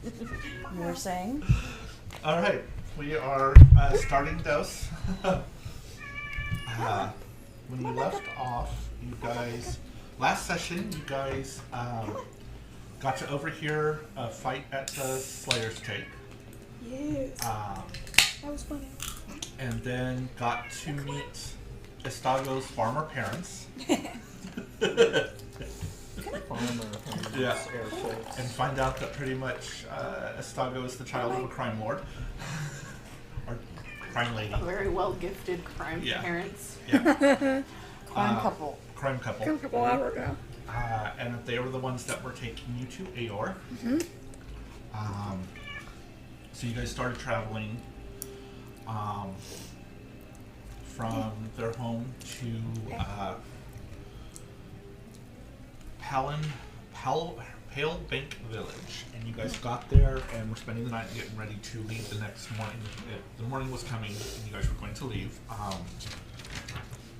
You were saying? All right, we are starting dose. When we left off, you guys, last session, you guys got to overhear a fight at the Slayer's Take. Yes. That was funny. And then got to meet Estago's farmer parents. Yeah. And find out that pretty much Estago is the child of a crime lord. Or crime lady. A very well-gifted crime parents. Yeah. Crime couple. Crime couple. A couple hours ago. And that they were the ones that were taking you to Aor. So you guys started traveling from their home to Pale Bank Village, and you guys got there and were spending the night getting ready to leave the next morning. The morning was coming, and you guys were going to leave.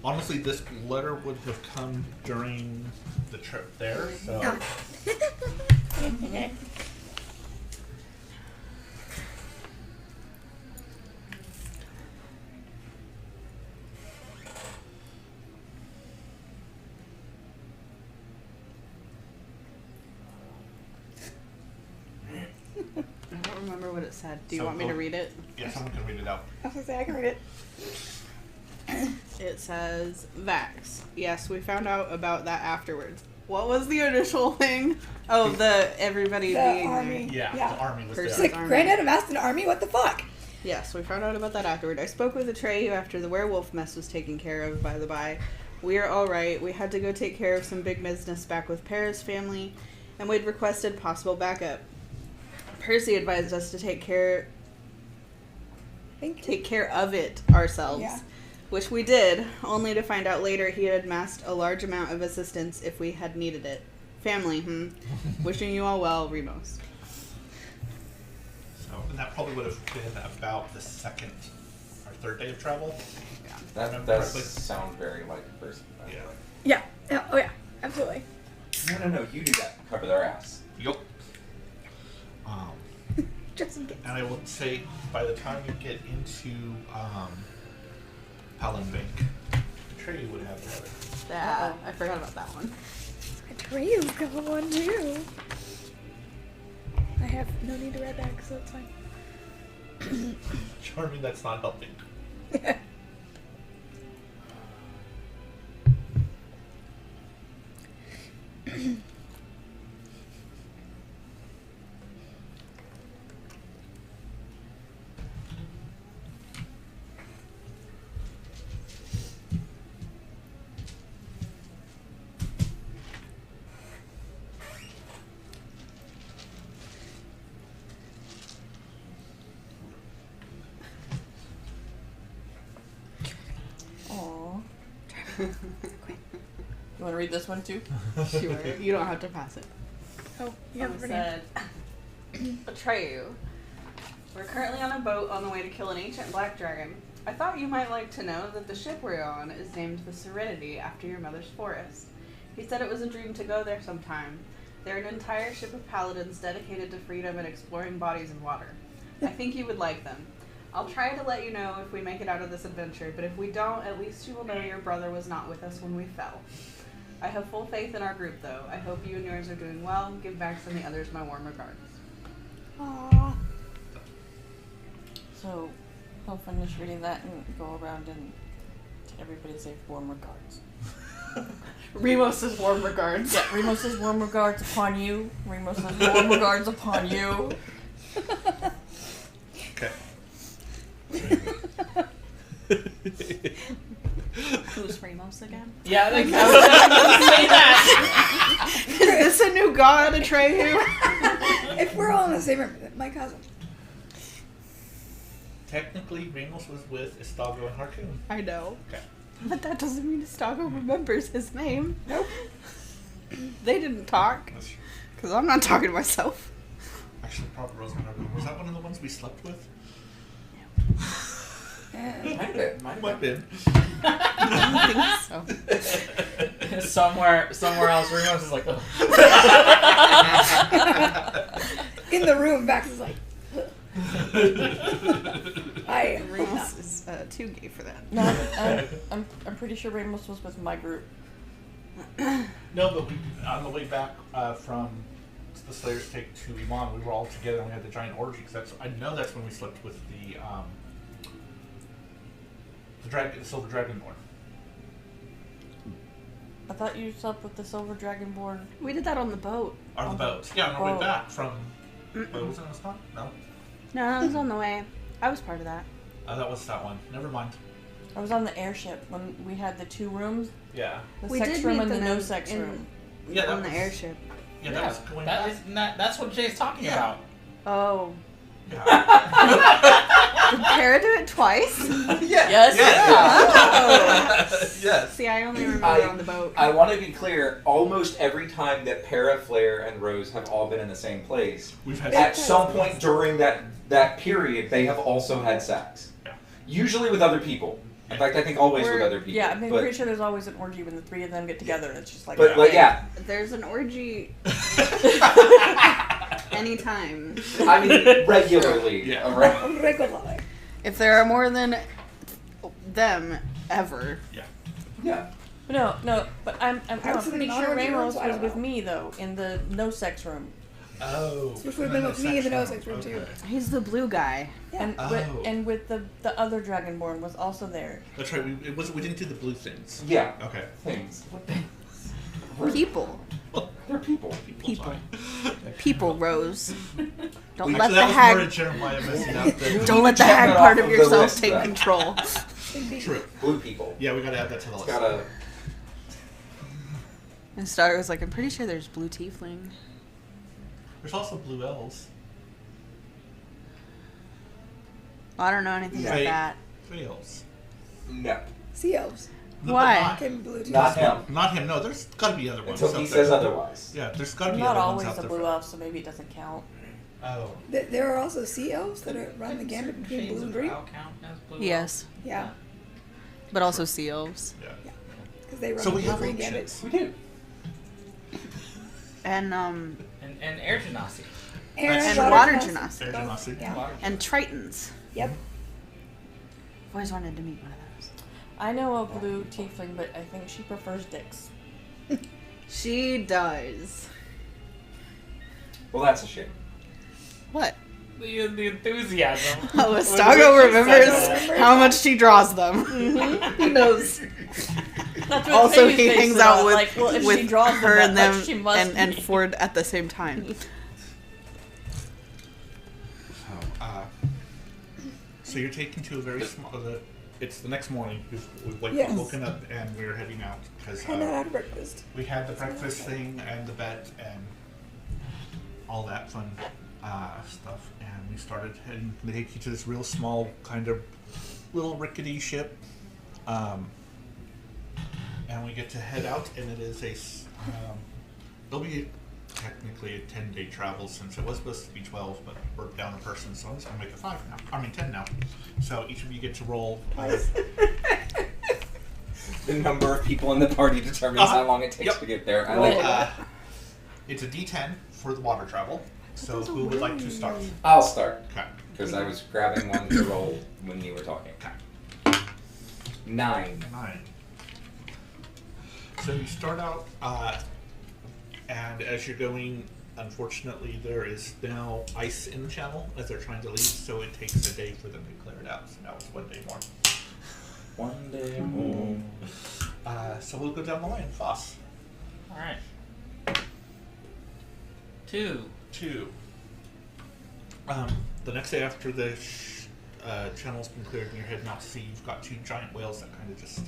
Honestly, this letter would have come during the trip there, so. I don't remember what it said. Do you So want me to read it? Yeah, someone can read it out. I was gonna say I can read it. It says, Vax. Yes, we found out about that afterwards. What was the initial thing? Oh, everybody The being army. there. Yeah, Yeah. the army was First It's there. like, Army. Granddad amassed an army? What the fuck? Yes, we found out about that afterward. I spoke with Atreyu after the werewolf mess was taken care of, by the by. We are alright. We had to go take care of some big business back with Para's family, and we'd requested possible backup. Percy advised us to take care of it ourselves, Yeah. which we did, only to find out later he had amassed a large amount of assistance if we had needed it. Family, Wishing you all well, Remos. So, and that probably would have been about the second or third day of travel. That does sound very like a person. Yeah. Yeah. Yeah. Oh, yeah. Absolutely. No, you do that. Cover their ass. Yup. Just in case. And I would say by the time you get into Palanbank, Atreyu would have the other. Yeah, I forgot about that one. Atreyu's got one too. I have no need to read that, so it's fine. Charming, that's not helping. Aww. You want to read this one too? Sure, you don't have to pass it. Oh, you have it Someone said, Atreyu. We're currently on a boat on the way to kill an ancient black dragon. I thought you might like to know that the ship we're on is named the Serenity after your mother's forest. He said it was a dream to go there sometime. They're an entire ship of paladins dedicated to freedom and exploring bodies of water. I think you would like them. I'll try to let you know if we make it out of this adventure, but if we don't, at least you will know your brother was not with us when we fell. I have full faith in our group, though. I hope you and yours are doing well. Give Vax and the others my warm regards. Aww. So, I'll finish reading that and go around and everybody say warm regards. Remos's warm regards. Yeah, Remos's warm regards upon you. Remos's warm regards upon you. Okay. Who's Remos again? Yeah, I was gonna say that. Is this a new god, Atreyu? If we're all in the same room, my cousin. Technically, Ramos was with Estago and Harkoon. I know. Okay. But that doesn't mean Estago remembers his name. Nope. They didn't talk. That's true. Because I'm not talking to myself. Actually, probably Rosemary. Was that one of the ones we slept with? Might have Might been. been. I don't think so. somewhere else, Remos is like, oh. In the room back I Ramos is too gay for that. No, I'm pretty sure Ramos was with my group. No, but on the way back from the Slayer's Take to Iman, we were all together and we had the giant orgy. Cause I know that's when we slept with the Silver Dragonborn. I thought you slept with the Silver Dragonborn. We did that on the boat. On the boat. Yeah, on our way back from. What was it? No? No, I was on the way. I was part of that. Oh, that was that one. Never mind. I was on the airship when we had the 2 rooms, Yeah. the We sex did room meet and the them no in- sex in- room. Yeah, that on the was- airship. Yeah, that was going that back. is not, that's what Jay's talking Yeah. about. Oh. Yeah. Did Kara do it twice? Yes. Yes. See, I only remember on the boat. I want to be clear. Almost every time that Para, Flare, and Rose have all been in the same place, We've had at some point during that period, they have also had sex. Yeah. Usually with other people. In fact, I think always with We're- other people. Yeah, I mean, but, pretty sure there's always an orgy when the 3 of them get together. And it's just like. but like, yeah. There's an orgy anytime. I mean, regularly. Yeah. Around. regularly. If there are more than them ever. Yeah. No, but I'm was in pretty the sure non-orgy room, Ramos so I was don't with know. me though in the no sex room, Oh. Which would have been with me in the no sex room, too. Okay. He's the blue guy. Yeah. and with the other Dragonborn was also there. That's right. We didn't do the blue things. Yeah. Okay. Things. People. They're people. People. People, Rose. Don't Actually, let the that was hag. more Jeremiah messing up than Don't let the Check hag that part off of of the yourself list, take then. control. True. Blue people. Yeah, we gotta add that to the It's list. gotta. And Star was like, I'm pretty sure there's blue tiefling. There's also blue elves. Well, I don't know anything about Right. that. Three elves. No. Sea elves. No, Why? but Came blue to Not him. Not him. No, there's gotta be other ones. Until he out there. says otherwise. Yeah, there's gotta I'm be not other ones always out the there. blue elf, so maybe it doesn't count. Oh. There are also sea elves that are run the gambit between Shades blue and of green. Drow count as blue Yes, Yeah, but also sea elves. Yeah. because they run So the we blue have green gambit. options. We do. And and air genasi. And water genasi. genasi. Air genasi. Yeah. and tritons. Yep. I've always wanted to meet one of those. I know a blue tiefling, but I think she prefers dicks. She does. Well, that's a shame. What? The enthusiasm. Oh, With Estago which she remembers said that. how much she draws them. He knows. That's what Also, Sadie's he based hangs it out on, with, like, well, if with she draws her them and that them much, she must and be. Ford at the same time. So you're taken to a very small. It's the next morning. We've like Yes. woken up and we're heading out because And not out breakfast. we had the breakfast thing and the bet and all that fun stuff. And we started heading. They take you to this real small kind of little rickety ship. And we get to head out, and it is it'll be technically a 10-day travel since it was supposed to be 12, but we're down a person, so I'm just gonna make it 5 now. I mean 10 now. So each of you get to roll. The number of people in the party determines how long it takes to get there. I like it. It's a D10 for the water travel. So who would like to start? I'll start Okay. because I was grabbing one to roll when you were talking. 9. 9. So you start out, and as you're going, unfortunately, there is now ice in the channel as they're trying to leave, so it takes a day for them to clear it out. So now it's 1 day more. 1 day more. So we'll go down the line. Foss. All right. 2. 2. The next day after the channel's been cleared and you're heading out to sea, you've got 2 giant whales that kind of just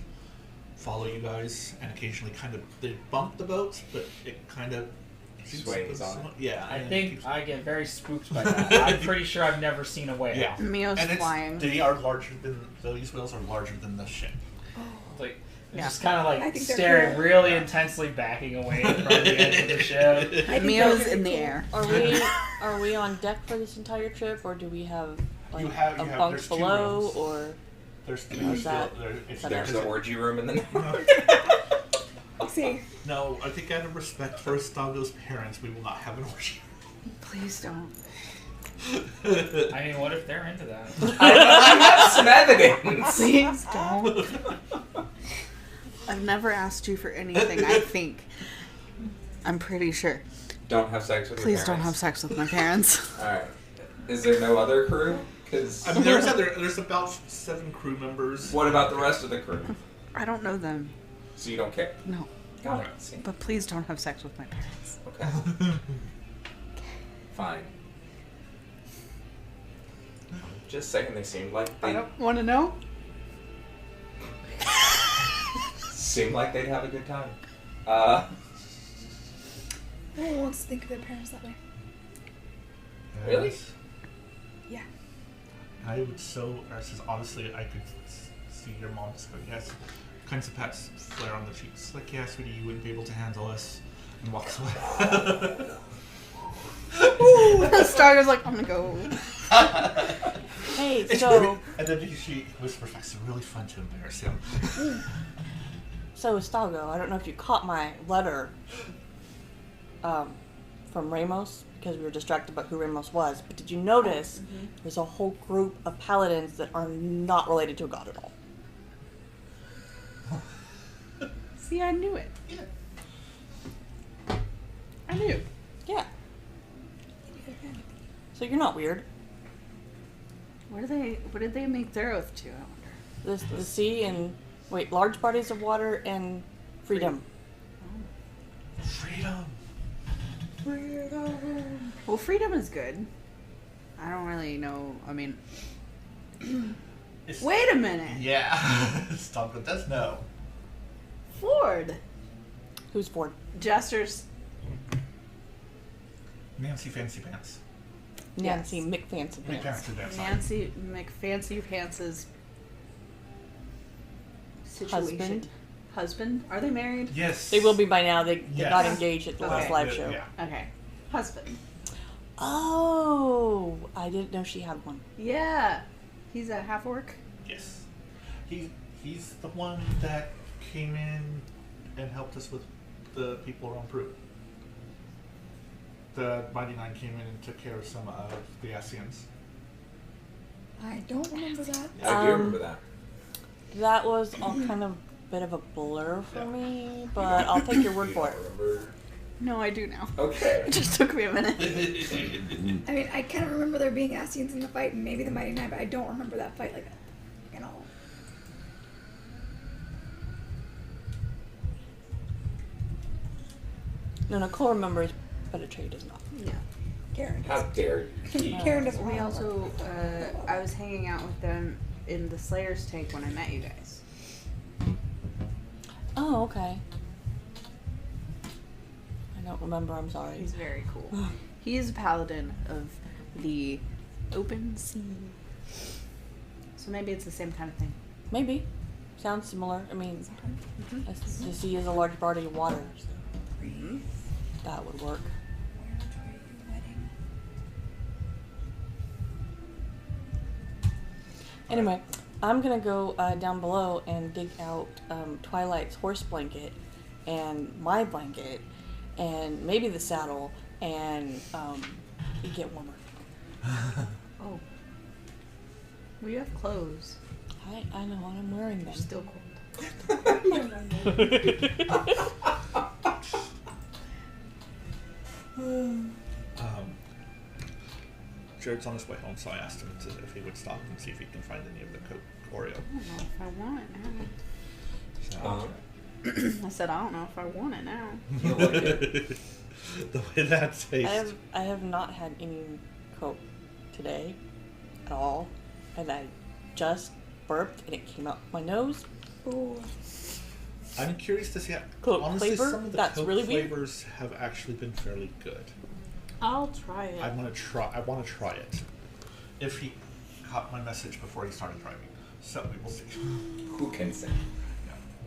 follow you guys and occasionally kind of they bump the boat, but it kind of Sways on it. Yeah, I and it think keeps- I get very spooked by that. I'm pretty sure I've never seen a whale. Yeah. Mio's and flying. they are larger than these whales are larger than the ship. It's like Yeah. just kind of I like think they're staring cool. really intensely, backing away from the edge of the ship. I think Mio's they're in the cool. air. Are we on deck for this entire trip, or do we have like You have- a you have- bunk there's 2 below, rooms. or There's How's that? it's There's the orgy room in the See, No, I think out of respect for Estago's parents, we will not have an orgy. Please don't. I mean, what if they're into that? I have some evidence. Please don't. I've never asked you for anything, I think. I'm pretty sure. Don't have sex with your Please parents. don't have sex with my parents. Alright. Is there no other crew? Because I mean, there's about 7 crew members. what about the rest of the crew? I don't know them. So you don't care? No. Got it. See? But please don't have sex with my parents. Okay. Fine. Just saying, they seemed like I they don't want to know. seemed like they'd have a good time. No one wants to think of their parents that way. Really? Yeah. I would says honestly, I could see your mom just go, yes. Kinds of pats flare on the cheeks. Like, yeah, sweetie, you wouldn't be able to handle us. And walks away. Starter's like, I'm gonna go. Hey, It's so really- and then she whispers back, it's really fun to embarrass him. Stalgo, I don't know if you caught my letter from Ramos, because we were distracted about who Ramos was, but did you notice there's a whole group of paladins that are not related to a god at all? See, I knew it. I knew. Yeah. So you're not weird. What did they make their oath to, I wonder? The sea and large bodies of water and freedom. Freedom. Well, freedom is good. I don't really know. I mean, wait a minute. Yeah. Stop it. That's no. Ford. Who's Ford? Jester's. Nancy Fancy Pants. Nancy Yes. McFancy Pants. McFancy Pants. Nancy McFancy Pants's situation. Husband? Are they married? Yes. They will be by now. They Yes. got engaged at the Okay. last live show. Yeah. Okay. Husband. Oh, I didn't know she had one. Yeah. He's a half orc. Yes. He's the one that came in and helped us with the people around Peru. The Mighty Nine came in and took care of some of the Asians. I don't remember that. I do remember that. That was all kind of bit of a blur for me, but I'll take your word for it. Remember? No, I do now. Okay. It just took me a minute. I mean, I kind of remember there being Asians in the fight and maybe the Mighty Nine, but I don't remember that fight like that at all. No, Nicole remembers, but Trey does not. Yeah. Karen. How dare you? Karen doesn't We remember. also, I was hanging out with them in the Slayer's tank when I met you guys. Oh, okay. I don't remember. I'm sorry. He's very cool. He is a paladin of the open sea. So maybe it's the same kind of thing. Maybe. Sounds similar. I mean, the sea is a large body of water, so that would work. Anyway, I'm gonna go down below and dig out Twilight's horse blanket and my blanket and maybe the saddle and get warmer. Oh. We have clothes. I know, and I'm wearing them. They're still cold. Jared's on his way home, so I asked him if he would stop and see if he can find any of the Oreo. I don't know if I want it now. So, I said, I don't know if I want it now. You like it? the way that tastes. I have not had any Coke today at all, and I just burped and it came out my nose. Ooh. I'm curious to see how. Coke honestly, flavor? some of the That's Coke really weird. flavors have actually been fairly good. I'll try it. I want to try it. If he caught my message before he started driving, so we will see. Who can say?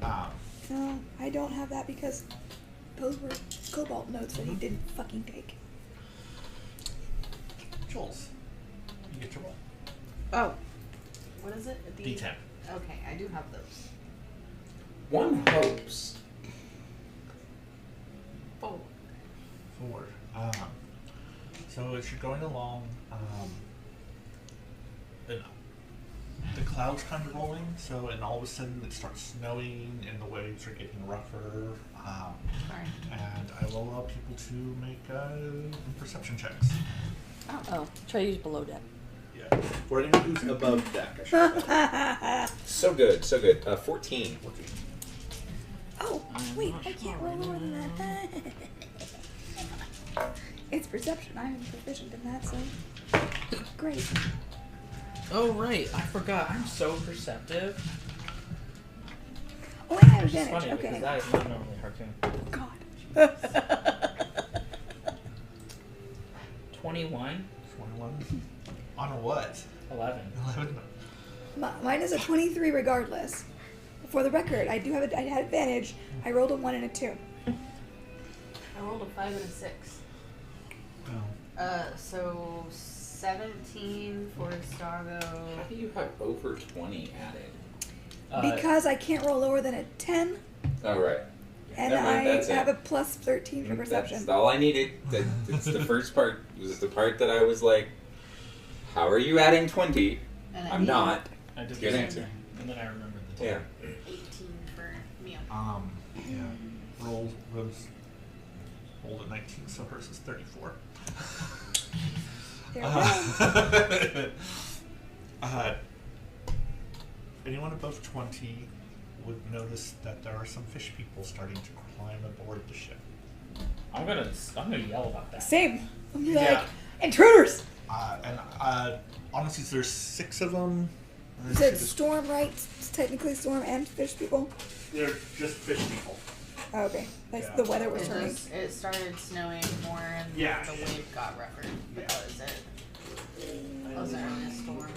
Yeah. No, I don't have that because those were cobalt notes that he didn't fucking take. Jules, you get your roll. Oh. What is it? A D10. Okay, I do have those. One hopes. Oh. Forward. So as you're going along, and the clouds kind of rolling. So and all of a sudden it starts snowing and the waves are getting rougher. Sorry. And I will allow people to make perception checks. Oh, try to use below deck. Yeah. For anyone who's above deck, I should say. So good, so good. 14. Oh, wait, I can't roll more than that. It's perception. I'm proficient in that, so great. Oh, right. I forgot. I'm so perceptive. Oh, I have Which is advantage. funny Okay. because that is not normally cartoon. God. 21. 21. On a what? 11. 11. Mine is a 23 regardless. For the record, I had advantage. I rolled a 1 and a 2. I rolled a 5 and a 6. Oh. So 17 for Stago. How do you have over 20 added? Because I can't roll lower than a 10, Oh, right. and Never mind, I that's have it. a plus 13 for perception. That's all I needed. It's the first part. Was the part that I was like, how are you adding 20? And I'm not. I did Good the same answer. thing. And then I remembered the Yeah. 18 for Mio. Yeah. Rose rolled a 19, so hers is 34. There we go. Anyone above 20 would notice that there are some fish people starting to climb aboard the ship. I'm gonna yell about that. Same. I'm like, Yeah. intruders! And honestly, there's 6 of them. You said storm, right? It's technically storm and fish people? They're just fish people. Oh, okay. That's Yeah. the weather was turning. It started snowing more and Yeah. the wave got rougher. But that was it. Wasn't really a storm.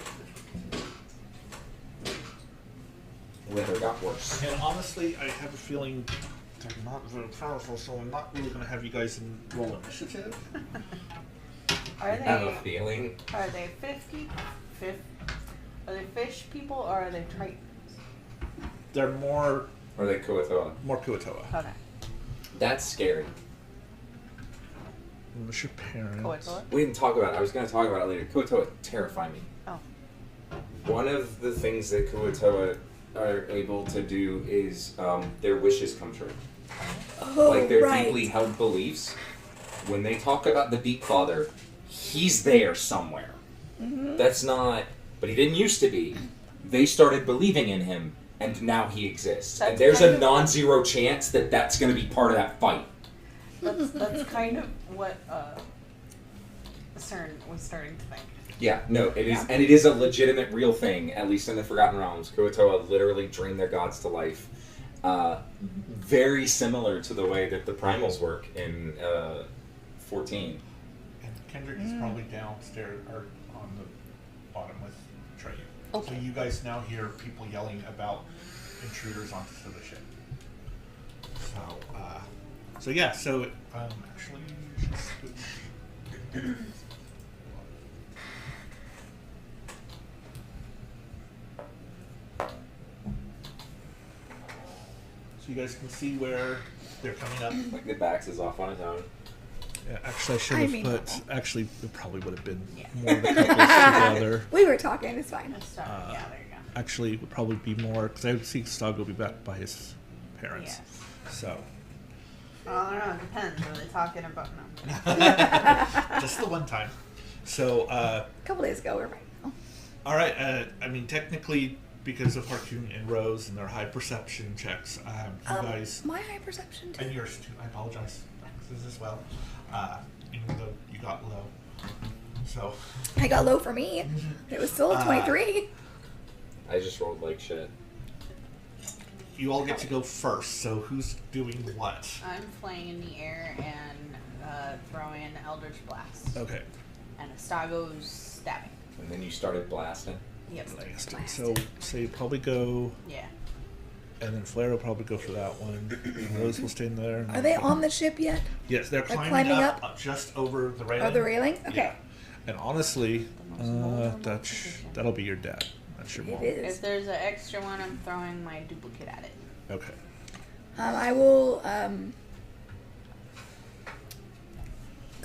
Weather got worse. And honestly, I have a feeling they're not very powerful, so I'm not really going to have you guys roll initiative. Are I have a they feeling. Are they 50? Are they fish people or are they tritons? They're more Or they Kuatoa. Kuatoa. Okay. That's scary. What's your parents? Koatoa? We didn't talk about it. I was going to talk about it later. Kuatoa terrify me. Oh. One of the things that Kuatoa are able to do is their wishes come true. Oh, Like their right. deeply held beliefs. When they talk about the Deep Father, he's there somewhere. Mm-hmm. That's not, but he didn't used to be. They started believing in him, and now he exists. That's and there's kind a of- non-zero chance that that's going to be part of that fight. That's kind of what CERN was starting to think. Yeah, no, it is, and it is a legitimate, real thing. At least in the Forgotten Realms, Kuatoa literally dream their gods to life. Very similar to the way that the primals work in 14. And Kendrick is probably downstairs or on the bottom with Trey. Okay. So you guys now hear people yelling about intruders onto the ship. So yeah. So actually, you should switch. So you guys can see where they're coming up. Like the Bax is off on his own. Yeah, actually, I should I have mean, put. normal. Actually, it probably would have been Yeah. more of the couples together. We were talking, it's fine. Let's start. Yeah, there you go. Actually, it would probably be more because I would see Stago will be back by his parents. Yes. So, Well, I don't know. It depends. Are they talking about just the one time. So, A couple days ago, we were right. Oh. all right. I mean, technically, because of Harkoon and Rose and their high perception checks, you guys My high perception, too. and yours too. I apologize. This as well. Even though you got low. So, I got low for me. It was still a 23. I just rolled like shit. you all get to go first. So, who's doing what? I'm flying in the air and throwing an Eldritch Blast. Okay. And Astago's stabbing. And then you started blasting. Yep. So you probably go, Yeah. and then Flair will probably go for that one. And Rose will stay in there. Are they on the ship yet? Yes, they're They're climbing, climbing up, up? just over the railing. Oh, the railing? Okay. Yeah. And honestly, that'll be your dad. That's your mom. It is. If there's an extra one, I'm throwing my duplicate at it. Okay.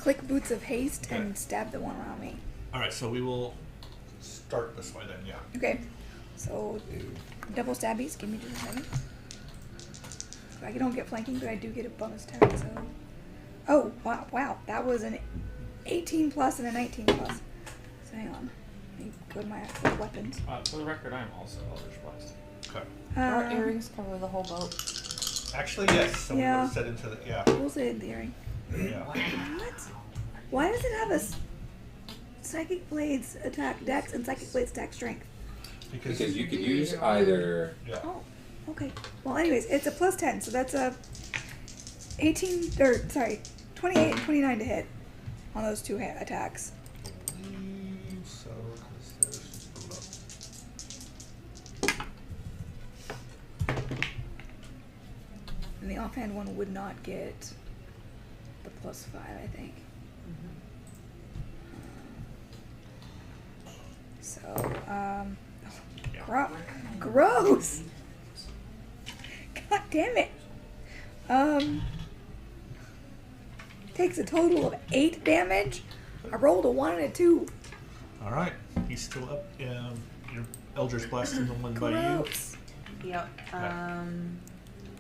click Boots of Haste Okay. and stab the one around me. Alright, so we will start this way then, yeah. Okay. So, double stabbies. Give me just a second. So I don't get flanking, but I do get a bonus attack, so... Oh, wow, wow. That was an 18 plus and a 19 plus. So hang on. Let me go to my actual weapons. For the record, I'm also Eldritch Blast. Okay. Our earrings cover the whole boat. Actually, yes. So Yeah. we will set into the. Yeah. We'll say in theory. Yeah. What? Why does it have a Psychic Blades attack dex and Psychic Blades attack strength? Because you could use either. Yeah. Oh, okay. Well, anyways, it's a plus 10, so that's a 28 and 29 to hit on those two attacks. So, 'cause there's just And the offhand one would not get the plus 5, I think. So, gross! God damn it! Takes a total of 8 damage. I rolled a 1 and a 2. All right. He's still up. Your Eldritch Blast is the one by you. Gross. Yep.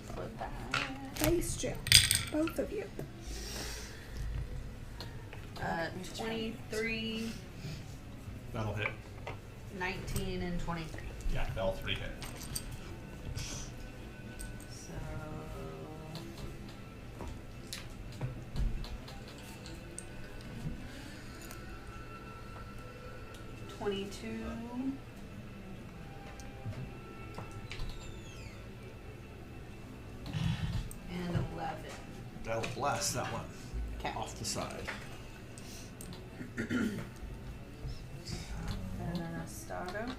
Flip that. Face jail. Both of you. 23, That'll hit. 19, and 23. Yeah, all 3 hit. So 22 and 11. That'll blast that one Okay. off the side. And then a Stago.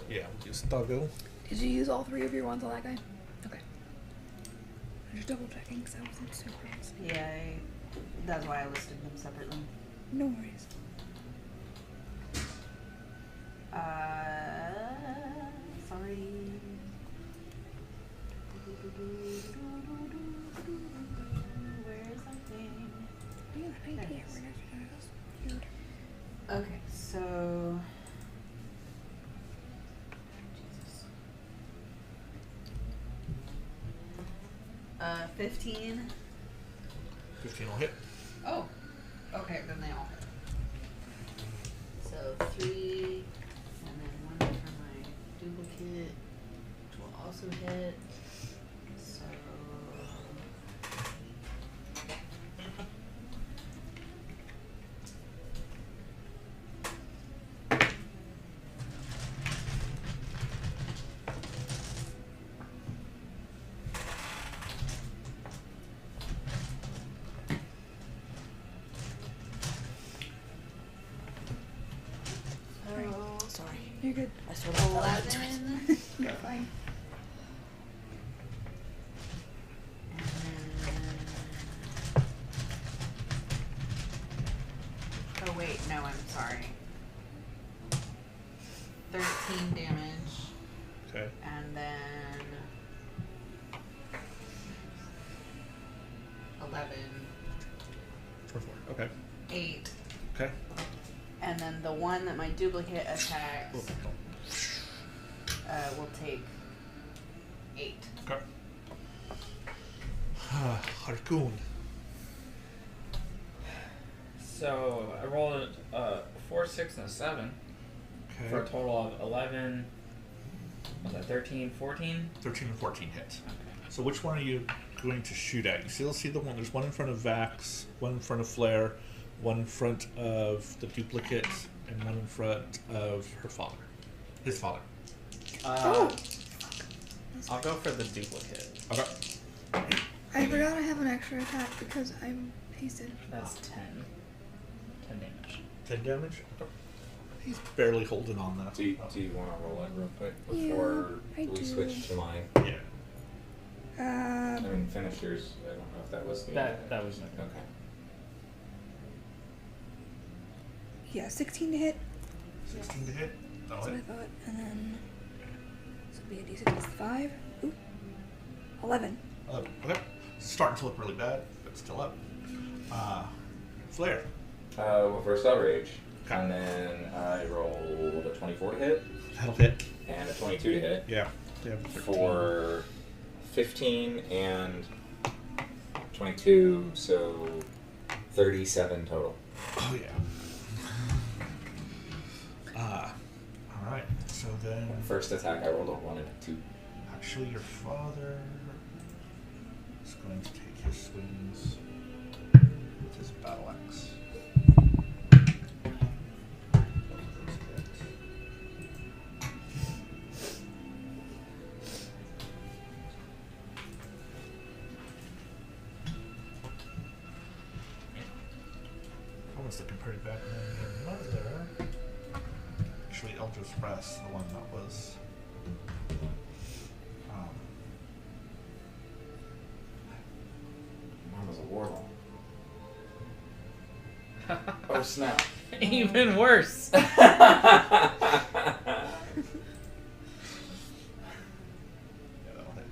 Yeah, we'll do Stago. Did you use all 3 of your ones on that guy? Okay. I'm just double checking because I wasn't super. Yeah, that's why I listed them separately. No worries. Sorry. Where's that thing? Yeah, right There it here. is. We're next to those. Weird. Okay, so. Jesus. 15. 15 will hit. Oh, okay, then they all hit. So 3, and then 1 for my duplicate, which will also hit. So. Sorry. You're good. I sort of 11. You're fine. Oh wait, no, I'm sorry. 13 damage, Okay. and then 11, For 4. Okay. 8, Okay. and then the one that my duplicate attacks will take 8. Okay. Harkoon. So I rolled a 4, 6, and a 7 Okay. for a total of 11. Was that 13, 14? 13 and 14 hits. So which one are you going to shoot at? You still see the one. There's one in front of Vax, one in front of Flair, one in front of the duplicate, and one in front of her father. His father. I'll go for the duplicate. Okay. I forgot I have an extra attack because I'm hasted. That's 10. 10 damage. 10 damage? Okay. He's barely holding on that. Do you want to roll it real quick Yeah, before I we do. switch to mine? Yeah. I mean, finish yours. I don't know if that was the. That was Okay. Yeah, 16 to hit. 16 to hit. That's That'll what I hit. thought. And then this will be a D6 plus 5. Ooh. 11. Okay. It's starting to look really bad, but still up. Flare. Well, first outrage. Okay. And then I rolled a 24 to hit That'll hit. and a 22 to hit Yeah. They have a 13. for 15 and 22, so 37 total. Oh yeah. All right. So then, First attack, I rolled a 1 and a 2. actually, your father is going to take his swings with his battle axe. Both of those hit. I was looking pretty bad in your mother. Actually, Eldritch Press, the one that was. Mine was a warlock. Oh snap. Even worse. Yeah, that'll hit.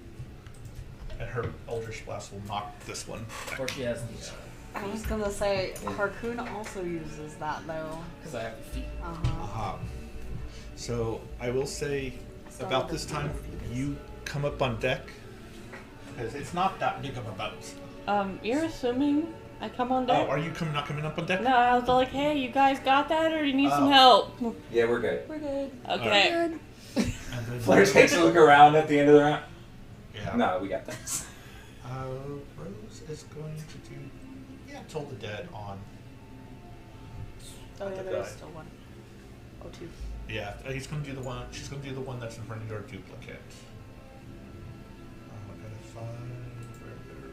And her Eldritch Blast will knock this one back. Or she has these. I was gonna say, Harkoon also uses that though. Because I have feet. Aha. So I will say, about this time, you come up on deck because it's not that big of a boat. You're assuming I come on Oh, deck? are you not coming up on deck? No, I was like, hey, you guys got that, or do you need some Oh. help? Yeah, we're good. We're good. Okay. Good. And then Flare takes a look around at the end of the round. Yeah. No, we got this. Rose is going to do. Yeah, Toll the Dead on. Oh yeah, The there is guy. still one. Oh, two. Yeah, he's going to do the one. She's going to do the one that's in front of your duplicate. I got a 5. Where are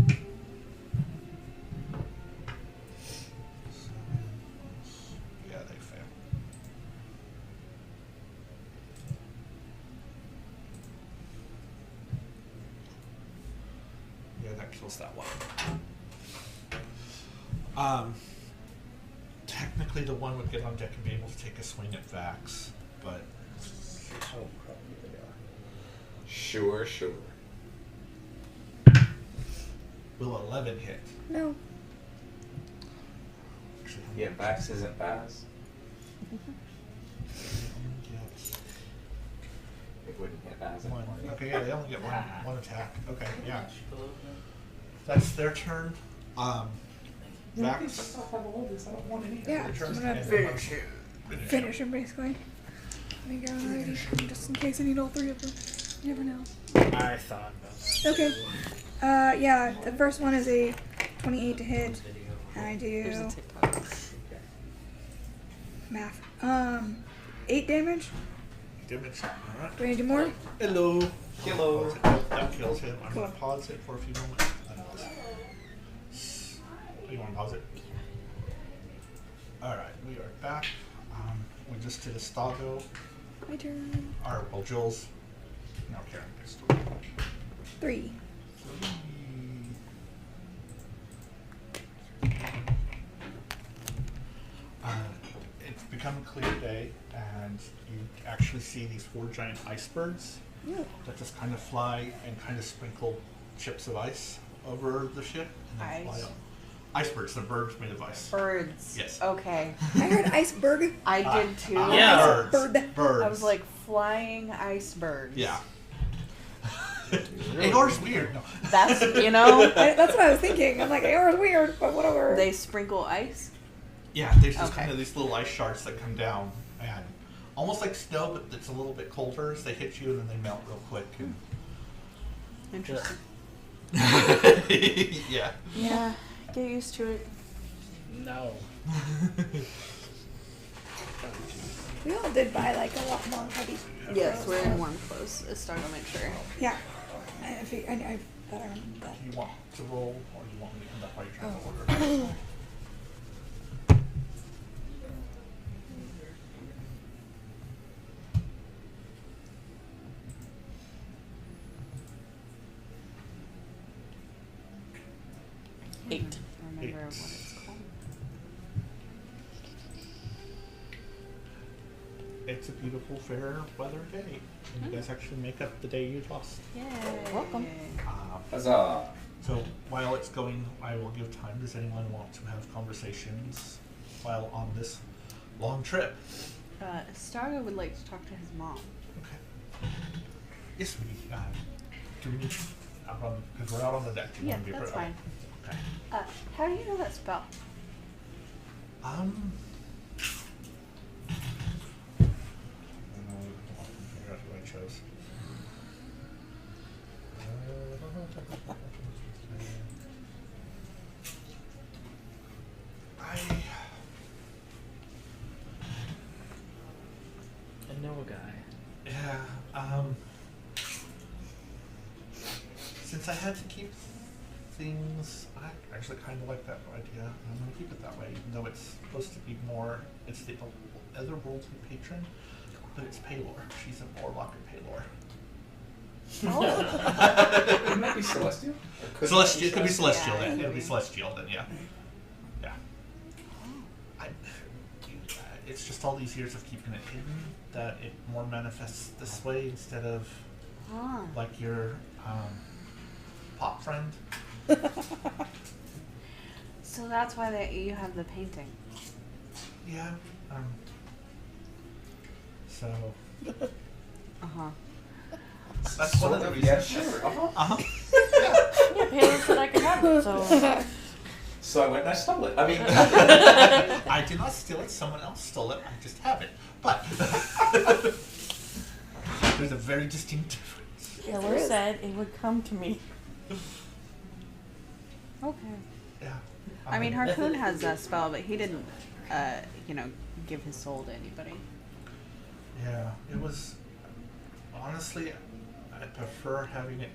they? 7. Yeah, they fail. Yeah, that kills that one. Technically, the one would get on deck and be able to take a swing at Vax, but oh, probably they are. Sure. Will 11 hit? No. Actually, Yeah, Vax isn't Baz. Yes. It wouldn't hit Baz One. anymore. Okay, yeah, they only get one attack. Okay, yeah. That's their turn. Vax. Yeah, Their turn, I'm gonna and finish Finish. Finish him basically. Let me go already, just in case I need all 3 of them. You never know. I thought about that. Okay. Yeah, the first one is a 28 to hit, and I There's a do TikTok. math. 8 damage. Damage. Alright. Do I need to do more? Hello. Hello. That kills him. I'm Cool. going to pause it for a few moments. You want to pause it? Alright, we are back. We just did a Stago. My turn. Well, Jules. No, Karen next. 3. It's become a clear day, and you actually see these 4 giant icebergs Yeah. that just kind of fly and kind of sprinkle chips of ice over the ship and then fly Ice? up. Icebergs, the birds made of ice. Birds. Yes. Okay. I heard iceberg. I did too. Yeah. Birds. Bird. Birds. I was like flying icebergs. yeah. Aor's weird. No. That's That's what I was thinking. I'm like, AR is weird, but whatever. they sprinkle ice. Yeah, there's just Okay. kind of these little ice shards that come down, and almost like snow, but it's a little bit colder as they hit you, and then they melt real quick. And Interesting. yeah. Yeah. Get used to it. No. We all did buy like a lot more heavy. Yes, we're in warm clothes. It's starting to make sure. Yeah. I thought I remembered that. You want to roll, or you want me to come back while you're trying to order? Eight. I remember what it's called. It's a beautiful, fair weather day. And you guys actually make up the day you lost. Yay. Welcome. Um, Huzzah. So while it's going, I will give time. Does anyone want to have conversations while on this long trip? Stargo would like to talk to his mom. Okay. Yes, we do we need out on because we're out on the deck. Do you Yeah, want to be that's okay. fine. Okay. How do you know that spell? I don't figure out who I chose. I know a guy. Yeah, since I had to keep things, I actually kind of like that idea. I'm going to keep it that way, even though it's supposed to be more, it's the otherworldly patron, but it's Paylor. She's a warlock or Paylor. It might be Celestial. Celestial, it could be Celestial Yeah, then. it It'll could be be. Celestial then, yeah. Yeah. It's just all these years of keeping it hidden that it more manifests this way instead of like your pop friend. So that's why you have the painting. Yeah. So Uh-huh. that's one of the reasons. Yeah, sure. Uh-huh. Yeah, Paylor said I could have it, so So I went and I stole it. I mean, I did not steal it. Someone else stole it. I just have it. But there's a very distinct difference. Paylor said it would come to me. Okay. Yeah. I mean, Harpoon has that spell, but he didn't, give his soul to anybody. Yeah, it was honestly, I prefer having it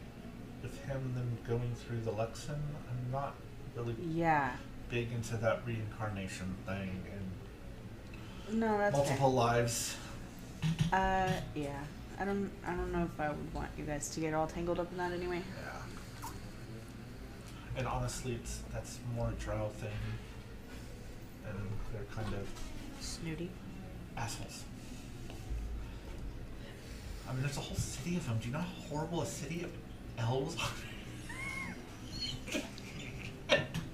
with him than going through the Lexan. I'm not really Yeah. big into that reincarnation thing and No, that's multiple lives. yeah. I don't know if I would want you guys to get all tangled up in that anyway. Yeah. And honestly, that's more a drow thing, and they're kind of Snooty. assholes. I mean, there's a whole city of them. Do you know how horrible a city of elves are?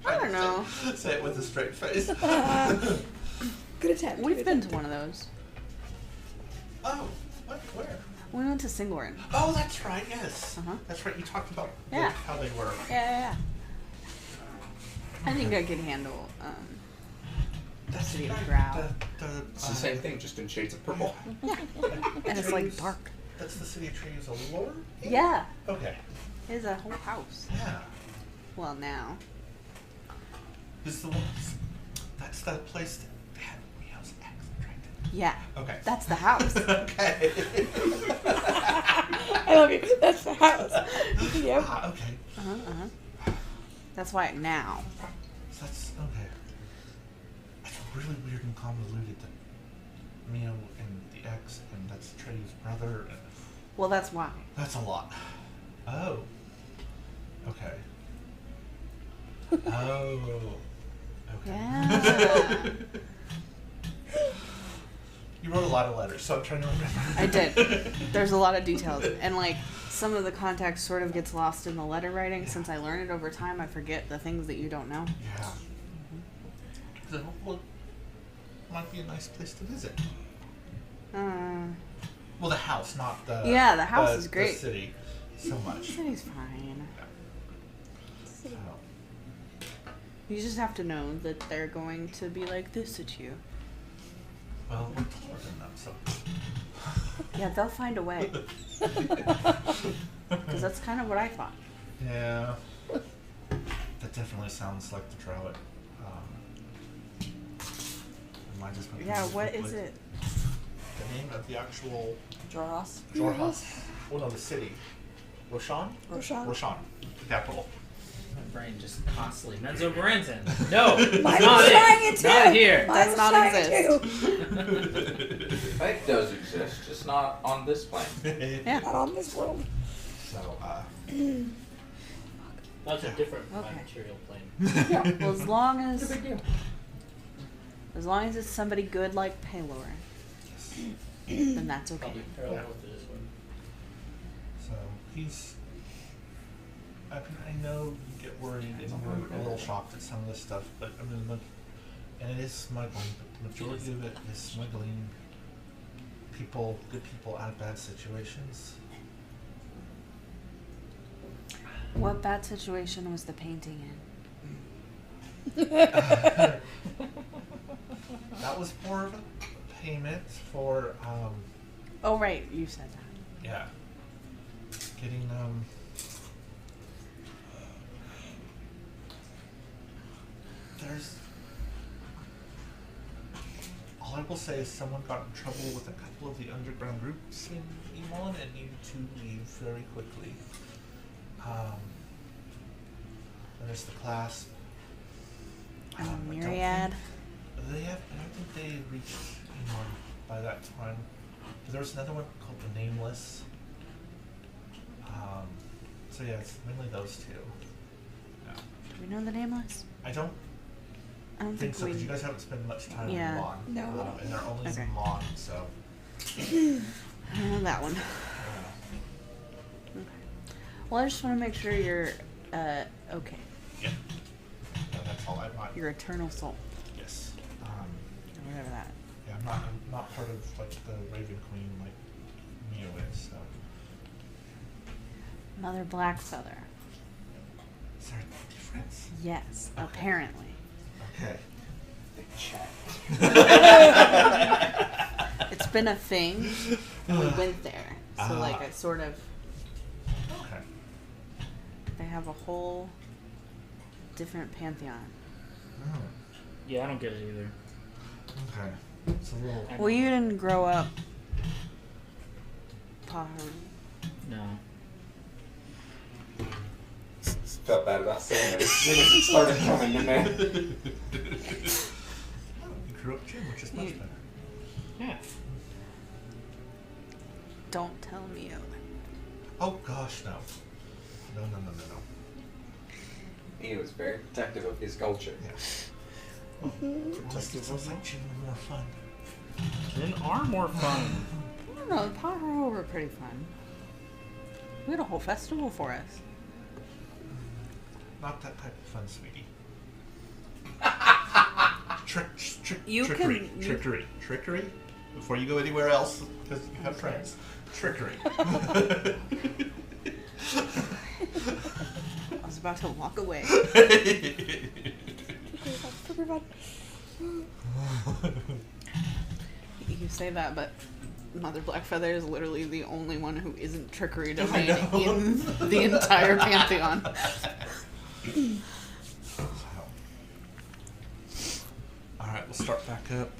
I don't know. Say it with a straight face. Good attempt. We've good been attempt. to one of those. Oh, what? Where? We went to Singlerin. Oh, that's right. Yes, Uh-huh. that's right. You talked about Yeah. like, how they were. Yeah. I think I could handle That's City of right. Drow. it's the same thing, just in shades of purple. and it's like dark. That's the city of trees of lore. Yeah. Okay. It's a whole house. Yeah. Well, now. Is the one? That's the place that had Meow's accent, right? Yeah. Okay. That's the house. Okay. I love you. That's the house. Yep. Okay. Uh-huh. That's why now. So that's okay. That's really weird and convoluted that Mio and the ex and that's Trey's brother. And Well, that's why. that's a lot. Oh. Okay. Oh. Okay. Yeah. You wrote a lot of letters, so I'm trying to remember. I did. There's a lot of details. And, like, some of the context sort of gets lost in the letter writing. Since I learn it over time, I forget the things that you don't know. Yeah. So, well, might be a nice place to visit. Well, the house, not the. Yeah, the house is great. The city, so The much. city's fine. So, You just have to know that they're going to be like this at you. well, we're taller than them, so. Yeah, they'll find a way. Because that's kind of what I thought. Yeah. That definitely sounds like the Drow. Mine just went Yeah, really what quickly. is it? The name of the actual Joros. Jorhas. Oh no, the city. Roshan? Roshan. Roshan. The capital. My brain just constantly. Menzo Branson. No, Mine not was trying it. it too. Not here. Mine Does was not trying exist. too. It does exist, just not on this plane. Yeah. Not on this world. So, That's a different Okay. material plane. Well, It's a big deal. as long as it's somebody good like Paylor, then that's okay. Probably parallel to this one. so he's I mean, I know you get worried and you're a little shocked at some of this stuff, but I mean, and it is smuggling, but the majority of it is smuggling good people out of bad situations. What bad situation was the painting in? That was more of a payment for, Oh, right, you said that. yeah, getting, there's, all I will say is someone got in trouble with a couple of the underground groups in Emon and needed to leave very quickly. There's the class. I don't Myriad. think I don't think they reached Emon by that time. But there was another one called the Nameless. So yeah, it's mainly those two. Yeah. Do we know the Nameless? I don't I don't think think so, because we. you guys haven't spent much time Yeah. in Mon. No. And they're only Okay. in Mon, so. I don't know that one. Okay. Well, I just want to make sure you're okay. Yeah. No, that's all. I'm not. Your eternal soul, Yes. or whatever that. Yeah, I'm not part of like the Raven Queen like Mio is. So. Mother Blackfeather. Is there a difference? Yes, Okay. apparently. Okay. It's been a thing, and we went there. So, like, Ah. I sort of. Okay. They have a whole different pantheon. Oh, Yeah, I don't get it either. okay. It's a little. Well, you didn't grow up. Paharu. No. Felt bad about saying it as soon as it started coming to me. You grew up Jim, which is much better. Yeah. Don't tell me. Oh gosh, no. No. He was very protective of his culture. Yeah. Oh, it sounds like Jim was more fun. Then are more fun. I don't know. The Paharu were pretty fun. We had a whole festival for us. Not that type of fun, sweetie. Trickery. Before you go anywhere else, because you have friends. Trickery. I was about to walk away. You say that, but Mother Blackfeather is literally the only one who isn't trickery domain in the entire pantheon. Alright, we'll start back up.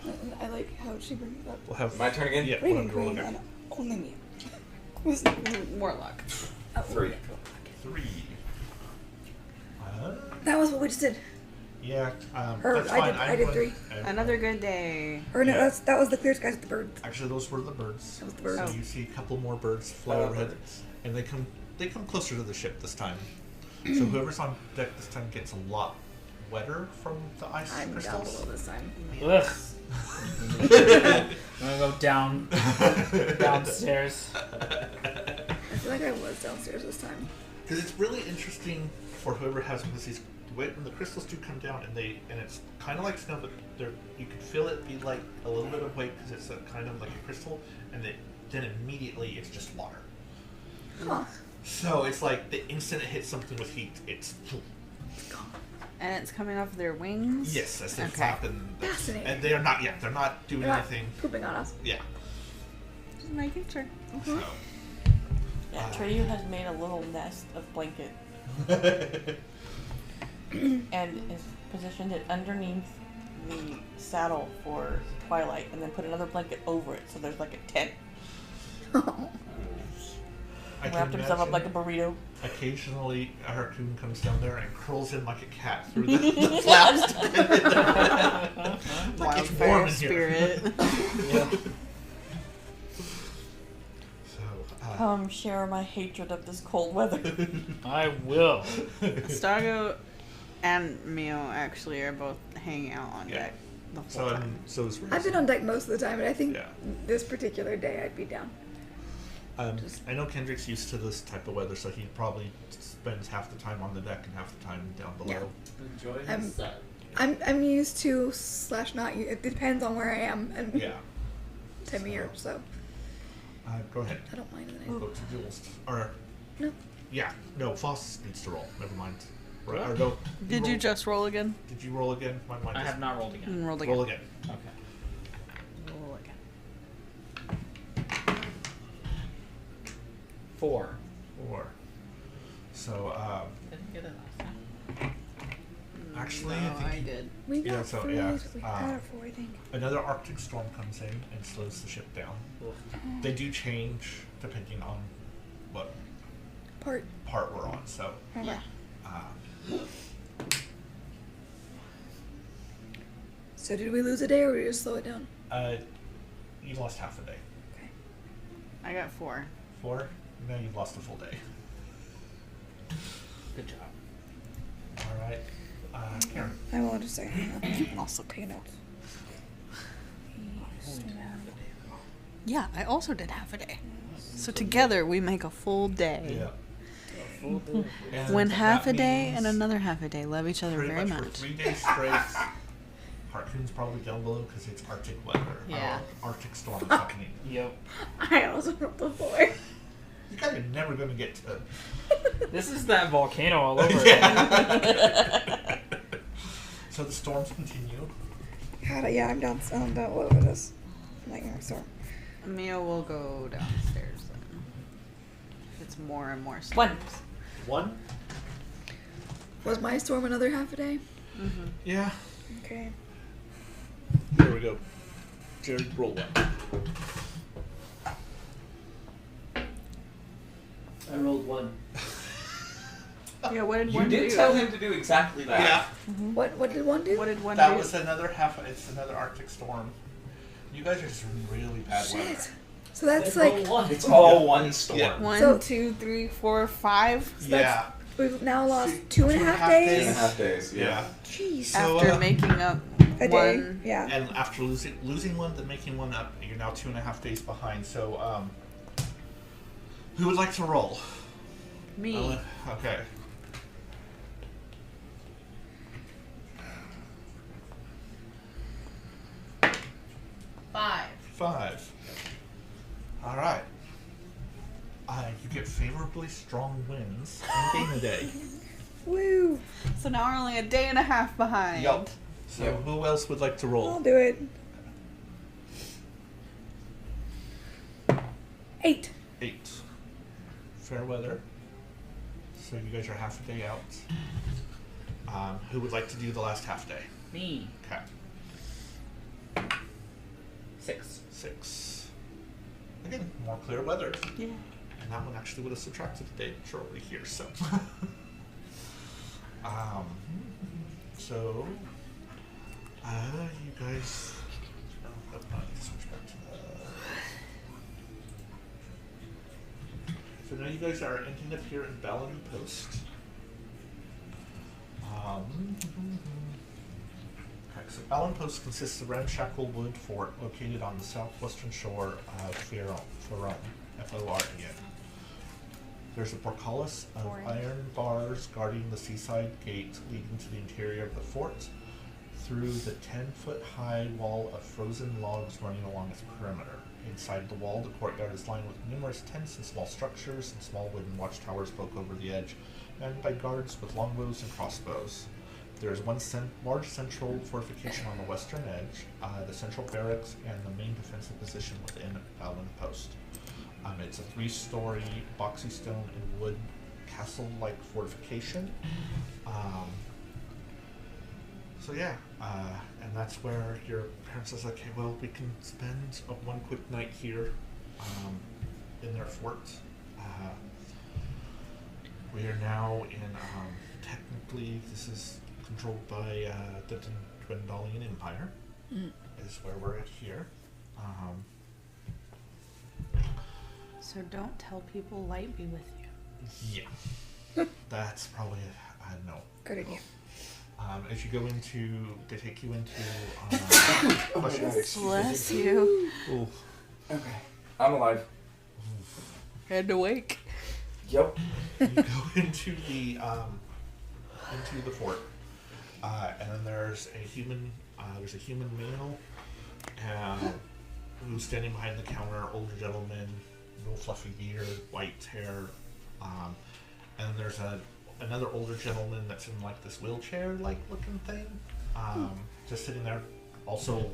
I like how she brings it up. We'll have My turn again? Yeah, Raven we'll roll Queen again. and only me. Who's Warlock. oh, 3. 3. That was what we just did. Yeah, Or that's I fine. did- I did 3. Another good day. Or no, Yeah. that was the clear skies with the birds. Actually, those were the birds. That was the birds. So Oh. you see a couple more birds fly overhead, and they come closer to the ship this time. So whoever's on deck this time gets a lot wetter from the ice I'm down crystals. below this time. Ugh. I'm gonna go downstairs. I feel like I was downstairs this time. Because it's really interesting for whoever has them, because when the crystals do come down, and it's kind of like snow, but you can feel it be like a little bit of weight because it's kind of like a crystal, and then immediately it's just water. Huh. So it's like the instant it hits something with heat, it's And it's coming off their wings? yes, as they Okay. flap, and Fascinating. they are not yet. They're not doing They're not anything. pooping on us. Yeah. Just making sure. So. Yeah, Treyu has made a little nest of blanket and is positioned it underneath the saddle for Twilight, and then put another blanket over it, so there's like a tent. I can Wrapped himself up like a imagine burrito. occasionally a raccoon comes down there and curls in like a cat through the flaps. Like it's warm Wildfire in here. spirit. Yeah. So, Share my hatred of this cold weather. I will. Stargo and Mio actually are both hanging out on Yeah. deck the whole time. so is I've been on deck most of the time, and I think Yeah. this particular day I'd be down. I know Kendrick's used to this type of weather, so he probably spends half the time on the deck and half the time down below. Enjoy I'm- the sun. I'm used to / not. It depends on where I am and Yeah. time of year, so Go ahead. I don't mind the We'll name. go to Jules. Or No. yeah, no. Foss needs to roll. Never mind. Or no. Did you roll- just roll again? Did you roll again? My mind I is- have not rolled again. Roll again. Roll again. Okay. Roll again. 4. 4. So Didn't get it last time. actually, No, I think I did. We got Yeah, so, 3. yeah, We got 4, I think. another Arctic storm comes in and slows the ship down. They do change depending on what Part. part we're on. So Yeah. So did we lose a day or did we just slow it down? You lost half a day. Okay. I got 4. 4. Now you've lost a full day. Good job. All right. Karen. I will just say. Also Take a note. Yeah, I also did half a day. So together we make a full day. Yeah. And One half that a day means and another half a day. Love each other pretty very much. For much. 3 days straight. Harpoon's probably down below because it's Arctic weather. Yeah. Arctic storm is happening. Yep. I also rolled a 4. You guys are never going to get to. This is that volcano all over again. Yeah. So the storms continue. Yeah, I'm down all over this. Nightmare storm. Mia will go downstairs then. It's more and more One. storms. 1. Was my storm another half a day? Yeah. Okay. There we go. Jared, roll 1. I rolled 1. Yeah, what did You one did do? tell him to do exactly that. Yeah. What did one do? What did one That do? was another half. It's another Arctic storm. You guys are just in really bad weather. Shit. So that's I rolled like 1. It's all one storm. Yeah. 1, So- 2, 3, 4, 5. Yeah. we've now lost See, 2.5 days. 2.5 days. Yeah. Jeez. So, After making up A day. one. Yeah. And after losing one, then making one up, you're now 2.5 days behind. So, who would like to roll? Me. Okay. Five. 5. All right. You get favorably strong winds and gain a day. Woo. So now we're only a day and a half behind. Yup. So Yep. who else would like to I'll roll? do it. 8. 8. Fair weather. So you guys are half a day out. Who would like to do the last half day? Me. Okay. 6. 6. Again, more clear weather. Yeah. And that one actually would have subtracted a day shortly here, so. So, you guys. Oh, I need to switch back to the. So now you guys are ending up here in Ballon Post. Okay, so Ballon Post consists of ramshackle wood fort located on the southwestern shore of Ferron, F-O-R-E-N. There's a portcullis of iron bars guarding the seaside gate leading to the interior of the fort through the 10-foot-high wall of frozen logs running along its perimeter. Inside the wall, the courtyard is lined with numerous tents and small structures, and small wooden watchtowers poke over the edge, manned by guards with longbows and crossbows. There is one large central fortification on the western edge, the central barracks, and the main defensive position within Ballon Post. It's a 3-story boxy stone and wood castle-like fortification. So yeah, and that's where your parents says, okay, well, we can spend one quick night here in their fort. We are now in, technically, this is controlled by the Dwendalian Empire, is where we're at here. So don't tell people light be with you. Yeah, that's probably a no. Good idea. As you go into, they take you into. Bless you. Ooh, Okay. I'm alive. And awake. Yep. You go into the fort, and then there's a human male, who's standing behind the counter. Older gentleman, little fluffy beard, white hair, and then there's another older gentleman that's in like this wheelchair-like looking thing, just sitting there, also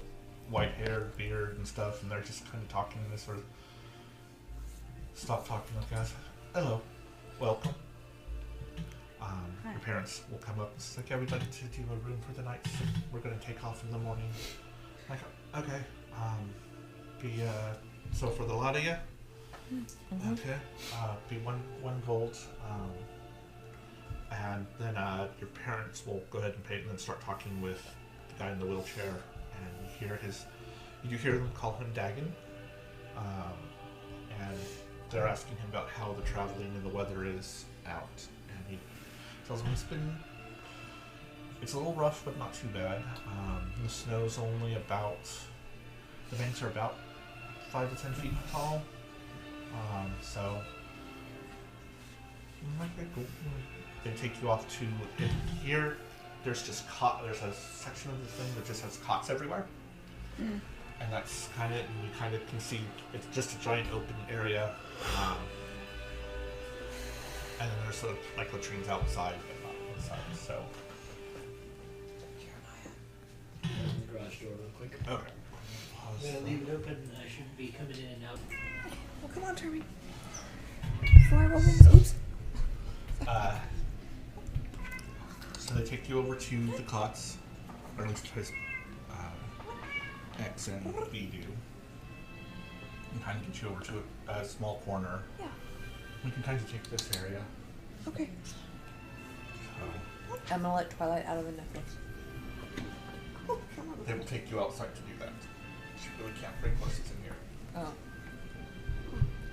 white hair, beard, and stuff, and they're just kind of talking. And they sort of stop talking, like, guys, hello, welcome. Your parents will come up and say, like, yeah, we'd like to do a room for the night. So we're going to take off in the morning. Like, okay. So for the lot of you? Okay. Be one gold. And then your parents will go ahead and pay it and then start talking with the guy in the wheelchair. And you hear them call him Dagon. And they're asking him about how the traveling and the weather is out. And he tells them it's a little rough, but not too bad. The snow's only the banks are about 5 to 10 feet tall. So, okay, cool. They take you off to here. There's just there's a section of the thing that just has cots everywhere. And that's and you kind of can see it's just a giant open area. And then there's like latrines outside, but not inside. So. Open the garage door real quick. Okay. I'm gonna leave it open. I should be coming in and out. Oh, come on, Termy. Before I roll in, oops. So they take you over to the cots, or at least his X and B do, and kind of get you over to a small corner. Yeah. We can kind of take this area. Okay. So I'm gonna let Twilight out of the necklace. they will take you outside to do that. You really can't bring horses in here. Oh.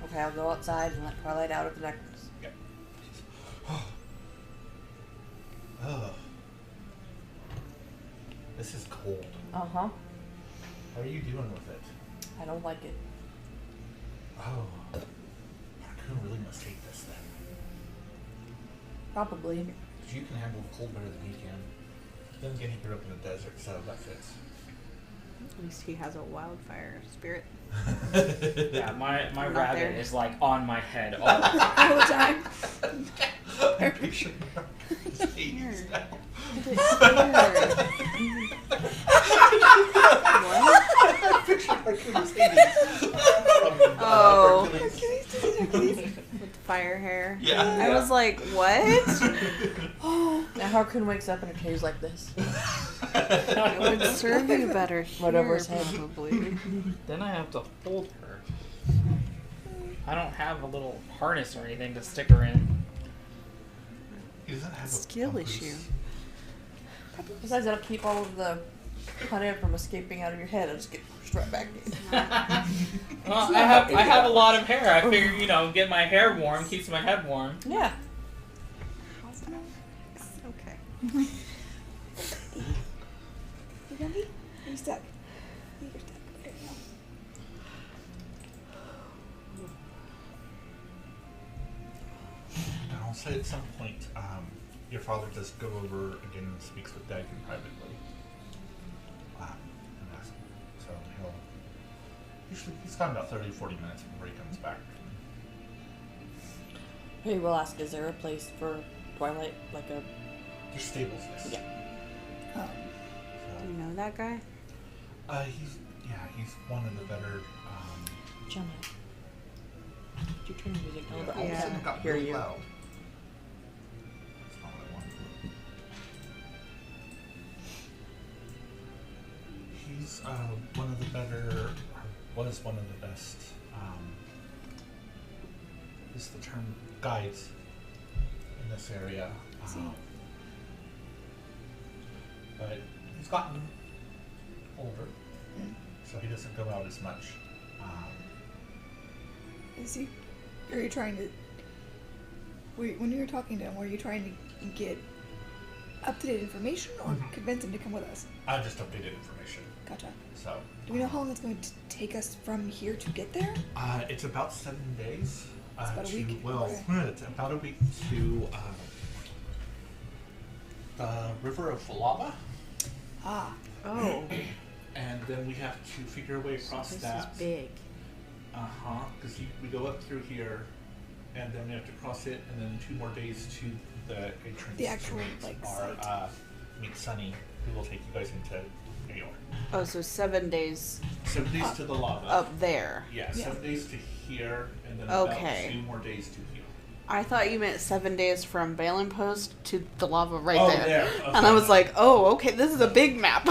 Okay, I'll go outside and let Twilight out of the necklace. Yeah. Oh. This is cold. Uh-huh. How are you doing with it? I don't like it. Oh. Raccoon really must hate this then. Probably. Because you can handle the cold better than he can. Then again, he grew up in the desert, so that fits. At least he has a wildfire spirit. Yeah, my Not rabbit there. is like on my head all the time. All the time. I'm picturing his 80s now. What? I'm picturing Raccoon's 80s. Oh. Hercules. With fire hair. Yeah. I was like, what? Now Harkoon wakes up in a cage like this. It would serve you better Right over here, his head. probably. Then I have to hold her. I don't have a little harness or anything to stick her in. He doesn't have a Skill papoose. issue. Besides, that'll keep all of the hot air from escaping out of your head. It'll just get pushed right back in. Well, I have a lot of hair. I figure, get my hair warm keeps my head warm. Yeah. Okay. You ready? Are you stuck? You're stuck. There you go. And I'll say at some point, your father does go over again and speaks with Dagon privately. And asks him. So he's gone about 30 to 40 minutes before he comes back. Hey, we'll ask, is there a place for Twilight? Like a... There's stables, yes. Yeah. Oh. Do you know that guy? He's one of the better. Gemma. Did you turn the music down? But All of a Yeah. sudden it got hear really you. loud. That's not what I wanted. He's one of the better, was one of the best, is the term, guides in this area. But he's gotten older, so he doesn't go out as much. Is he? Are you trying to? When you were talking to him, were you trying to get up-to-date information or convince him to come with us? Just updated information. Gotcha. So. Do we know how long it's going to take us from here to get there? It's about 7 days. about a week. Well, Okay. it's about a week to the river of lava, Ah, Oh, and then we have to figure a way across this that. is big. Because we go up through here, and then we have to cross it, and then 2 more days to the entrance The actual, to meet like, our meet Sunny, who will take you guys into New York. Oh, so 7 days 7 days to the lava. up there. Yeah, Yeah. 7 days to here, and then Okay. about 2 more days to here. I thought you meant 7 days from Balin Post to the lava right Oh, there. there. And I Okay. was like, oh, okay, this is a big map.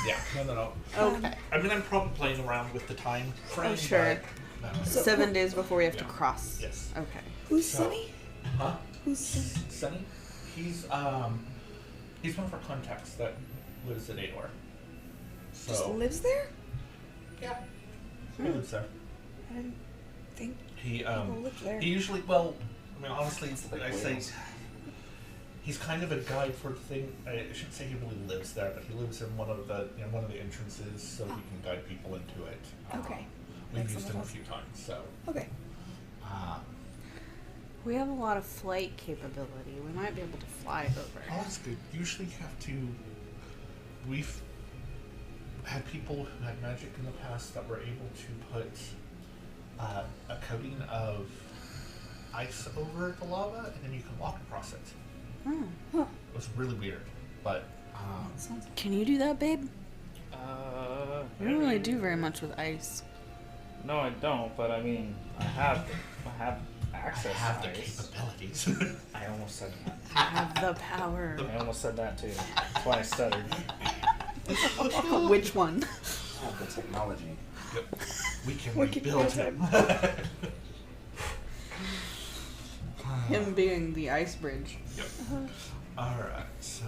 Yeah, no. Okay. I mean, I'm probably playing around with the time frame. Oh, sure. But, no. So- 7 days before we have to Yeah. cross. Yes. Okay. who's So- Sunny? Huh? Who's Sunny? Sunny? He's one of our contacts that lives at Ador. So Just lives there? yeah, he lives there. I didn't think He people lived there. he usually I mean honestly like I say whales. he's kind of a guide for the thing. I shouldn't say he really lives there, but he lives in one of the entrances, so he can guide people into it. Okay. We've Makes used sense. him a few times, so. Okay. We have a lot of flight capability. We might be able to fly over. Oh, that's good. Usually you have to. We've had people who had magic in the past that were able to put a coating of ice over the lava, and then you can walk across it. Hmm. Huh. It was really weird, but Sounds Can you do that, babe? We don't really I do very much with ice. No, I don't. But I mean, I have I access have to the ice. capabilities. I almost said that. I have the power. I almost said that too. That's why I stuttered. Which one? Oh, the technology. Yep. We can We can rebuild build him. Him being the ice bridge. Yep. All right. So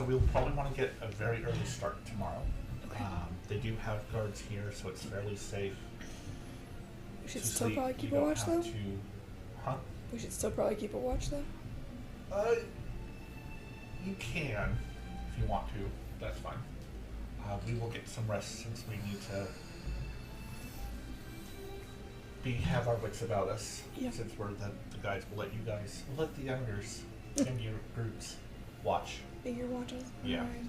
we'll probably want to get a very early start tomorrow. Okay. They do have guards here, so it's fairly safe. We should to still sleep. probably You keep a don't watch have though. Huh? We should still probably keep a watch though. You can, if you want to. That's fine. We will get some rest since we need to have our wits about us. Yeah. Since we're the guides, we'll let you guys, we'll let the youngers in your groups watch. Bigger watches. Yeah. Alright.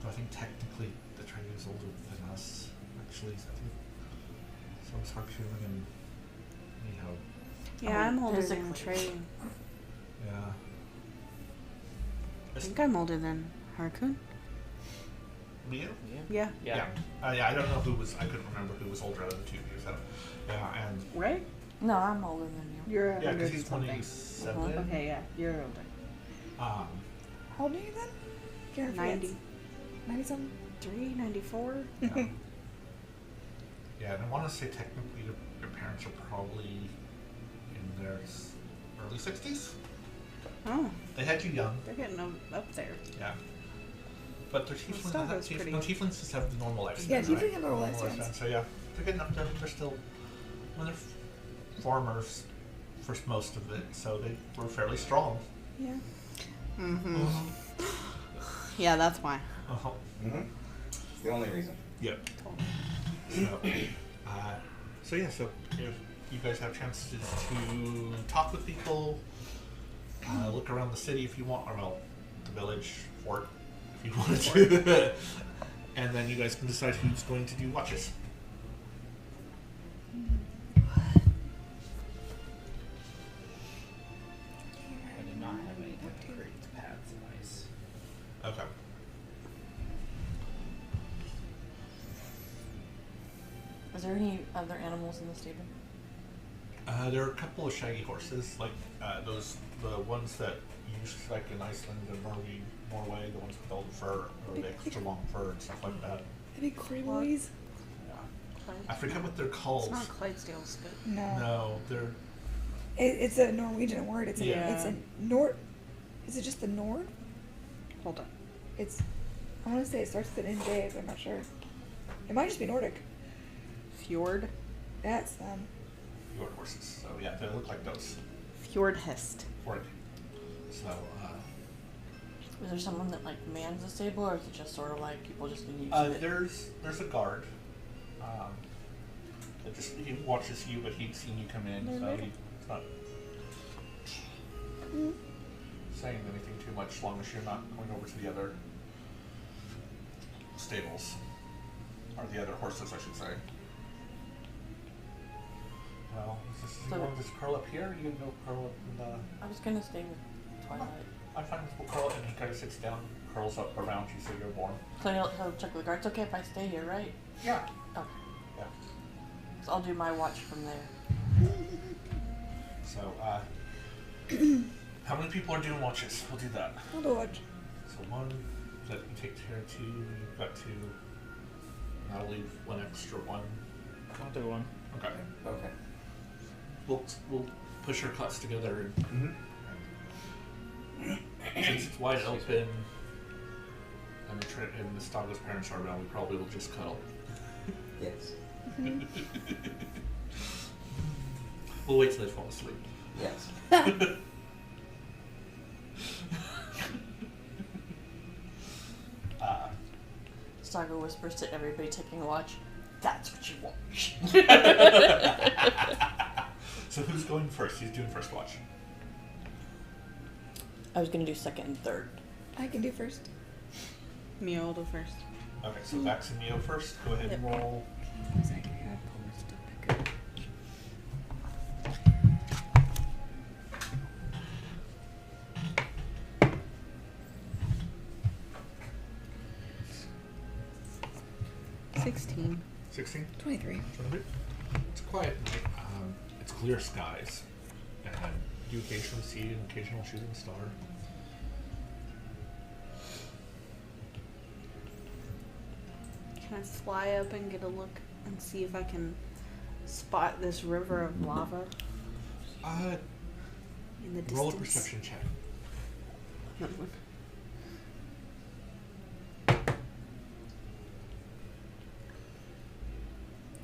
So I think technically the train is older than us. Actually, I think so. It's Harpoon and Miho. Yeah, I'm older physically. than Trey. Yeah. I think I'm older than Harkoon. Miho? Yeah. Yeah. Yeah, I don't know who was. I couldn't remember who was older out of the two of you. So, yeah, and Right? No, I'm older than you. You're yeah, because 100 he's something. 27. Okay, yeah, you're older. Um, How old are you then? Karen 90. 90 something? 3, 94? yeah. Yeah, and I want to say technically your parents are probably in their early 60s. Oh, They had you young, they're getting up there. yeah. But their still tieflings, goes pretty- tieflings just have the normal lifespan. Yeah, right? tieflings have normal lifespans. So yeah, they're getting up there. They're still, they're farmers for most of it, so they were fairly strong. Yeah. Mm-hmm. Yeah, that's why. Uh-huh. Mm-hmm. It's the only reason. Yep. So yeah, so if you guys have chances to talk with people, look around the city if you want, or well, the village, fort, if you wanted to, and then you guys can decide who's going to do watches. I did not have anything to create the paths of ice. Okay. Is there any other animals in the stable? There are a couple of shaggy horses, like the ones that you use like in Iceland and Norway, the ones with all the fur, or the extra long fur and stuff like that. The big gray boys? I forget what they're called. It's not Clydesdales, but No. No, they're It's a Norwegian word. It's a Yeah. Nord. Is it just the Nord? hold on. It's. I want to say it starts with an NJ, but I'm not sure. It might just be Nordic. Fjord? That's your horses. So yeah, they look like those. Fjordhest. Right. So Is there someone that like mans the stable, or is it just sort of like people just can use it? there's a guard. He watches you, but he'd seen you come in, so he's not saying anything too much, as long as you're not going over to the other stables. Or the other horses, I should say. Well, you want to just curl up here? You can go curl up in the... I was gonna stay with Twilight. I find we'll curl up, and he kind of sits down, curls up around you, so you're warm. So he'll check with the guards. Okay if I stay here, right? Yeah. Okay. Yeah. So I'll do my watch from there. So, how many people are doing watches? We'll do that. I'll do watch. So one, that you take care of 2, you've got 2. And I'll leave 1 extra 1. I'll do one. Okay. Okay. We'll push our cots together. Mm-hmm. Since it's wide open, and the Staga's parents are around, we probably will just cuddle. Yes. We'll wait till they fall asleep. Yes. Saga whispers to everybody taking a watch. That's what you want. So who's going first? He's doing first watch. I was gonna do second and third. I can do first. Mio will do first. Okay, so Vax and Mio first. Go ahead and roll. 1 second. I gotta pull my stuff back up. $16. 16? 23. 23? It's a quiet night. It's clear skies. And you occasionally see an occasional shooting star. Can I fly up and get a look and see if I can spot this river of lava in the distance? Roll a perception check.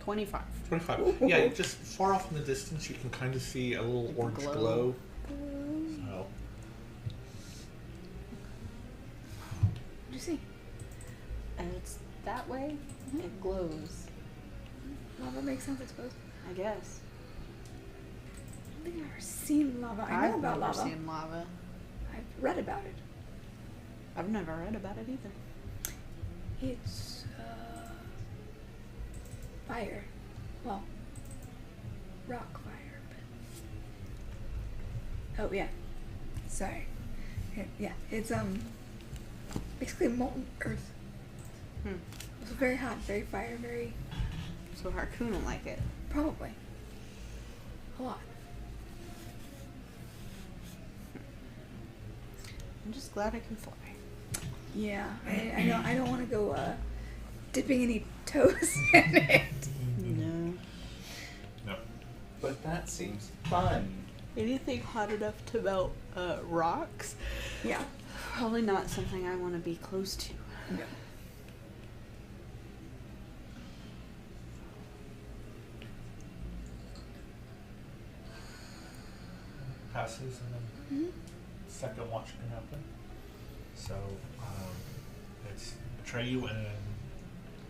25. 25. Yeah, you just far off in the distance, you can kind of see a little orange glow. So, What do you see? And it's that way. It glows. Lava makes sense, I suppose. I guess. I don't think I've ever seen lava. I know I've about never lava. seen lava. I've read about it. I've never read about it either. It's fire. Well, rock fire, but oh yeah. Sorry. Yeah, it's basically molten earth. It's very hot, very fire, very So Harkoon will like it. probably a lot. I'm just glad I can fly. Yeah, I know. I don't want to go dipping any toes in it. No. no. But that seems fun. Anything hot enough to melt rocks? Yeah. Probably not something I want to be close to. No. Passes, and then second watch can happen. So, it's Atreyu and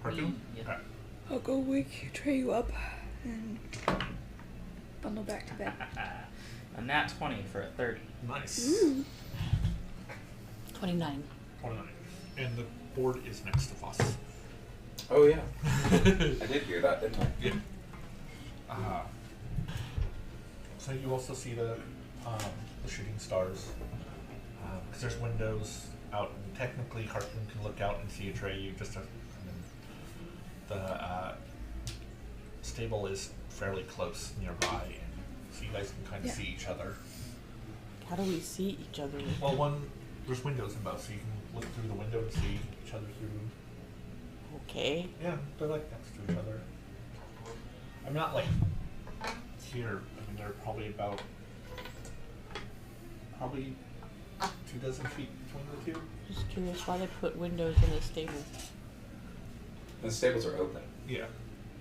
Harkoon? Yeah. Okay. I'll go wake Treyu up and bundle back to bed. A nat 20 for a 30. Nice. 29. 29. And the board is next to Voss. Oh yeah. I did hear that, didn't I? Yeah. So you also see the shooting stars. Because there's windows out, and technically Harkoon can look out and see Atreyu. The stable is fairly close nearby, and so you guys can kind of see each other. How do we see each other? Well, there's windows in both, so you can look through the window and see each other through. Okay. Yeah, they're like next to each other. I'm not like here. I mean, they're probably 24 feet between the two. Just curious why they put windows in the stable. The stables are open. Yeah.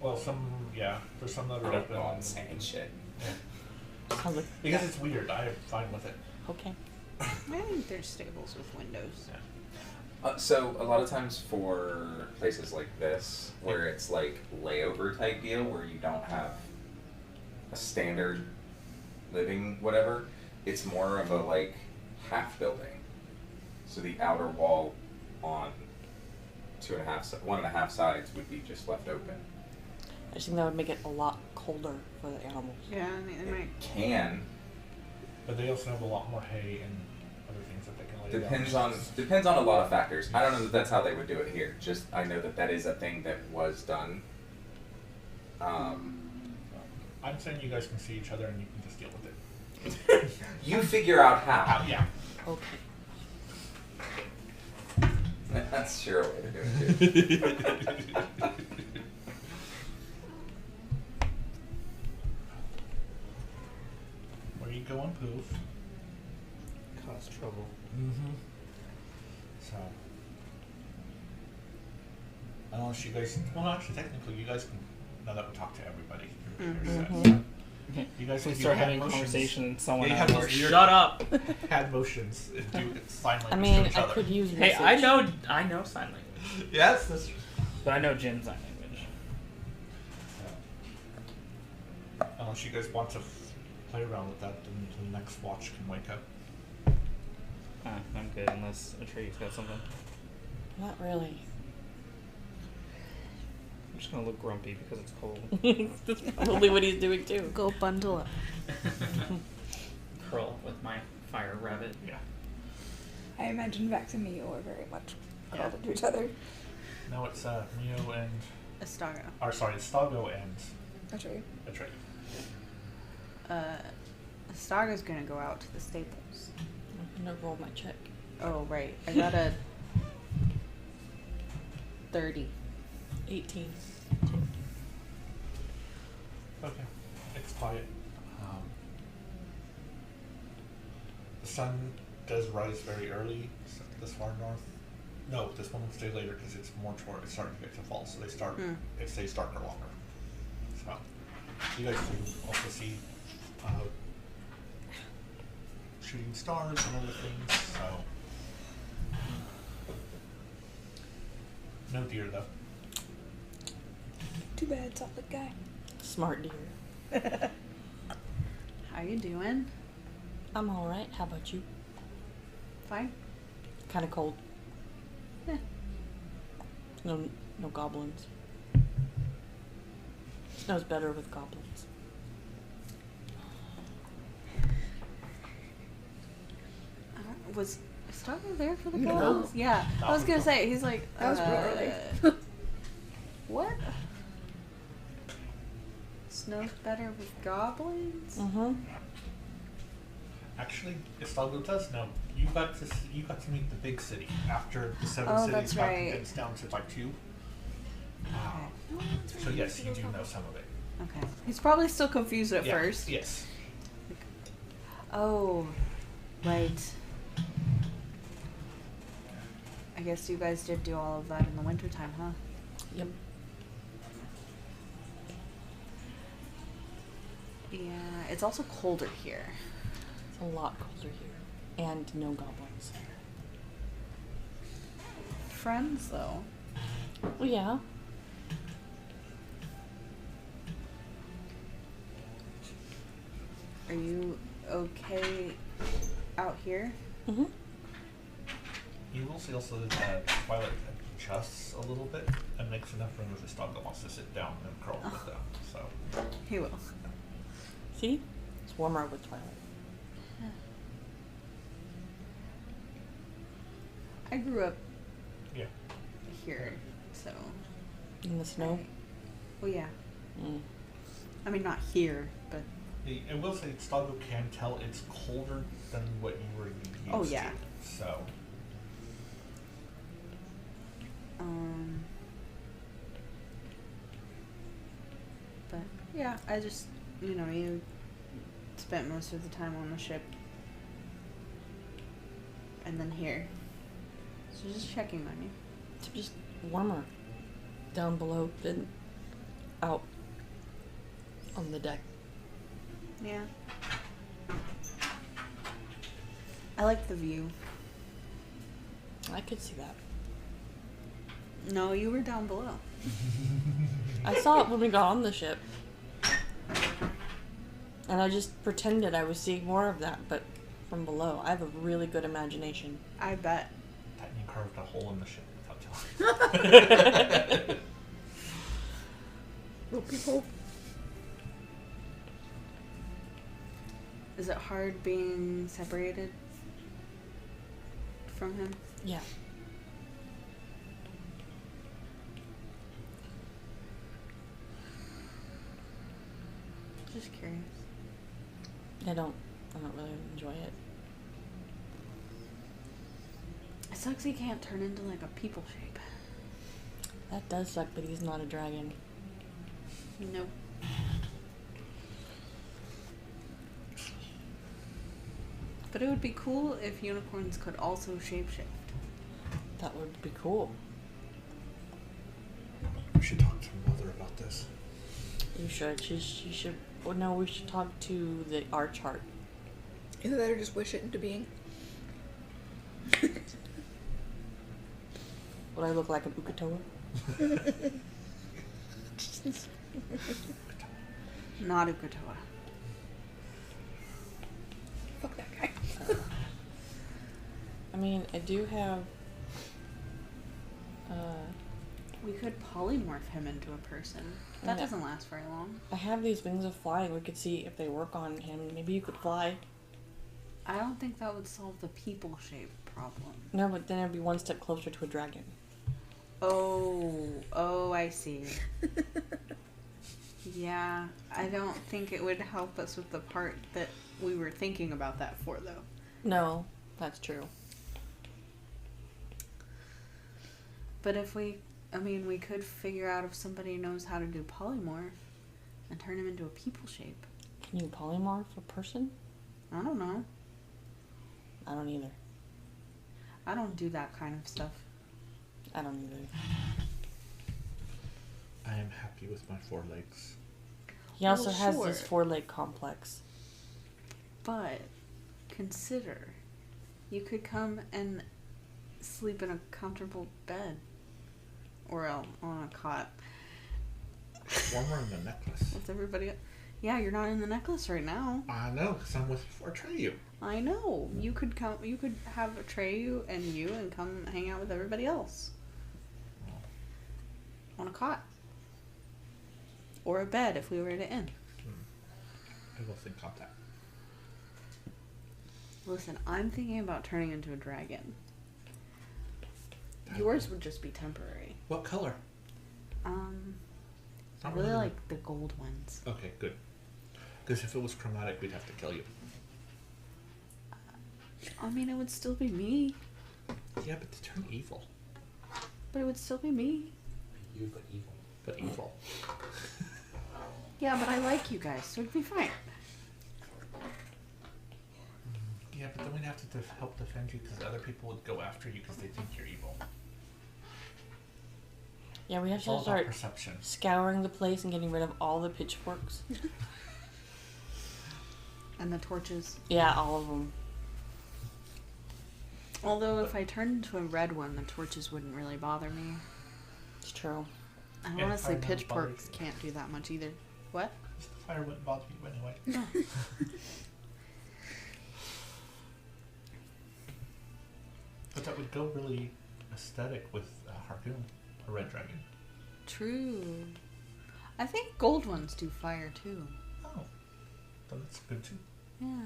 Well, there's some that are open. Oh, insane shit. Yeah. Sounds like Because it's weird. I'm fine with it. okay. I think there's stables with windows. Yeah. So a lot of times for places like this, where it's like layover type deal, where you don't have a standard living whatever, it's more of a like half building. So the outer wall on 1.5 sides would be just left open. I just think that would make it a lot colder for the animals. Yeah, I mean, it might. Can But they also have a lot more hay and other things that they can lay down. depends on a lot of factors. I don't know that that's how they would do it here. Just I know that that is a thing that was done. I'm saying you guys can see each other and you can just deal with it. You figure out how. Yeah. Okay. That's sure a way to do it too. Where you going, Poof? Cause trouble. Mm-hmm. So, unless you guys, well, actually, technically, you guys can. Now that we talked to everybody, you guys We can start do hand having a motions. conversation and someone Yeah, you out have there, those weird- shut up! Hand motions and do sign language I mean, to each I other. could use Hey, message. I know sign language, Yes, that's. but I know Jin sign language. Unless you guys want to play around with that until the next watch can wake up. I'm good unless Atreus got something. Not really. I'm just gonna look grumpy because it's cold. That's probably what he's doing too. Go bundle up. Curl up with my fire rabbit. Yeah. I imagine Vex and Mio are very much Yeah. called to each other. No, it's Mio and. Estago. Or sorry, it's Stago and That's right. Atreus. Estago's gonna go out to the stables. I'm gonna roll my check. Oh, right. I got a 30. 18. Okay. It's quiet. The sun does rise very early this far north. No, this one will stay later because it's more toward it's starting to get to fall, so they start it stays darker longer. So you guys can also see shooting stars and other things. So no deer though. Too bad, solid guy. Smart deer. How you doing? I'm alright. How about you? Fine. Kind of cold. Eh. No goblins. Snow's better with goblins. Was Estago there for the No. goblins? Yeah. I was gonna say, he's like, That was real early. What? Snow's better with goblins? Mm-hmm. Actually, Estago does know. You got to meet the big city after the seven Oh, cities that's got right. condensed down to like 2. Okay. So yes, you do know some of it. Okay. He's probably still confused at Yeah, first. Yes. Oh, right. I guess you guys did do all of that in the wintertime, huh? Yep. Yeah, it's also colder here. It's a lot colder here. And no goblins. Friends, though. Well, yeah. Are you okay out here? Mm-hmm. You will see also that Twilight adjusts a little bit and makes enough room if Estago wants to sit down and curl a bit down. So He will. See? It's warmer with Twilight. I grew up yeah. here, so. In the snow? Well, yeah. Mm. I mean, not here, but. I will say Estago can tell it's colder than what you were used Oh, yeah. to. So But yeah, I just, you spent most of the time on the ship. And then here. So just checking on you. It's just warmer down below than out on the deck. Yeah. I like the view. I could see that. No, you were down below. I saw it when we got on the ship. And I just pretended I was seeing more of that, but from below. I have a really good imagination. I bet. Titan carved a hole in the ship without telling you. Little people. Is it hard being separated from him? Yeah. Just curious. I don't really enjoy it. It sucks he can't turn into like a people shape. That does suck, but he's not a dragon. Nope. But it would be cool if unicorns could also shapeshift. That would be cool. We should talk to Mother about this. You should. She should. Well, no, we should talk to the art chart. Either that or just wish it into being. Would I look like an Ukatoa? Not Ukatoa. Fuck that guy. I mean, I do have. We could polymorph him into a person. That Yeah. doesn't last very long. I have these wings of flying. We could see if they work on him. Maybe you could fly. I don't think that would solve the people shape problem. No, but then it'd be one step closer to a dragon. Oh, I see. Yeah, I don't think it would help us with the part that we were thinking about that for, though. No, that's true. But if we could figure out if somebody knows how to do polymorph and turn him into a people shape. Can you polymorph a person? I don't know. I don't either. I don't do that kind of stuff. I don't either. I am happy with my 4 legs. He also Well, has sure. this 4-leg complex. But consider, you could come and sleep in a comfortable bed. Or on a cot Warmer in the necklace. with everybody. Yeah, you're not in the necklace right now. I know, because I'm with Atreyu. I know. You could come. You could have Atreyu and you, and come hang out with everybody else on a cot or a bed if we were at an inn. I will think on that. Listen, I'm thinking about turning into a dragon. Yours would just be temporary. What color? I Not really really. like the gold ones. Okay, good. Because if it was chromatic, we'd have to kill you. I mean, it would still be me, Yeah, but to turn evil. but it would still be me. You but evil. But evil. Yeah, but I like you guys, so it'd be fine. Yeah, but then we'd have to help defend you because other people would go after you because they think you're evil. Yeah, we have It's all to about start perception. scouring the place and getting rid of all the pitchforks. And the torches. Yeah, all of them. Although if I turned into a red one, the torches wouldn't really bother me. It's true. And Yeah, honestly, fire never bothers pitchforks you. can't do that much either. What? The fire wouldn't bother you anyway. No. But that would go really aesthetic with Harpoon, a red dragon. True. I think gold ones do fire too. Oh, then that's good too. Yeah.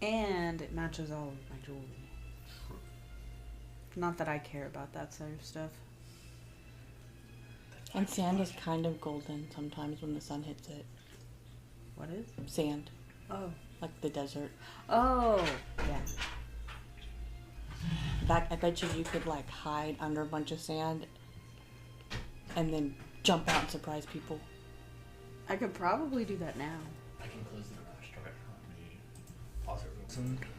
And it matches all of my jewelry. Not that I care about that sort of stuff. And sand is kind of golden sometimes when the sun hits it. What is? Sand. Oh. Like the desert. Oh. Yeah. I bet you could like hide under a bunch of sand and then jump out and surprise people. I could probably do that now. I can close the garage door. Let me pause it real quick.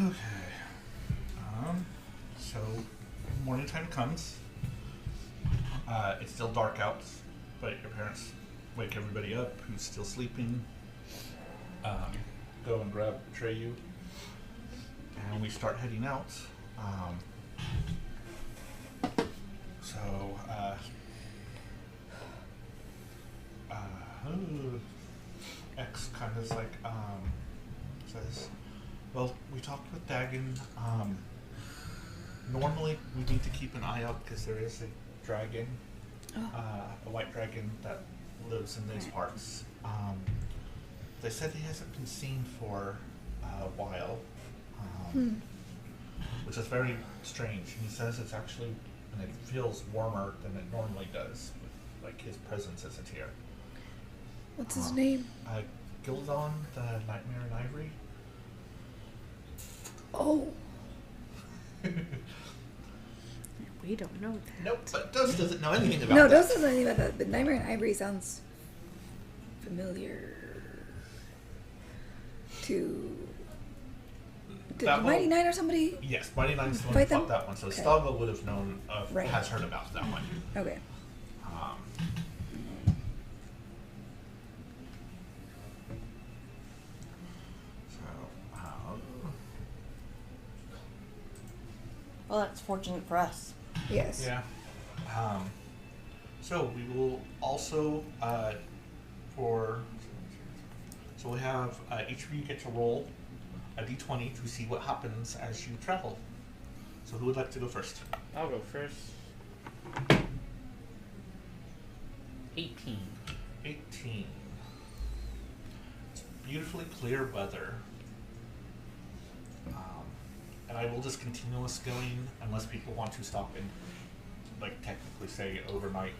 Okay. So morning time comes. It's still dark out, but your parents wake everybody up who's still sleeping. Go and grab Atreyu. And we start heading out. is like, says, well, we talked with Dagon. Normally, we need to keep an eye out because there is a dragon, a white dragon that lives in these parts. They said he hasn't been seen for a while, which is very strange. And he says it's actually, and it feels warmer than it normally does, with, like his presence isn't here. What's his name? Gildon, the Nightmare in Ivory. Oh. We don't know that. Nope, but Dose doesn't know anything about No, that. Dose doesn't know anything about that. But Nightmare in Ivory sounds familiar to. Did That Mighty one- Nine or somebody? Yes, Mighty Nine's the one who Fight them? fought that one, so Okay. Stava would have known, Right. has heard about that one. Okay. So, Well, that's fortunate for us. Yes. yeah. So we will also, so we have, each of you get to roll a d20 to see what happens as you travel. So who would like to go first? I'll go first. 18. 18. It's beautifully clear weather. And I will just continue us going unless people want to stop and, like, technically say overnight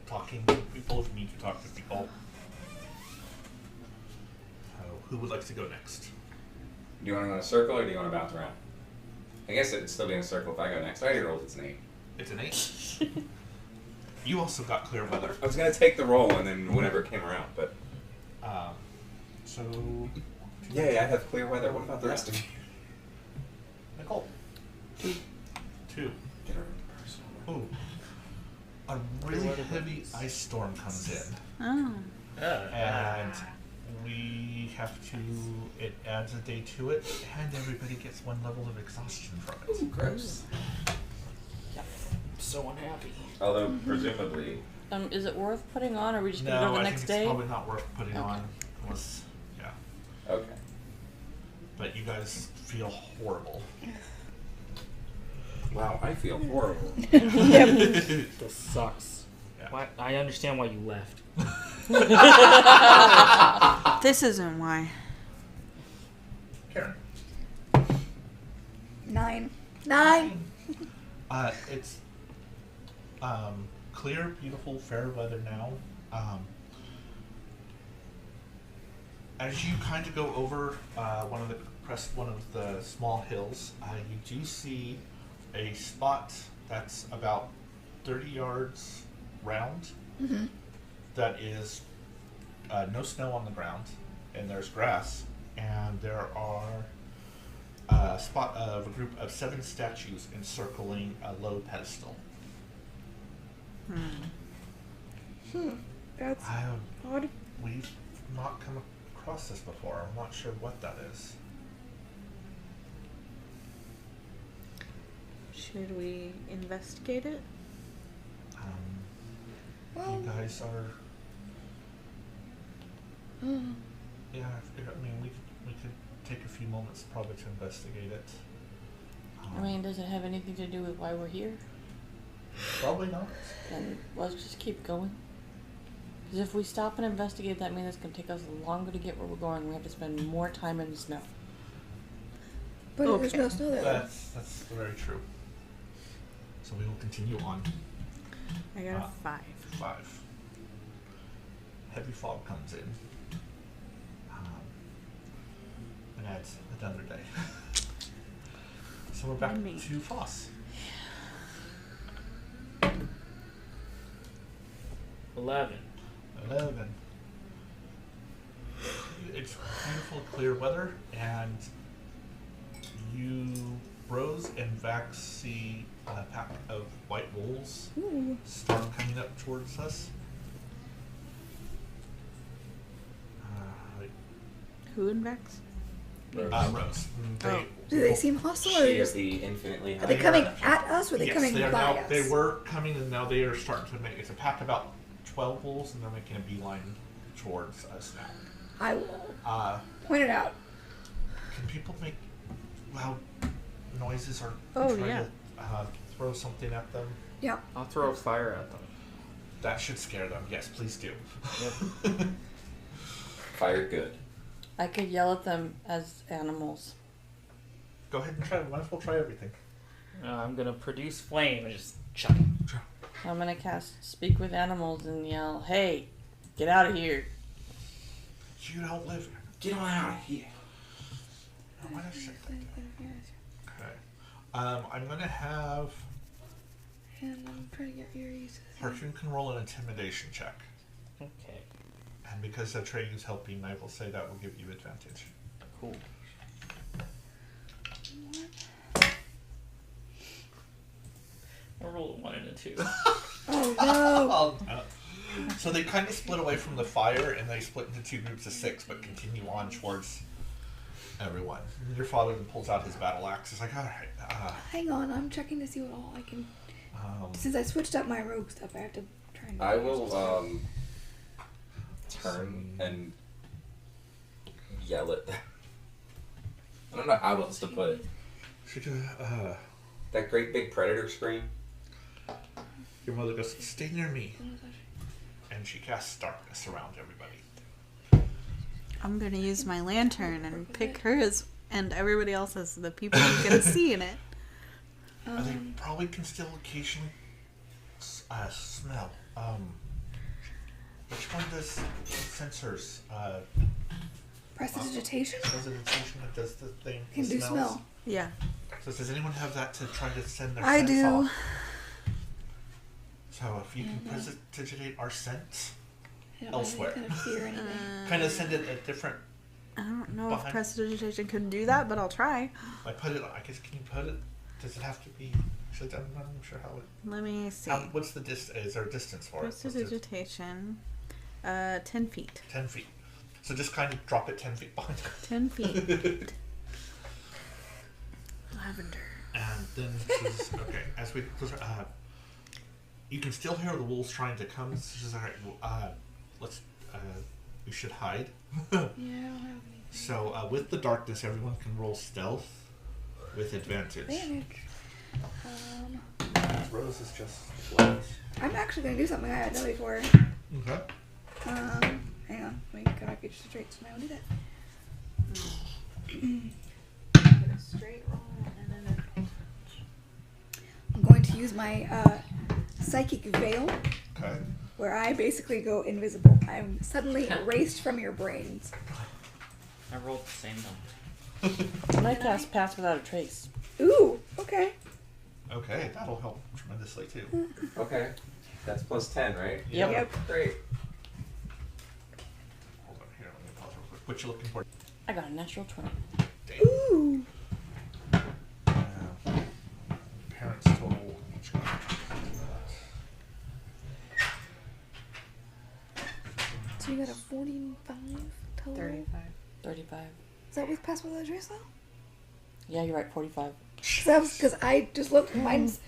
talking to people if you need to talk to people. So, who would like to go next? Do you want to go in a circle or do you want to bounce around? I guess it'd still be in a circle if I go next. I already rolled its name. It's an 8. You also got clear weather. I was going to take the roll and then whenever it came around, but... So... Yay, I have clear weather. What about the rest of you? Nicole. 2. Get her personal. Ooh. A really heavy ice storm comes in. Oh. And we have to, it adds a day to it, and everybody gets 1 level of exhaustion from it. Gross. So unhappy. Although, presumably... Is it worth putting on, or are we just gonna No, go the I next think day? it's probably not worth putting Okay. on. Unless, yeah. Okay. But you guys feel horrible. Wow, I feel horrible. This sucks. Yeah. Why, I understand why you left. This isn't why. Karen. 9. It's clear, beautiful, fair weather now. As you kind of go over one of the small hills, you do see a spot that's about 30 yards round. Mm-hmm. That is no snow on the ground, and there's grass, and there are a spot of a group of 7 statues encircling a low pedestal. That's odd. We've not come across this before. I'm not sure what that is. Should we investigate it? Well, You guys are, yeah. I mean, we could take a few moments probably to investigate it. I mean, does it have anything to do with why we're here? Probably not. Then let's just keep going. Because if we stop and investigate, that means it's going to take us longer to get where we're going. We have to spend more time in the snow. but Okay. there's no snow there. That's very true. So we will continue on. I got a 5. 5. Heavy fog comes in. And adds another day. So we're back And me. to Foss. 11. 11. It's beautiful, clear weather, and you, Rose and Vax, see a pack of white wolves Ooh. storm coming up towards us. Who in Vex? Rose. Oh. Do they seem hostile, or are She they is just? the infinitely Are they high coming dimension. at us, or are they Yes, coming they are by now. us? They were coming, and now they are starting to make. It's a pack of about 12 wolves, and they're making a beeline towards us now. I will point it out. Can people make loud noises or Oh, try yeah. to throw something at them? Yeah. I'll throw a fire at them. That should scare them. Yes, please do. Fire good. I could yell at them as animals. Go ahead and try. Might as well try everything. I'm gonna produce flame and just chuck it. I'm gonna cast Speak with Animals and yell, "Hey, get out of here!" You don't live. Get on out of here. Oh, why did I say that? Okay. I'm gonna have And I'm trying to get Aries. Harpoon can roll an intimidation check, Okay. and because Atreyu's helping, I will say that will give you advantage. Cool. I rolled a 1 and a 2. Oh no! So they kind of split away from the fire, and they split into two groups of 6, but continue on towards everyone. And your father then pulls out his battle axe. He's like, all right. Hang on, I'm checking to see what all I can. Um, Since I switched up my rogue stuff, I have to try and. I will turn and yell at them. I don't know how else to put it. That great big predator scream. Your mother goes, stay near me. And she casts darkness around everybody. I'm gonna use my lantern and pick her as and everybody else as the people who can see in it. They probably can still occasionally smell. Which one does sensors? Prestidigitation? Prestidigitation that does the thing. Can the do smells. smell. Yeah. So does anyone have that to try to send their I scents do. off? So if you can prestidigitate our scents, I don't elsewhere. Really kind of fear anything. kind of send it a different. I don't know Behind- if prestidigitation can do that, but I'll try. Like put it. I guess can you put it? Does it have to be? I'm not sure how it. Let me see. What's the distance? Is there a distance for it? What's it? Prestidigitation. 10 feet. 10 feet. So just kind of drop it 10 feet behind. 10 feet. Lavender. And then this is, okay, as we you can still hear the wolves trying to come. This is alright. Let's we should hide. Yeah, I don't have any. So with the darkness, everyone can roll stealth with advantage. Advantage. Rose is just flat. I'm actually gonna do something I hadn't done before. Okay. Hang on. Let me go back to straight so I will do that. Get a straight roll and then I'm going to use my psychic veil, Okay. where I basically go invisible. I'm suddenly erased from your brains. I rolled the same number. And I cast Pass Without a Trace. Ooh, okay. Okay, that'll help tremendously too. Okay. That's plus 10, right? Yep. Yep. Great. Hold on here. Let me pause real quick. What you looking for? I got a natural 20. Damn. Ooh. Parents total each got So you got a 45 total? 35. 35. Is that with Pass Without a Trace though? Yeah, you're right, 45. Because I just looked, mine's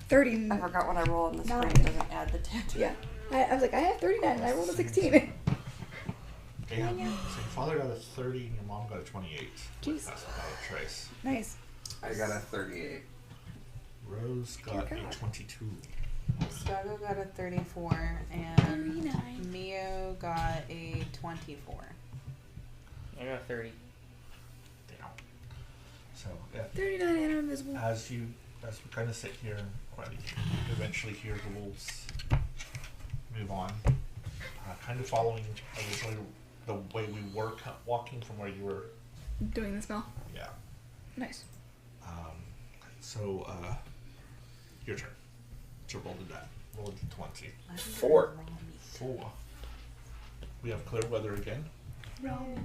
30. I forgot when I roll on the screen. Nine. It doesn't add the 10. Yeah. I was like, I have 39 and I rolled a 16. Damn. So your father got a 30 and your mom got a 28. Jeez. That's without a trace. Nice. I got a 38. Rose got Dear a God. 22. Skago got a 34 and 39. Mio got a 24. I got 30. Damn. So yeah, 39 and I'm invisible. as we kind of sit here and eventually hear the wolves move on, kind of following originally the way we were walking from where you were. Doing the spell. Yeah. Nice. So your turn to roll the die. Roll the 20. 4. 4. We have clear weather again. Roll.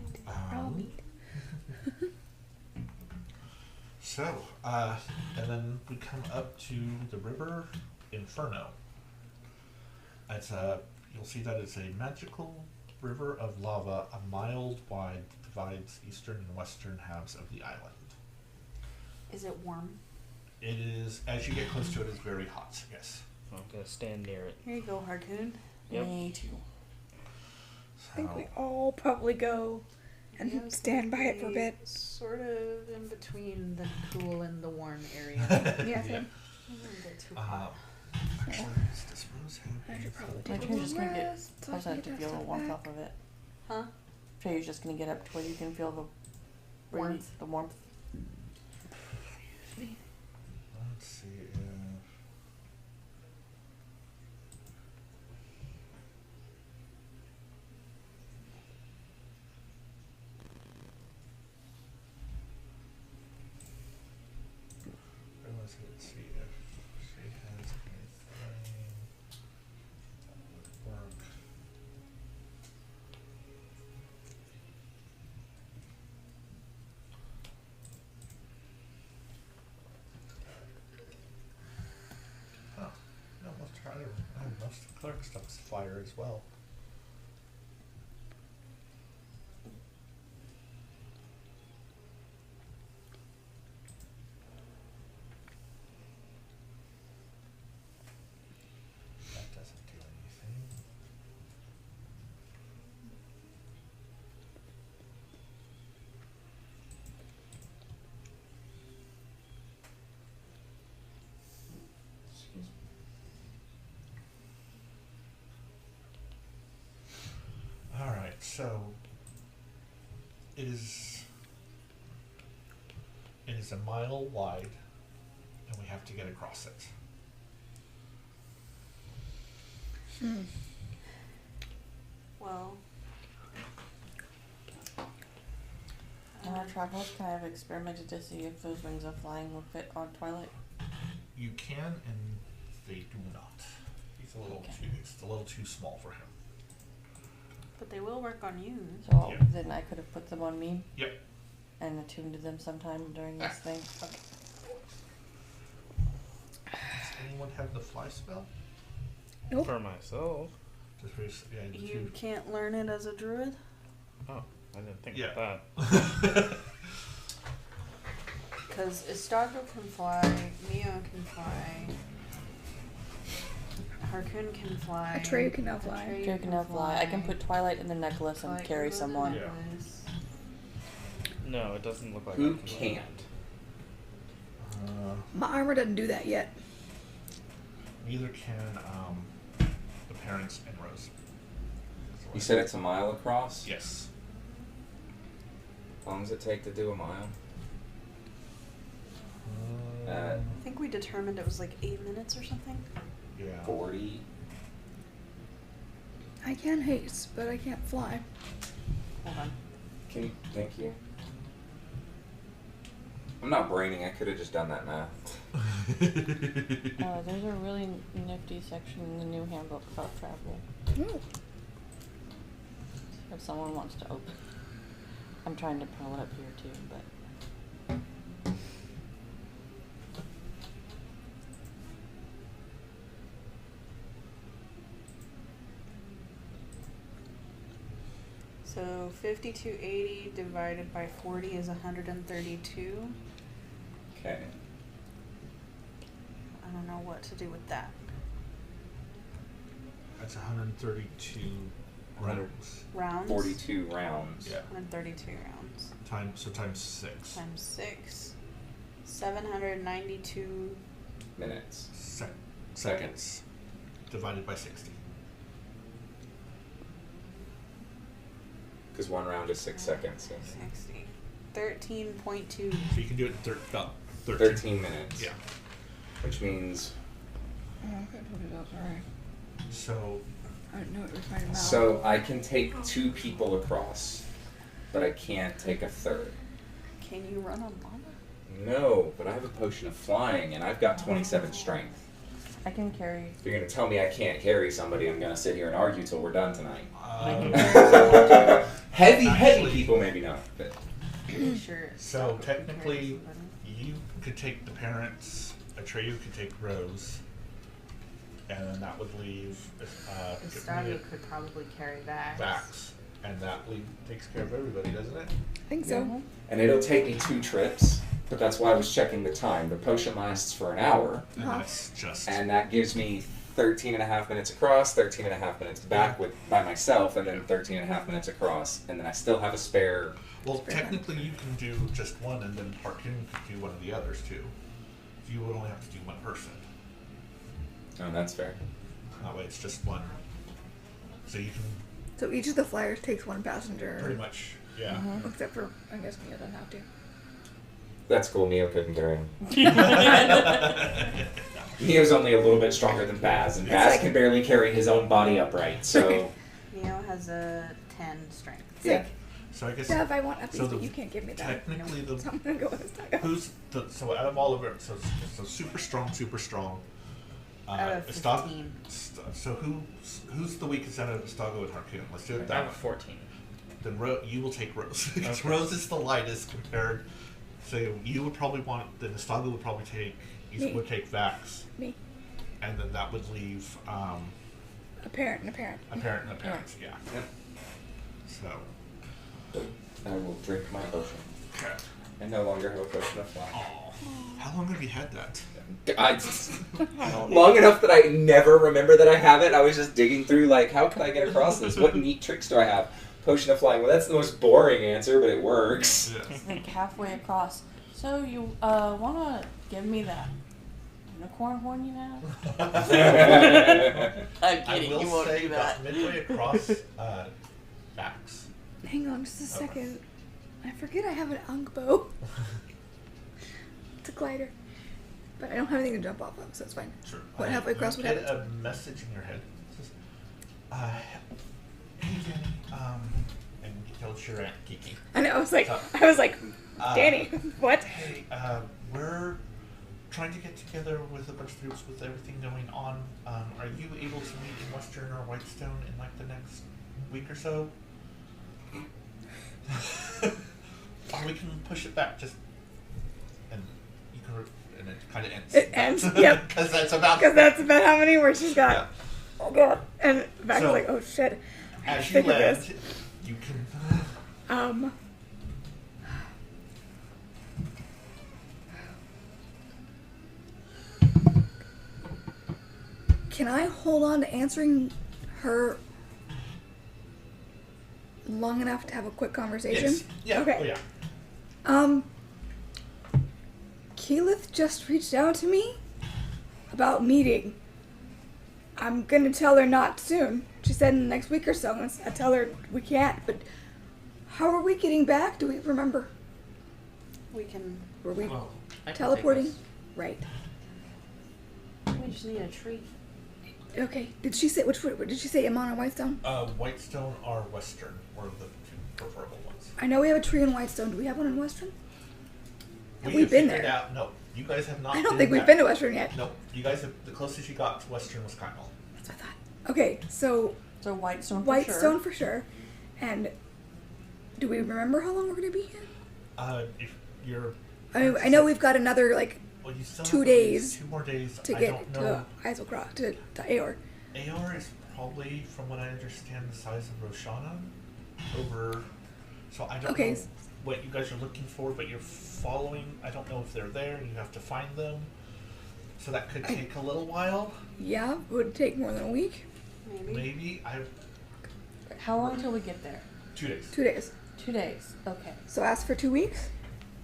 So, and then we come up to the river Inferno. It's you'll see that it's a magical river of lava, a mile wide, divides eastern and western halves of the island. Is it warm? It is, as you get close to it, it's very hot, yes. I'm gonna stand near it. Here you go, Harpoon. Yep. Me too. I think we all probably go and Yeah, stand by it for a bit. Sort of in between the cool and the warm area. Yeah, same. I wouldn't get too hot. Actually, does this rose have I should probably anything? take Like, a you're just gonna get rest so I close can enough to get feel the stuff warmth back. off of it. Huh? Trey's just gonna get up to where you can feel the Warmth. The warmth. Let's see if... Let's see if she has anything that would work. Oh, no, most of the cleric stuff is fire as well. That doesn't do anything. Excuse me. Alright, so it is a mile wide and we have to get across it. Well, In our travels, can I have experimented to see if those wings of flying will fit on Twilight? You can and they do not. He's it's a little too small for him. but they will work on you. So Yeah. then I could have put them on me Yep. and attuned to them sometime during this thing. Does anyone have the fly spell? Nope. For myself. Just yeah, the You two. can't learn it as a druid. Oh, I didn't think Yeah. about that. Because Istago can fly, Mio can fly, Harkoon can fly. Atreyu can now fly. Atreyu Trey can now fly. I can put Twilight in the necklace and Twilight carry can go in the someone. Yeah. necklace. No, it doesn't look like Who I can. can't? My armor doesn't do that yet. Neither can the parents and Rose. You said it's a mile across? Yes. How long does it take to do a mile? Uh, I think we determined it was like 8 minutes or something. yeah. 40? I can haste, but I can't fly. Hold on. Can you? Thank you. I'm not braining. I could have just done that math. There's a really nifty section in the new handbook about travel. Ooh. If someone wants to open. I'm trying to pull it up here too, but So 5280 divided by 40 is 132. Okay. I don't know what to do with that. That's 132 rounds. Rounds? 42 rounds. Yeah. 132 rounds. Times 6. Times 6. 792. Minutes. Seconds. Divided by 60. Because one round is 6 seconds. So 60. 13.2. So you can do it in about 13 minutes. Yeah. Which means. Oh, okay, put it up. Alright. So I didn't know it was my mouth. So I can take 2 people across, but I can't take a third. Can you run on lava? No, but I have a potion of flying and I've got 27 strength. I can carry. If you're going to tell me I can't carry somebody, I'm going to sit here and argue till we're done tonight. Heavy Actually- people maybe not. But Pretty sure. So technically, you could take the parents, Atreyu could take Rose, and then that would leave Estado could probably carry that. Vax, and that takes care of everybody, doesn't it? I think so. and it'll take me 2 trips, but that's why I was checking the time. The potion lasts for an hour, And Uh-huh. that's just and that gives me 13 and a half minutes across, 13 and a half minutes back by myself, and then 13 and a half minutes across, and then I still have a spare. Well, technically you can do just one, and then Harpoon could do one of the others too. You would only have to do one person. Oh, that's fair. That way it's just one. So you can So each of the flyers takes one passenger. pretty much, yeah. Except for, I guess, Mia doesn't have to. That's cool. Neo couldn't carry him. Neo's only a little bit stronger than Baz, and Baz can barely carry his own body upright. So Neo has a 10 strength. yeah. So I guess Dev, I want updates, So but you can't give me that. technically So I'm gonna go with this tiger. who's the so out of all of it, so super strong. Out of Estago- 15. So who's the weakest out of Estago and Harpoon? Let's do it I that have a way. 14. Then you will take Rose because Okay. Rose is the lightest compared. So you would probably want. Then Estago would probably take. You Me. would take Vax, Me. and then that would leave A parent and a parent. a parent and a parent. Yeah. Yep. So. I will drink my potion. Okay. I no longer have a potion of fly. Oh, how long have you had that? Long enough that I never remember that I have it. I was just digging through, like, how can I get across this? What neat tricks do I have? Potion of flying. Well, that's the most boring answer, but it works. Yes. Like halfway across. So you wanna give me that unicorn horn you have? I'm I kidding. will You won't say do that. about midway across Vax. Hang on just a second. I forget I have an Ankh bow. It's a glider. But I don't have anything to jump off of, so it's fine. Sure. What, halfway across, you what get happens? a message in your head. It says, hey Danny, and you tell it's your Aunt Kiki. I know, I was like, Uh, Danny, what? Hey, we're trying to get together with a bunch of groups with everything going on. Are you able to meet in Western or Whitestone in like the next week or so? Or we can push it back just, and you can, and it kind of ends. It ends, yep. Because that's about. Because that's about how many words she's got. Yeah. Oh god. And Max So, was like, oh shit. I As you think of land, this. you can. Can I hold on to answering her long enough to have a quick conversation? Yes. Yeah. Okay. Oh, yeah. Keyleth just reached out to me about meeting. I'm gonna tell her not soon. She said in the next week or so. And I tell her we can't. But how are we getting back? Do we remember? We can. Were we Well, I can teleporting? take Right. We just need a tree. Okay. Did she say which? Did she say Amon or Whitestone? Whitestone or Western were the two preferable ones. I know we have a tree in Whitestone. Do we have one in Western? Have we have been figured there? Out, no, you guys have not. I don't think we've back. been to Western yet. No, you guys have. The closest you got to Western was Kyle. That's what I thought. Okay, so So Whitestone for Whitestone sure. for sure. And do we remember how long we're gonna be here? If you're. I know we've got another like Well, you still 2 have at least days 2 more days. to I get don't to know. Eiselcross to Aor. Aor is probably, from what I understand, the size of Roshana. Over. So I don't Okay. know what you guys are looking for, but you're following. I don't know if they're there. You have to find them. So that could take a little while. Yeah, would take more than a week. Maybe. Maybe. How long till we get there? 2 days. 2 days. 2 days. Okay. So ask for 2 weeks.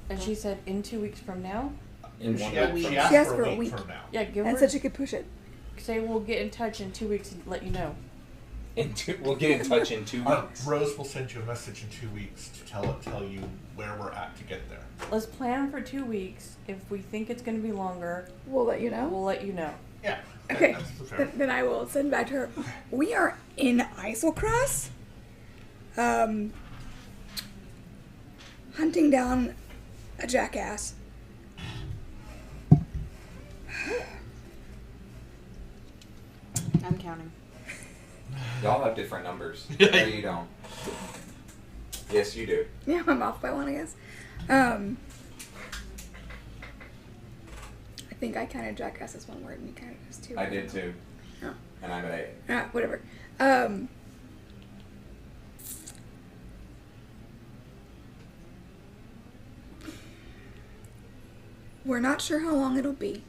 And she said in 2 weeks from now. In She one asked, week. she from- asked for a week from now. Yeah, give And her. said she could push it. Say we'll get in touch in 2 weeks and let you know. We'll get in touch in 2 weeks. Rose will send you a message in 2 weeks to tell you where we're at to get there. Let's plan for 2 weeks. If we think it's going to be longer, We'll let you know. we'll let you know. Yeah. Okay. That's the fair. Then I will send back to her. We are in Eiselcross. Hunting down a jackass. I'm counting. Y'all have different numbers. No, you don't. Yes, you do. Yeah, I'm off by one, I guess. I think I counted jackass as one word and you counted as two. I did too. Oh. And I'm at 8. Whatever. We're not sure how long it'll be.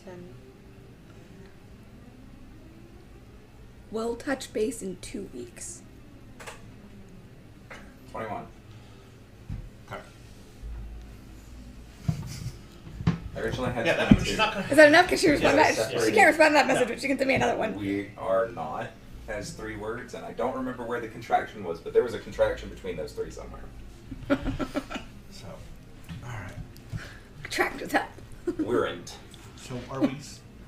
10. We'll touch base in 2 weeks. 21. Okay. I originally had Yeah, that 22. she's not gonna. Is that enough? Because she responded. Yeah, She separated. can't respond to that message, but she can send me another one. We are not has 3 words, and I don't remember where the contraction was, but there was a contraction between those 3 somewhere. So, all right. Tracked with that. Weren't. So are we?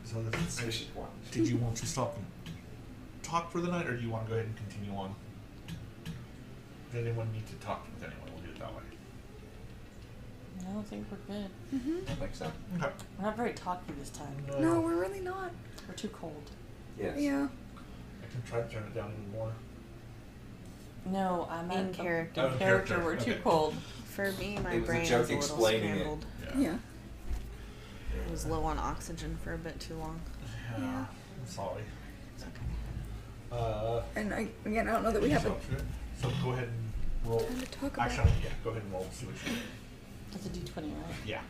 So this, One. did you want to stop and talk for the night, or do you want to go ahead and continue on? Does anyone need to talk with anyone? We'll do it that way. I don't think we're good. I think so. Okay. We're not very talky this time. No, we're really not. We're too cold. Yes. Yeah. I can try to turn it down even more. No, I'm In character. In character, we're too okay. cold. For me, my It was a brain joke is a little explaining it. scrambled. Yeah. It was low on oxygen for a bit too long. Yeah. I'm sorry. It's okay. And again, I don't know that we have a So go ahead and roll. time to talk about. Actually, yeah, go ahead and roll and see what you get. That's a D20, right? Yeah.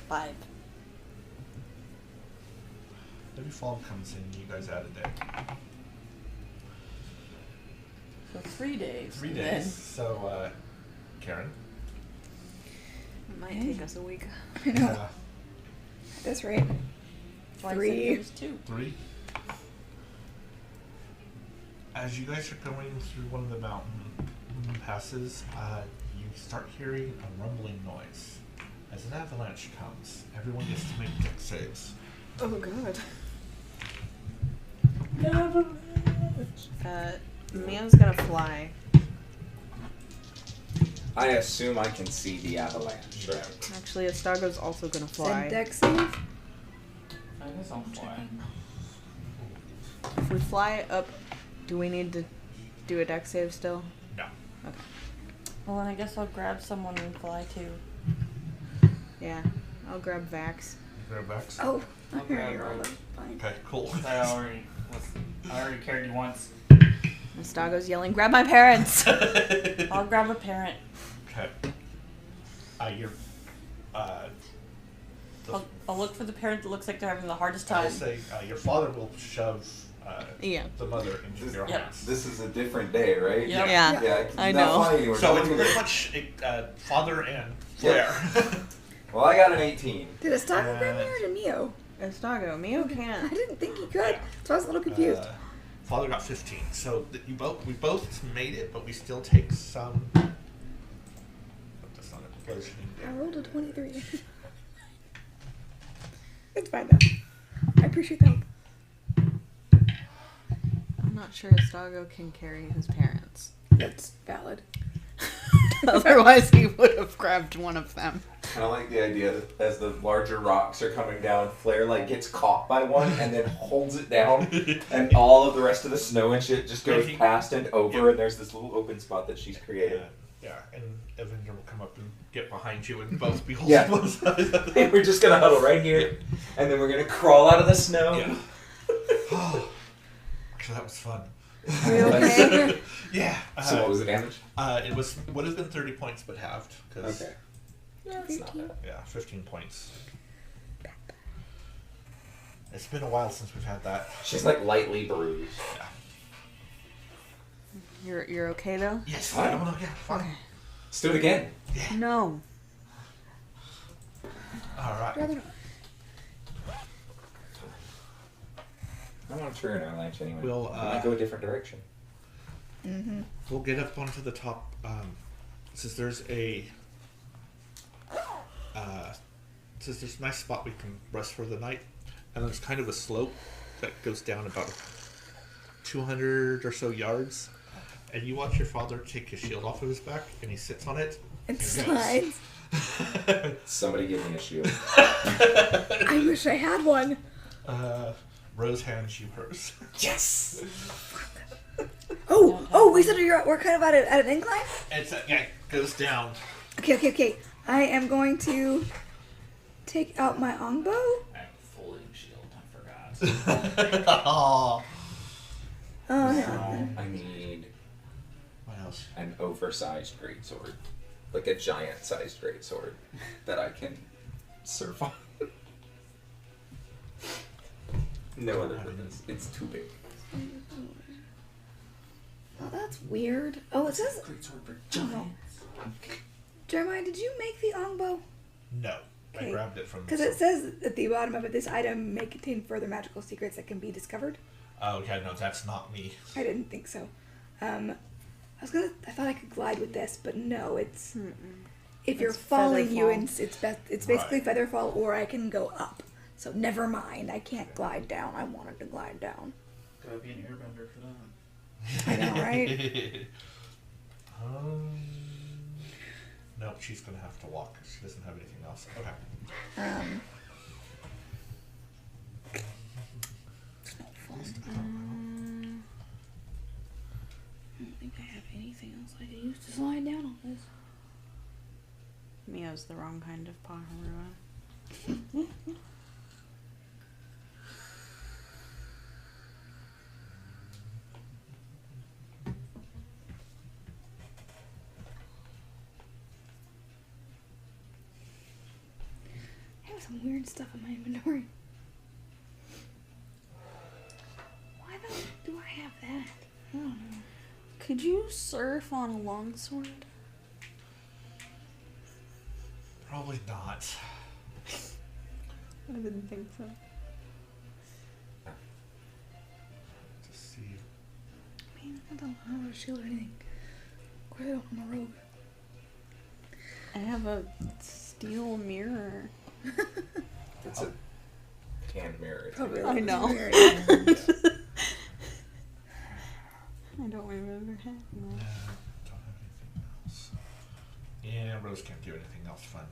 5. Every fall comes in, you guys add a day. So 3 days. 3 and days. So, Karen. It might take us a week. I know. At this rate. Then, so I said 3. it was 2. 3. As you guys are going through one of the mountain passes, you start hearing a rumbling noise. As an avalanche comes, everyone gets to make deck saves. Oh god. Mio's gonna fly. I assume I can see the avalanche, right? Actually, Astago's also gonna fly. Said deck save. I guess I'll fly. If we fly up, do we need to do a deck save still? No. Okay. Well, then I guess I'll grab someone and fly too. Yeah. I'll grab Vax. Grab back. Oh, I Okay, heard you roll right. it. Fine. Okay, cool. I already carried you once. Astago's yelling, grab my parents! I'll grab a parent. Okay. You're. I'll look for the parent that looks like they're having the hardest I will time. say your father will shove Yeah. the mother into your Yep. arms. This is a different day, right? Yep. Yeah. Yeah, I not know. fly anywhere. So No it's one very can- much father and Flair. Well, I got an 18. Did Astago grab me or did Mio? Astago, Mio I can't. didn't think he could, so I was a little confused. Father got 15, so we both made it, but we still take some. But that's not a bludgeoning I damage. rolled a 23. It's fine though. I appreciate that. I'm not sure Astago can carry his parents. That's valid. Otherwise, he would have grabbed one of them. I like the idea that as the larger rocks are coming down, Flair gets caught by one and then holds it down, and all of the rest of the snow and shit just goes past and over, and there's this little open spot that she's created. Yeah, and Avenger will come up and get behind you and both be Yeah. holding both sides of And we're just gonna huddle right here, and then we're gonna crawl out of the snow. Yeah. Actually, that was fun. Are you okay? Yeah. So what was the damage? It would have been 30 points, but halved. Cause, Okay. Yeah, it's not bad. Yeah, 15 points. It's been a while since we've had that. She's like lightly bruised. Yeah. You're okay though? Yes. Fine. No, yeah, fine. Okay. Let's do it again. No. All right. Rather not. I don't want to trigger an avalanche anyway. We'll, I might go a different direction. Mm-hmm. We'll get up onto the top. Since there's a nice spot we can rest for the night, and there's kind of a slope that goes down about 200 or so yards, and you watch your father take his shield off of his back, and he sits on it. It and goes. slides. Somebody give me a shield. I wish I had one. Rose hands you hers. Yes! Oh, we said we're kind of at an incline? It's it goes down. Okay. I am going to take out my longbow. I have a folding shield. I forgot. Aw. Now I need What else? an oversized greatsword. Like a giant-sized greatsword that I can surf on. No other purpose. It's too big. Oh, that's weird. Oh, it says. Great sword for giants. Jeremiah, did you make the Ongbo? No, I Okay. grabbed it from. Because it says at the bottom of it, this item may contain further magical secrets that can be discovered. Oh, okay, no, that's not me. I didn't think so. I thought I could glide with this, but no, it's. If you're It's falling, featherfall. it's basically Right. featherfall, or I can go up. So never mind, I can't glide down. I wanted to glide down. Gotta be an airbender for that. I know, right? Nope, she's gonna have to walk. She doesn't have anything else. Okay. It's no fun. I don't think I have anything else I can use to slide down on this. Mio's the wrong kind of Paharua. I have some weird stuff in my inventory. Why do I have that? I don't know. Could you surf on a longsword? Probably not. I didn't think so. Just see. I mean, I don't have a shield or anything. Of course, I don't have a robe. I have a steel mirror. It's a hand mirror. It's Probably. I know. Very- I don't remember having No, that. don't have anything else. Yeah, Rose can't do anything else fun.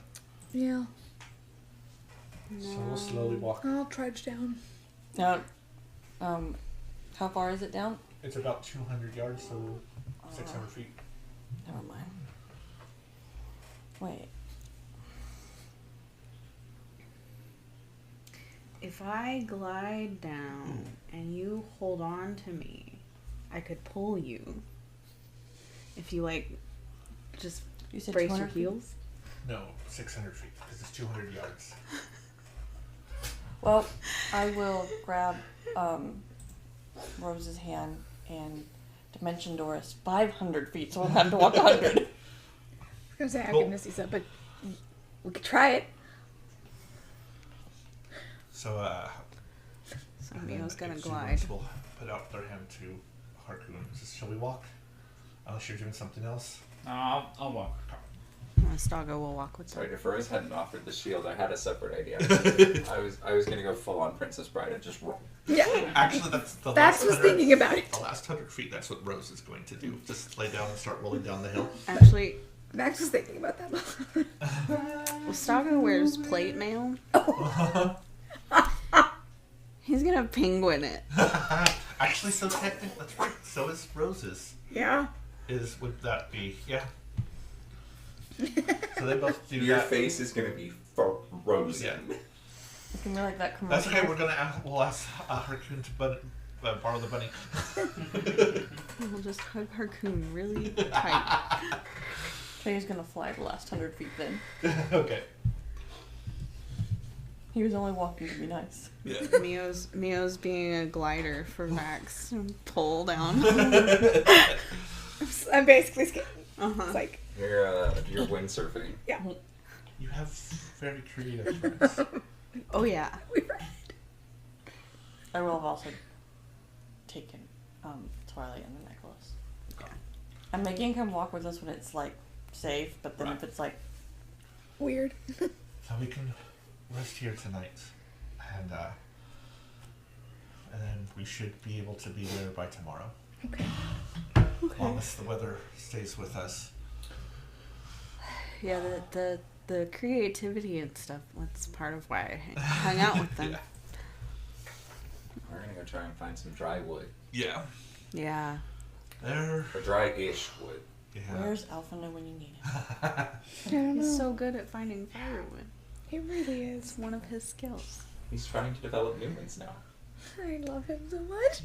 Yeah. So we'll slowly walk. I'll trudge down. Now, how far is it down? It's about 200 yards, so 600 feet. Never mind. Wait. If I glide down and you hold on to me, I could pull you. If you just You said brace your 200 feet? heels. No, 600 feet, because it's 200 yards. Well, I will grab Rose's hand and dimension door us 500 feet, so we'll have to walk 100. I was gonna say I Cool. could miss these up, but we could try it. So, So and then Mio's gonna if she glide. wants, we'll put out their hand to Harkoon. Says, shall we walk? Unless you're doing something else. I'll walk. Stago will walk with Sorry, if Rose hadn't offered the shield, I had a separate idea. I was gonna go full on Princess Bride and just roll. Yeah. Actually, that's the That's last was 100 thinking about it. The last 100 feet, that's what Rose is going to do. Just lay down and start rolling down the hill. Actually, Max was thinking about that. well, Stago wears plate mail. He's gonna penguin it. Actually, so technically, that's right. So is Rose's. Yeah. Would that be? Yeah. So they both do Your that. face is gonna be frozen. Yeah. It's gonna be like that commercial. That's okay. We'll ask Harkoon to borrow the bunny. We'll just hug Harkoon really tight. Trey's gonna fly the last 100 feet then. Okay. He was only walking to be nice. Yeah. Mio's being a glider for Max and pull down. I'm basically skating. Uh-huh. It's like, You're windsurfing. yeah. You have very creative friends. Oh yeah. We ride. I will have also taken Twilight and the necklace. Okay. I'm making him walk with us when it's like safe, but then Right. if it's like Weird. So we can rest here tonight, and then we should be able to be there by tomorrow. Okay. As long as the weather stays with us. Yeah, the creativity and stuff, that's part of why I hung out with them. Yeah. We're gonna go try and find some dry wood. Yeah. Yeah. There. Or dry-ish wood. Yeah. where's Alphinaud when you need him? I don't know. He's so good at finding firewood. He really It's is. one of his skills. He's trying to develop new ones now. I love him so much.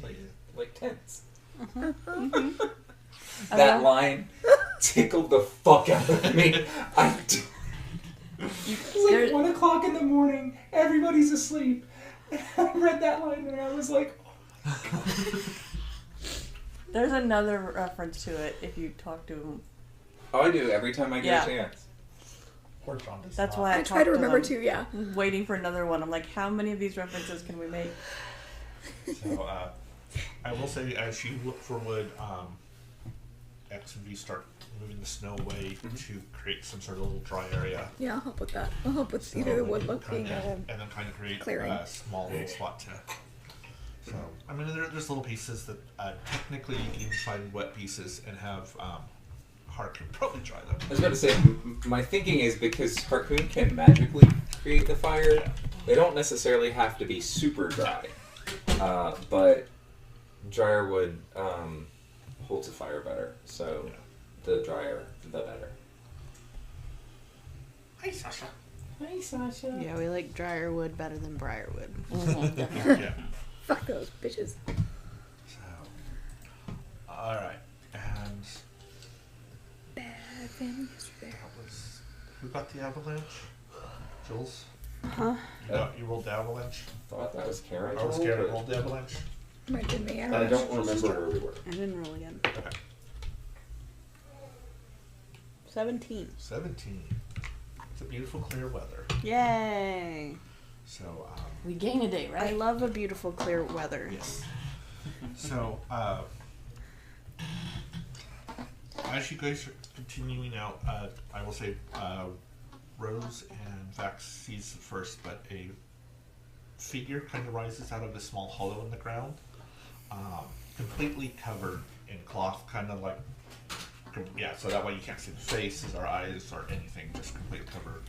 Like tents. I That will- line tickled the fuck out of me. It's like There- 1 o'clock in the morning. Everybody's asleep. I read that line and I was like, There's another reference to it if you talk to him. oh, I do every time I get Yeah. a chance. Poor John does That's not. why I I try talk to remember them. too, yeah. I'm waiting for another one. I'm like, how many of these references can we make? So, I will say, as you look for wood, X and V start moving the snow away to create some sort of little dry area. Yeah, I'll help with that. I'll help with So either the you wood look being kinda- and then kind of create clearing. a small little spot to. So, I mean, there's little pieces that technically you can even find wet pieces and have Hark probably dry them. I was about to say, my thinking is because Harpoon can magically create the fire, they don't necessarily have to be super dry. But drier wood holds a fire better, so the drier, the better. Hi, Sasha. Hi, Sasha. Yeah, we like drier wood better than briar wood. Yeah. Fuck those bitches. So, all right, and Bad family history there. that was who got the avalanche? Jules. Huh? You rolled the avalanche. Thought that was Karen. I was scared I rolled the avalanche. Might have been me. I I don't know. don't remember where we were. I didn't roll again. Okay. 17. 17. It's a beautiful, clear weather. Yay! So, We gain a day, I right? love a beautiful clear weather. yes. So, as you guys are continuing out, I will say, Rose and Vax sees it first, but a figure kind of rises out of a small hollow in the ground, completely covered in cloth, kind of like, yeah, so that way you can't see the faces or eyes or anything, just completely covered.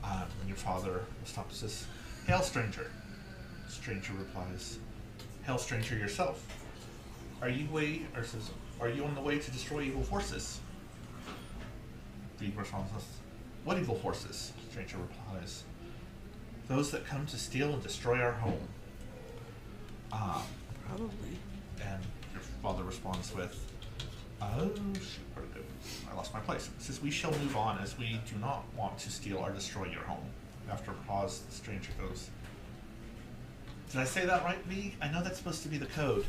And your father stops and says, "Hail, stranger." Stranger replies, "Hail, stranger yourself. Are you on the way to destroy evil forces?" The response says, "What evil forces?" Stranger replies, "Those that come to steal and destroy our home." Probably. And your father responds with, "Oh, shoot, where'd it go? I lost my place." It says, "We shall move on, as we do not want to steal or destroy your home." After a pause, the stranger goes, "Did I say that right, V? I know that's supposed to be the code."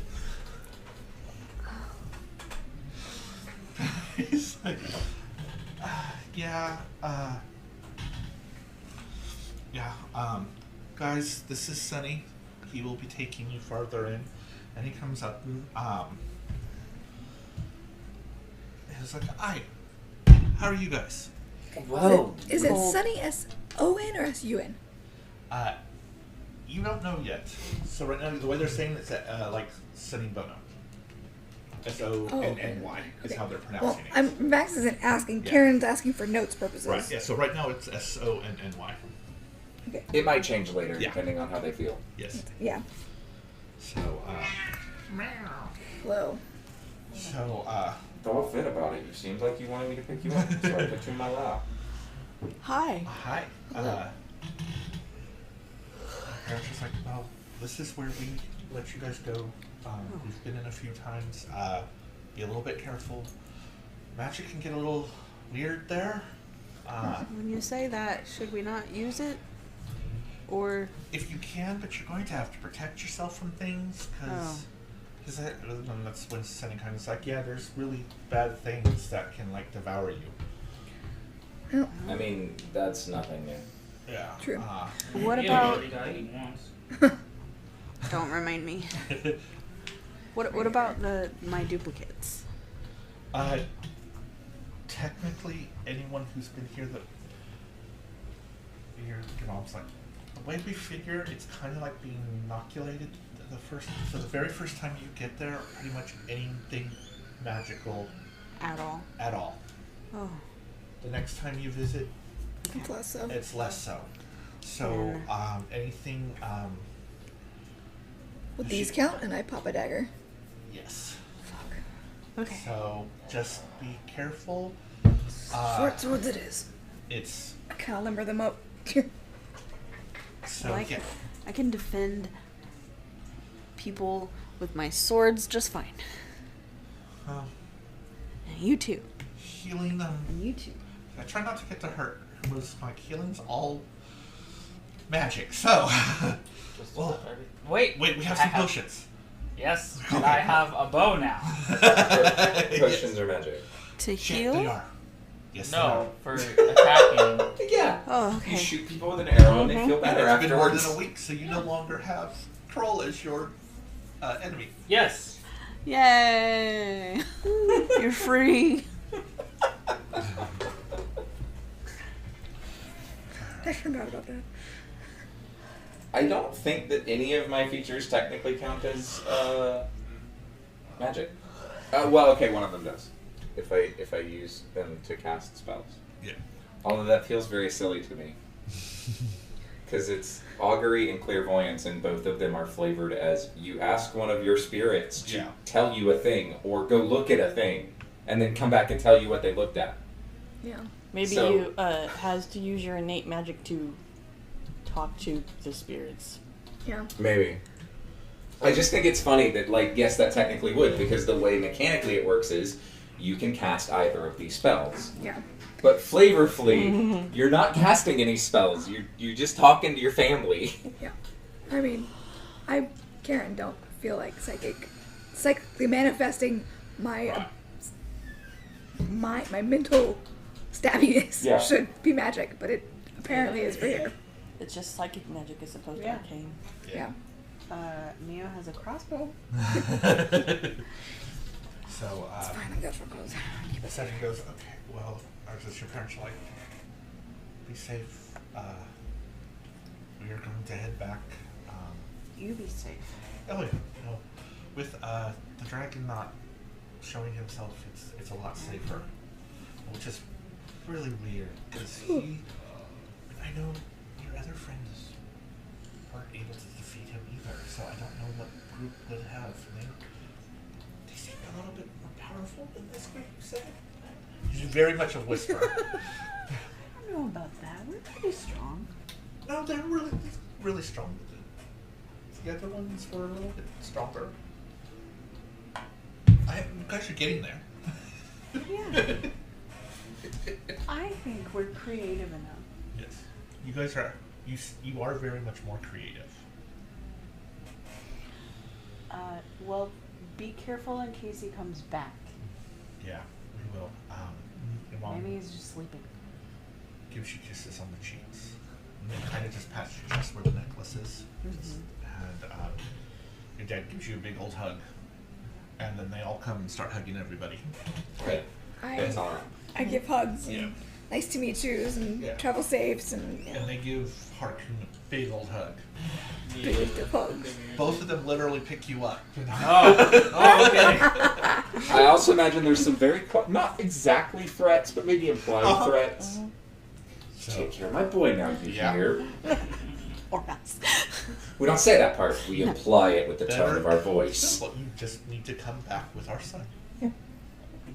He's like, guys, this is Sunny. He will be taking you farther in." And he comes up and, he's like, "Hi, how are you guys?" Whoa. Is it Cold. Sunny S-O-N or S-U-N? You don't know yet. So right now, the way they're saying it's like Sunny Bono. S-O-N-N-Y is Okay. how they're Well, pronouncing it. Max isn't asking. Yeah. Karen's asking for notes purposes. Right, yeah, so right now it's S-O-N-N-Y. Okay. It might change later, Yeah. depending on how they feel. Yes. Yeah. So, Hello. Don't fit about it. You seemed like you wanted me to pick you up, so I put you in my lap. Hi. hi. Parents just like, "Well, this is where we let you guys go. We've been in a few times. Be a little bit careful. Magic can get a little weird there. When you say that, should we not use it? Or If you can, but you're going to have to protect yourself from things, because that's when Sunny kind of like, yeah, there's really bad things that can like devour you. Oh, I mean, that's nothing new. Yeah. True. what He about? already got eaten once. Don't remind me. What about my duplicates? Technically, anyone who's been here that your mom's like, the way we figure, it's kind of like being inoculated. The very first time you get there, pretty much anything magical At all? at all. Oh. The next time you visit, it's less so. it's less so. So anything, Would these count? And I pop a dagger. yes. Okay. So just be careful. Short swords it is. It's I kind of limber them up. so Like yeah. it. I can defend people with my swords just fine. Um, And you too. healing them. And you too. I try not to get to hurt most of my healing's all magic. So, well, Wait, wait, we have I some have- potions. Yes, and I have a bow now. Potions are magic. To Shit, heal? they are. Yes, No, for attacking. Yeah. Oh, You okay. shoot people with an arrow and they feel they are. better And it's been more afterwards. than a week, so you no longer have Troll as your enemy. Yes. Yay! You're free. I forgot about that. I don't think that any of my features technically count as magic. Well, okay, one of them does. If I use them to cast spells. Yeah. Although that feels very silly to me. Because it's augury and clairvoyance, and both of them are flavored as you ask one of your spirits to Yeah. tell you a thing, or go look at a thing, and then come back and tell you what they looked at. Yeah. Maybe So- you has to use your innate magic to talk to the spirits. Yeah. Maybe. I just think it's funny that, like, yes, that technically would, because the way mechanically it works is you can cast either of these spells. Yeah. But flavorfully, you're not casting any spells. You're just talking to your family. Yeah. I mean, Karen, don't feel like psychically manifesting my mental stabbiness Yeah. should be magic, but it apparently is for here. It's just psychic magic as opposed to Yeah. arcane. Yeah. Neo has a crossbow. So, It's fine. I'm good for clothes. the session goes, okay, well, or does your parents like, be safe, we are going to head back, You be safe. oh yeah, no, with, the dragon not showing himself, it's a lot safer, which is really weird, because I know your other friends weren't able to defeat him either, so I don't know what group would have, they seem a little bit more powerful than this group, you said? He's very much a whisper. I don't know about that. We're pretty strong. No, they're really, really strong. The other ones were a little bit stronger. You guys are getting there. Yeah. I think we're creative enough. Yes. You guys are. You are very much more creative. Well, be careful in case he comes back. Yeah, we will. Your mom Maybe he's just sleeping. gives you kisses on the cheeks, and then kind of just pats your chest where the necklace is. And your dad gives you a big old hug, and then they all come and start hugging everybody. Right. That's all I, right. I give hugs. Yeah. And nice to meet yous and Yeah. travel safes and And they give Harkoon a big old hug. biggest of hugs. Both of them literally pick you up. Oh, okay. I also imagine there's some very, not exactly threats, but maybe implied threats. Take care of my boy now, you Yeah. hear? Or else. We don't say that part. We imply it with the tone of our voice. Simple. You just need to come back with our son.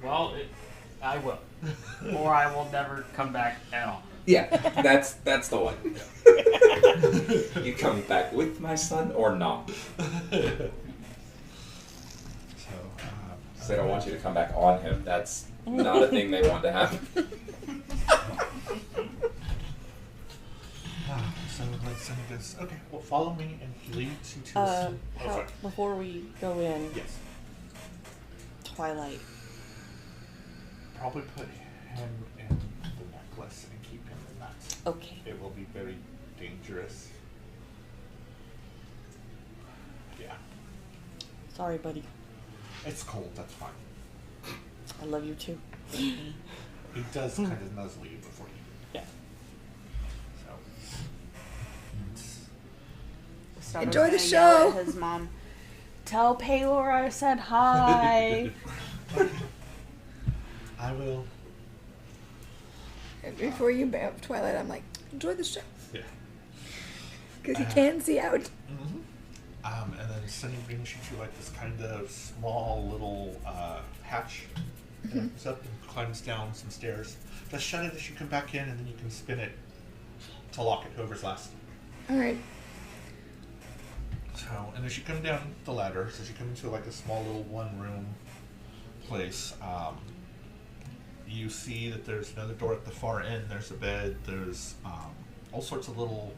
Well, I will. Or I will never come back at all. Yeah, that's the one. You come back with my son or not? So, They don't want you to come back on him. That's not a thing they want to happen. so let's send this. Okay, well, follow me, and he leads you to. How, before we go in, Yes. Twilight. Probably put him in the necklace and keep him in that. Okay. It will be very dangerous. Yeah. Sorry, buddy. It's cold. That's fine. I love you too. He does kind of nuzzle you before you. Yeah. So. Starbuck's Enjoy the gonna yell show. at his mom. Tell Paylor I said hi. I will. And before you have Twilight, I'm like, enjoy the show. Yeah. Because you can see out. And then Sunny brings you to like this kind of small little hatch. And opens up and climbs down some stairs. Just shut it as you come back in, and then you can spin it to lock it, whoever's last. Alright. So, and as you come down the ladder, so as you come into like a small little one-room place, you see that there's another door at the far end. There's a bed. There's all sorts of little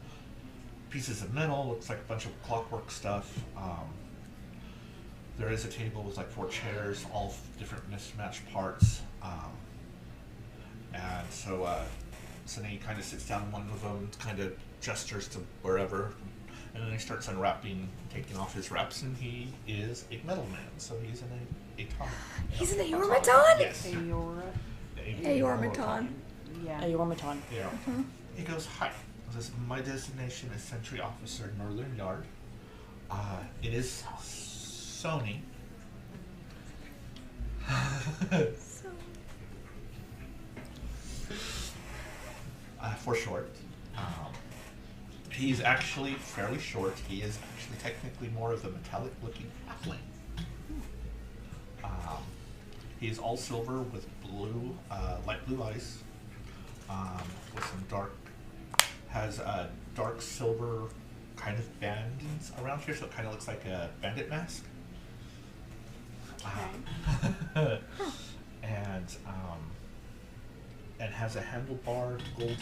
pieces of metal. Looks like a bunch of clockwork stuff. There is a table with like 4 chairs, all different mismatched parts. And so then he kind of sits down in one of them, kind of gestures to wherever, and then he starts unwrapping, taking off his wraps, and he is a metal man. So he's an automaton. He's an Aormaton? Yes. Aormaton. Yeah. A Yormaton. Yeah. He goes, "Hi. This my designation is Sentry Officer, Northern Yard. It is Sony." For short. He's actually fairly short. He is actually technically more of a metallic-looking halfling. He is all silver with blue, light blue eyes, with some has a dark silver kind of bands around here, so it kind of looks like a bandit mask. And has a handlebar gold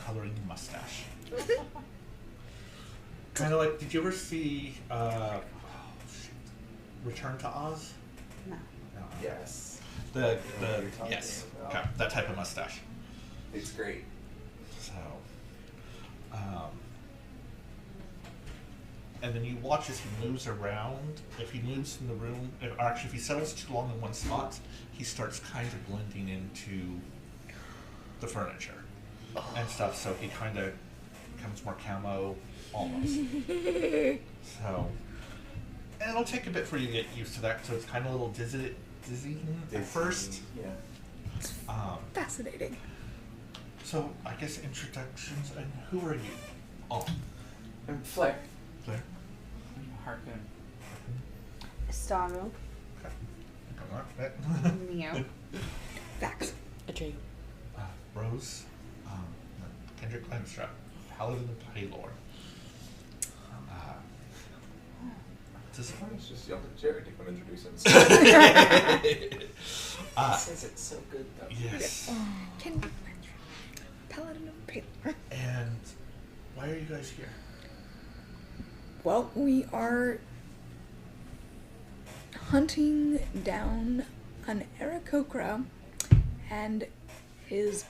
coloring mustache. Kind of like, did you ever see Return to Oz? No. No. Yes. The You're talking yes, about. okay, that type of mustache. It's great. So, and then you watch as he moves around. If he moves in the room, if he settles too long in one spot, he starts kind of blending into the furniture and stuff. So he kind of becomes more camo, almost. So, and it'll take a bit for you to get used to that. So it's kind of a little dizzying at first. Yeah. Fascinating. So I guess introductions. And who are you? Oh, And Flick. Claire. Harpoon. Estado. Okay. Mio. Facts. Atreyu. Rose. Kendrick Limstrap. Paladin of Paylor. It's just yelled at Jared to come introduce him. He says it's so good though. Yes. Can be Paladin of Paylor. And why are you guys here? Well, we are hunting down an Aarakocra and his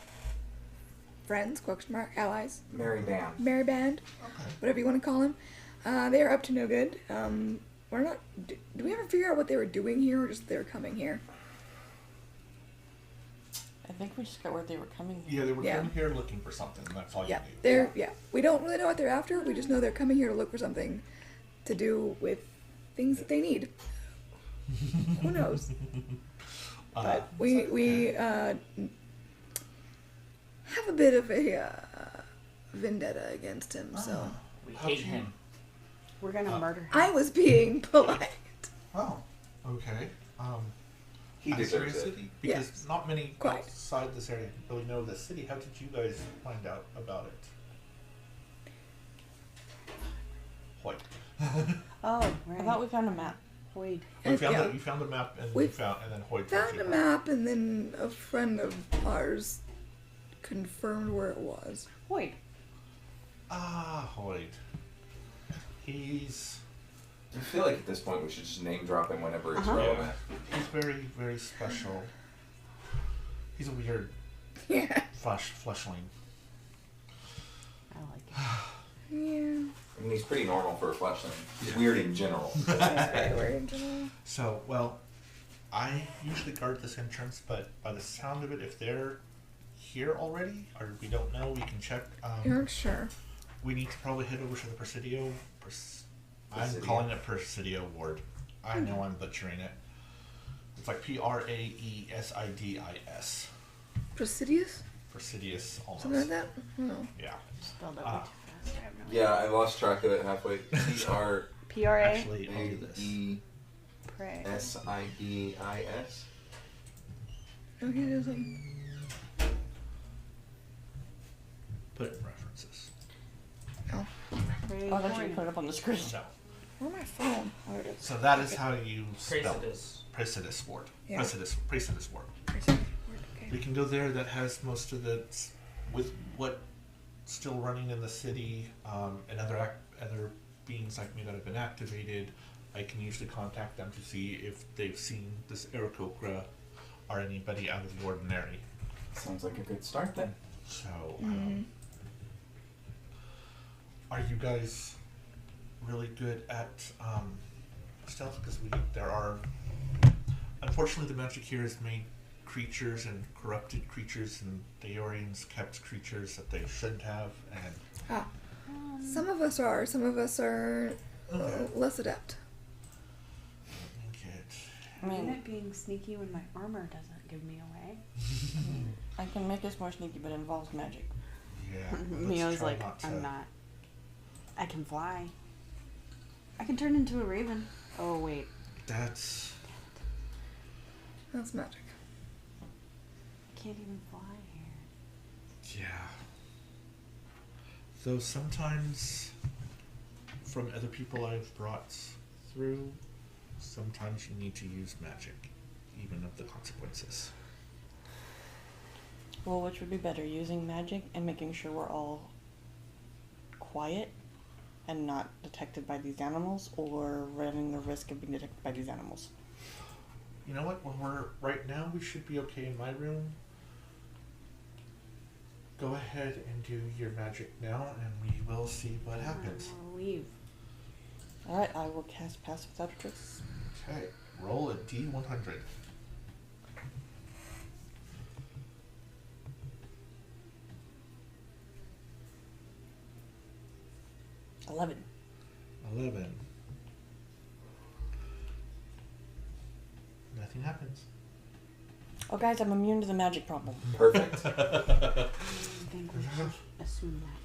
friends, question mark, allies, Merry Band. merry band, Okay. whatever you want to call them. They are up to no good. We're not. Do we ever figure out what they were doing here, or just they were coming here? I think we just got where they were coming here. Yeah, they were Yeah. coming here looking for something. And that's all Yeah, you need. they're yeah. We don't really know what they're after. We just know they're coming here to look for something to do with things that they need. Who knows? But we have a bit of a vendetta against him. So We hate him. We're gonna murder him. I was being polite. Oh, okay. He out of deserves it. curiosity, because Yes. not many Quite. outside this area really know the city. How did you guys find out about it? Hoyt. Oh, right. I thought we found a map. Hoyd. You found Yeah. you found the map and We and then Hoyt told Found you a about it. map, and then a friend of ours confirmed where it was. Hoyd. Ah, Hoyt. He's I feel like at this point we should just name drop him whenever it's Uh-huh. relevant. he's very, very special. He's a weird Yeah. fleshling. I like it. Yeah. I mean, he's pretty normal for a fleshling. He's weird in general. That's very weird in general. So, well, I usually guard this entrance, but by the sound of it, if they're here already, or we don't know, we can check. You're sure? We need to probably head over to the Presidio. I'm Presidio. calling it Presidio Ward. I know I'm butchering it. It's like Praesidis. Presidious? Presidious, almost. Something like that? I don't know. Yeah. Spelled out Ah. way too fast. I have no Yeah, I lost track of it halfway. PRA. Actually, I'll do this. Pray. Praesidis. Okay, there's like. Put it in references. Pray. Oh, I thought you put it up on the screen. So, Where's my phone? Oh, there it is. so that is how you spell Praesidis. Praesidis Ward. Yeah. Praesidis Ward. Presidious word, okay. We can go there. That has most of the, with what still running in the city, and other beings like me that have been activated. I can usually contact them to see if they've seen this Aarakocra or anybody out of the ordinary. Sounds like a good start then. So, are you guys really good at stealth? Because there are, unfortunately, the magic here has made creatures and corrupted creatures and Theorians kept creatures that they shouldn't have. And Some of us are less adept. I mean, it being sneaky when my armor doesn't give me away. I can make us more sneaky, but it involves magic. Yeah. Mio's like, I'm not. I can fly. I can turn into a raven. Oh, wait. That's magic. I can't even fly here. Yeah. Though sometimes, from other people I've brought through, sometimes you need to use magic, even of the consequences. Well, which would be better, using magic and making sure we're all quiet and not detected by these animals, or running the risk of being detected by these animals? You know what? Right now, we should be okay in my room. Go ahead and do your magic now, and we will see what happens. I'll leave. Alright, I will cast Pass Without a Trace. Okay, roll a D100. 11. 11. Nothing happens. Oh, guys, I'm immune to the magic problem. Perfect. I think we should assume that.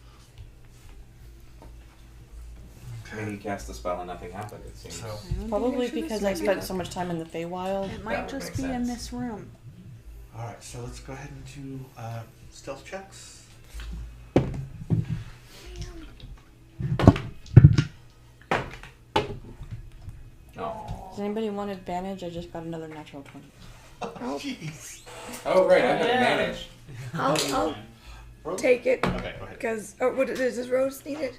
Maybe you cast a spell and nothing happened, it seems. So, Probably because I spent so much time in the Feywild. It might would just make be in sense. this room. alright, so let's go ahead and do stealth checks. Oh. Does anybody want advantage? I just got another natural 20. Oh, jeez. Oh, right, I have Yeah. advantage. I'll take it Okay, go ahead. because what does this rose need it?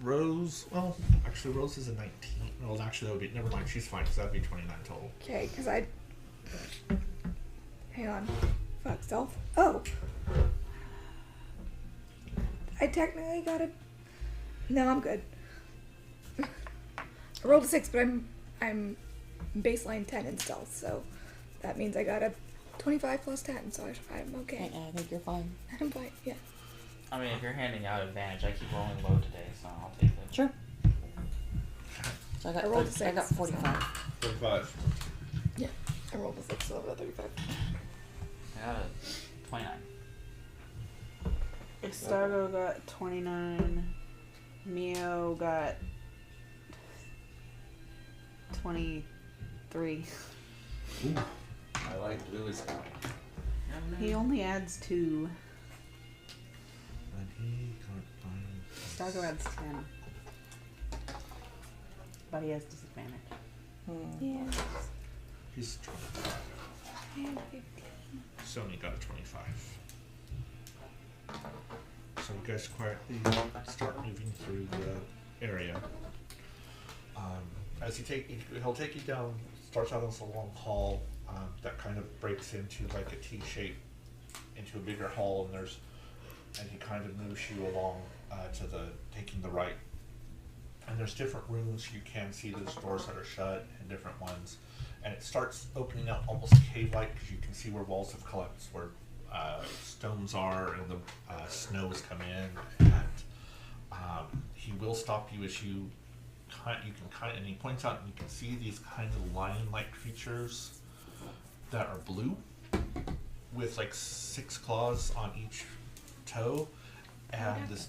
Rose, well, actually, Rose is a 19. Well, actually, that would be, never mind, she's fine, because that would be 29 total. Okay, because I. Hang on. Fuck self. Oh. I technically got it. No, I'm good. I rolled a 6, but I'm baseline 10 in stealth, so that means I got a 25 plus 10, so I'm okay. I think you're fine. I'm fine. Yeah. I mean, if you're handing out advantage, I keep rolling low today, so I'll take it. Sure. So I got I rolled a I got 6, 45. 45. Yeah. I rolled a 6, so I got 35. I got a 29. Estargo got 29. Mio got 23. Ooh, I like Lily's count. He only adds 2. And he got Estargo adds 10. But he has disadvantage. Yeah. He's 25. Sony got a 25. So you guys quietly start moving through the area. As he'll take you down, starts out as a long hall that kind of breaks into like a T shape into a bigger hall, and he kind of moves you along to taking the right. And there's different rooms you can see. There's doors that are shut and different ones, and it starts opening up almost cave-like because you can see where walls have collapsed, where stones are, and the snow has come in. And he will stop you as and he points out, and you can see these kinds of lion-like creatures that are blue, with like 6 claws on each toe, and this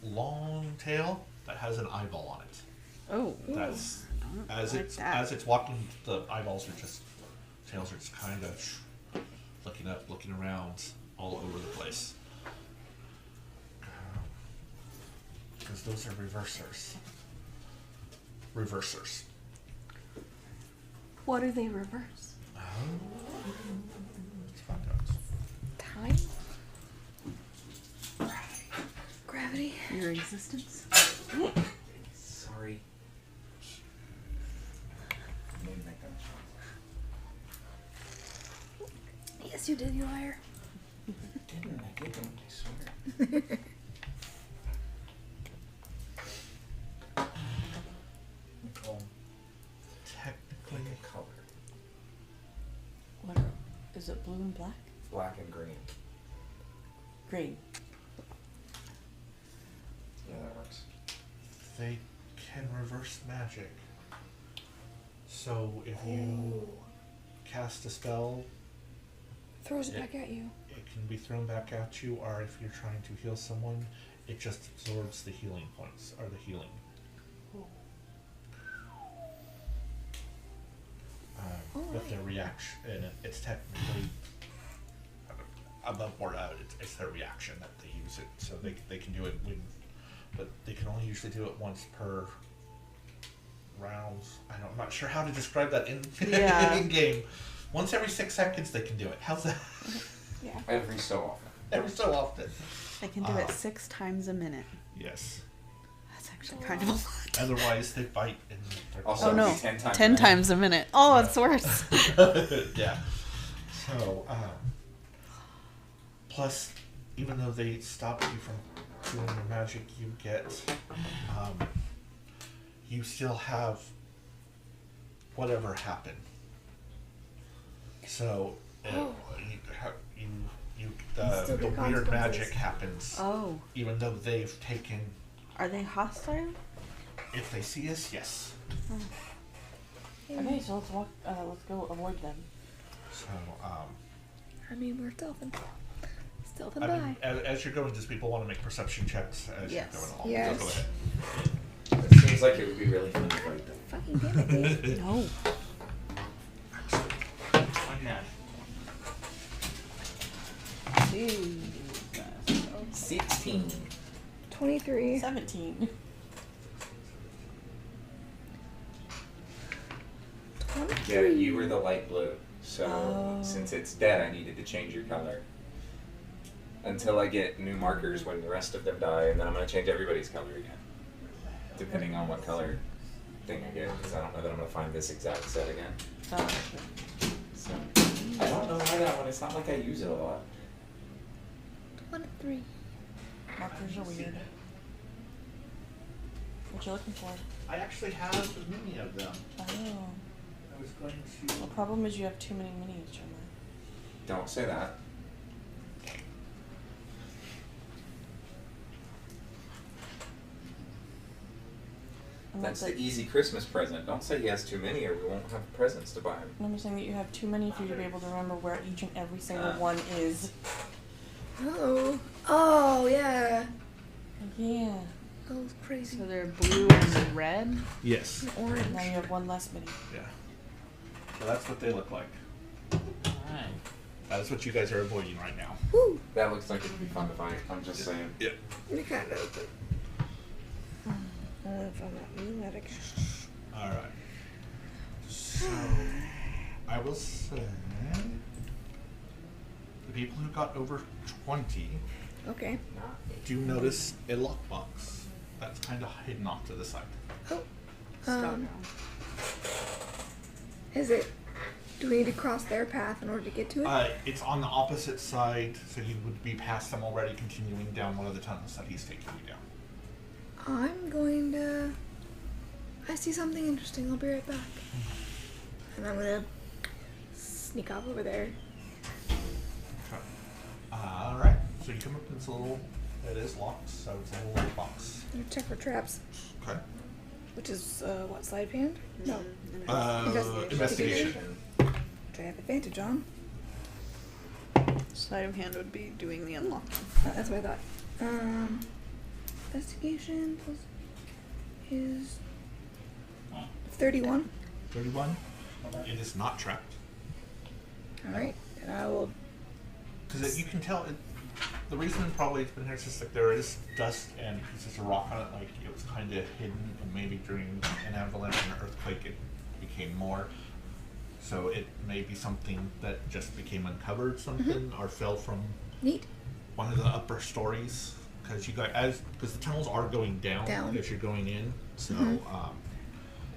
long tail that has an eyeball on it. Oh. That's as that. it's walking, the tails are just kind of looking up, looking around, all over the place. Because those are reversers. What do they reverse? Let's find out. buddy. Your existence. Sorry. Didn't make that choice. Yes, you did, you liar. Didn't I didn't, I swear. Technically, Color. What is it? Blue and black? Black and green. Green. Yeah, that works. they can reverse magic. So if you cast a spell, Throws it back at you. it can be thrown back at you, or if you're trying to heal someone, it just absorbs the healing points, or the healing. With their reaction, and it's technically above board out. It's their reaction that they use it, so they can do it when, but they can only usually do it once per rounds. I'm not sure how to describe that in Yeah. in game. Once every 6 seconds they can do it. How's that? Yeah. Every so often. Every so often. I can do it 6 times a minute. Yes. That's actually kind of a lot. Otherwise they bite and they're Also, Oh, no. 10 times. 10 times a minute. Oh, it's worse. yeah. So, plus, even though they stop you from doing your magic, you get, you still have whatever happened. So, Oh. Still the get weird consequences. magic happens, Oh. even though they've taken. Are they hostile? If they see us, yes. Okay, so let's walk. Let's go avoid them. So, I mean, we're stealthing. Stealthing I by. mean, as you're going, does people want to make perception checks as Yes. you're going along? Yes. Go ahead. It seems like it would be really fun to fight them. Fucking damn it, dude. No. One nat. 16. 23. 17. 23. Yeah, you were the light blue. So Oh. since it's dead, I needed to change your color. Until I get new markers when the rest of them die, and then I'm going to change everybody's color again. Depending on what color thing I get, because I don't know that I'm going to find this exact set again. So I don't know why that one, it's not like I use it a lot. 23. Markers are weird. What you looking for? I actually have many of them. Oh. I was going to. The problem is you have too many minis, Gemma. Don't say that. I'm not That's the saying- easy Christmas present. Don't say he has too many or we won't have presents to buy him. I'm saying that you have too many for you to be able to remember where each and every single one is. Oh. Oh, yeah. Yeah. That was crazy. So they're blue and red. Yes. Orange. Now you have one less mini. Yeah. So that's what they look like. Alright. That is what you guys are avoiding right now. Woo. That looks like it would be fun to fight. I'm just saying. Yeah. We kind of. But... I don't know if I'm not doing that again. All right. So I will say the people who got over 20 Okay. do notice a lockbox that's kind of hidden off to the side. Oh. Is it? Do we need to cross their path in order to get to it? It's on the opposite side, so you would be past them already, continuing down one of the tunnels that he's taking you down. I'm going to. I see something interesting. I'll be right back. And I'm gonna sneak off over there. Okay. All right. So you come up and it's a little. It is locked, so it's a little box. I'm gonna check for traps. Okay. Which is what, sleight of hand? No. Investigation. Which I have advantage on. Sleight of hand would be doing the unlocking. That's what I thought. Investigation plus is 31. 31. It is not trapped. Alright. And I will. Because you can tell, the reason probably it's been here is just like there is dust and pieces of rock on it, like it was kind of hidden, and maybe during an avalanche and an earthquake it became more. So it may be something that just became uncovered, something, or fell from Neat. one of the upper stories, because because the tunnels are going down as you're going in. So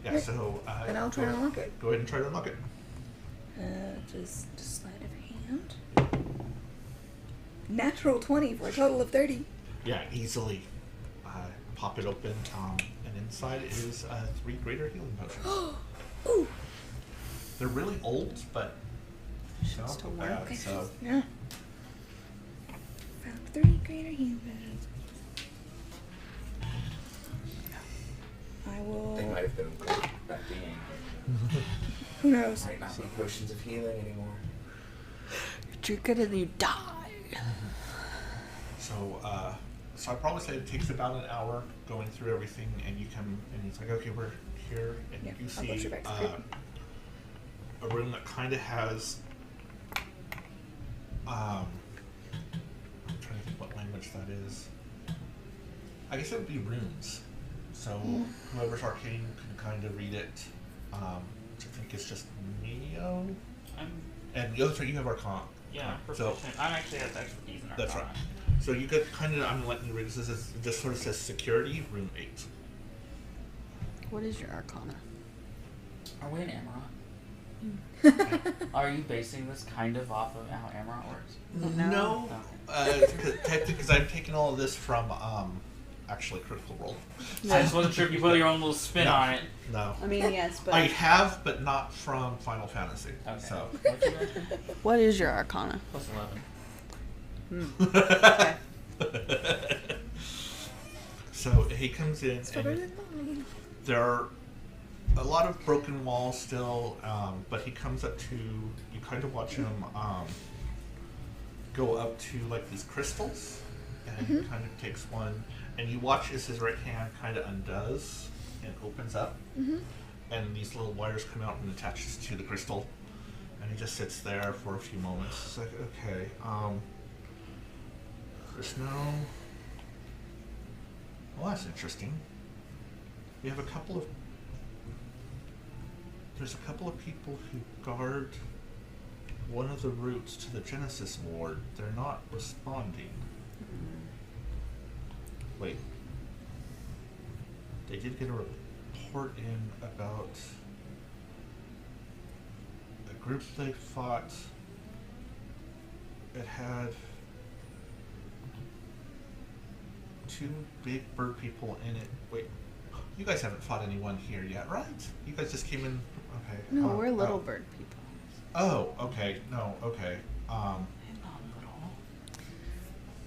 yeah. Right. So Then I'll try to unlock it. Go ahead and try to unlock it. Just sleight of hand. Natural 20 for a total of 30. Yeah, easily pop it open. And inside is 3 greater healing potions. Ooh. They're really old, but Should not still bad. work. So Yeah. Found 3 greater healing potions. I will. They might have been that being. Who knows? Might not be potions of healing anymore. Drink it and you die. So I probably say it takes about an hour going through everything, and you come and it's like, okay, we're here, and Yeah, you I'll go see straight back to group. a room that kind of has. I'm trying to think what language that is. I guess it would be runes. So whoever's arcane can kind of read it. Which I think is just Neo. And the other two, you have Arcana. Yeah, So proficient. I'm actually has expertise in Arcana. that's right. So you get kind of, I'm letting you read this. It just sort of says security, room 8. What is your arcana? Are we in Amarant? Are you basing this kind of off of how Amarant works? No. Because I've taken all of this from, actually Critical Role. I just wasn't sure if you put your own little spin No. on it. No. I mean, yes, but I have, but not from Final Fantasy. Okay. So. What'd you mention? What is your arcana? Plus 11. okay. So he comes in, It's better and than mine. there are a lot of broken walls still, but he comes up to, you kind of watch him go up to like these crystals, and he kind of takes one, and you watch as his right hand kind of undoes and opens up, and these little wires come out and attaches to the crystal, and he just sits there for a few moments. It's like, okay, there's no. Well, that's interesting. We have there's a couple of people who guard one of the routes to the Genesis ward. They're not responding. Wait. They did get a report in about a group they fought. It had 2 big bird people in it. Wait, you guys haven't fought anyone here yet, right? You guys just came in. Okay. No, we're little bird people. Oh, okay. No, okay.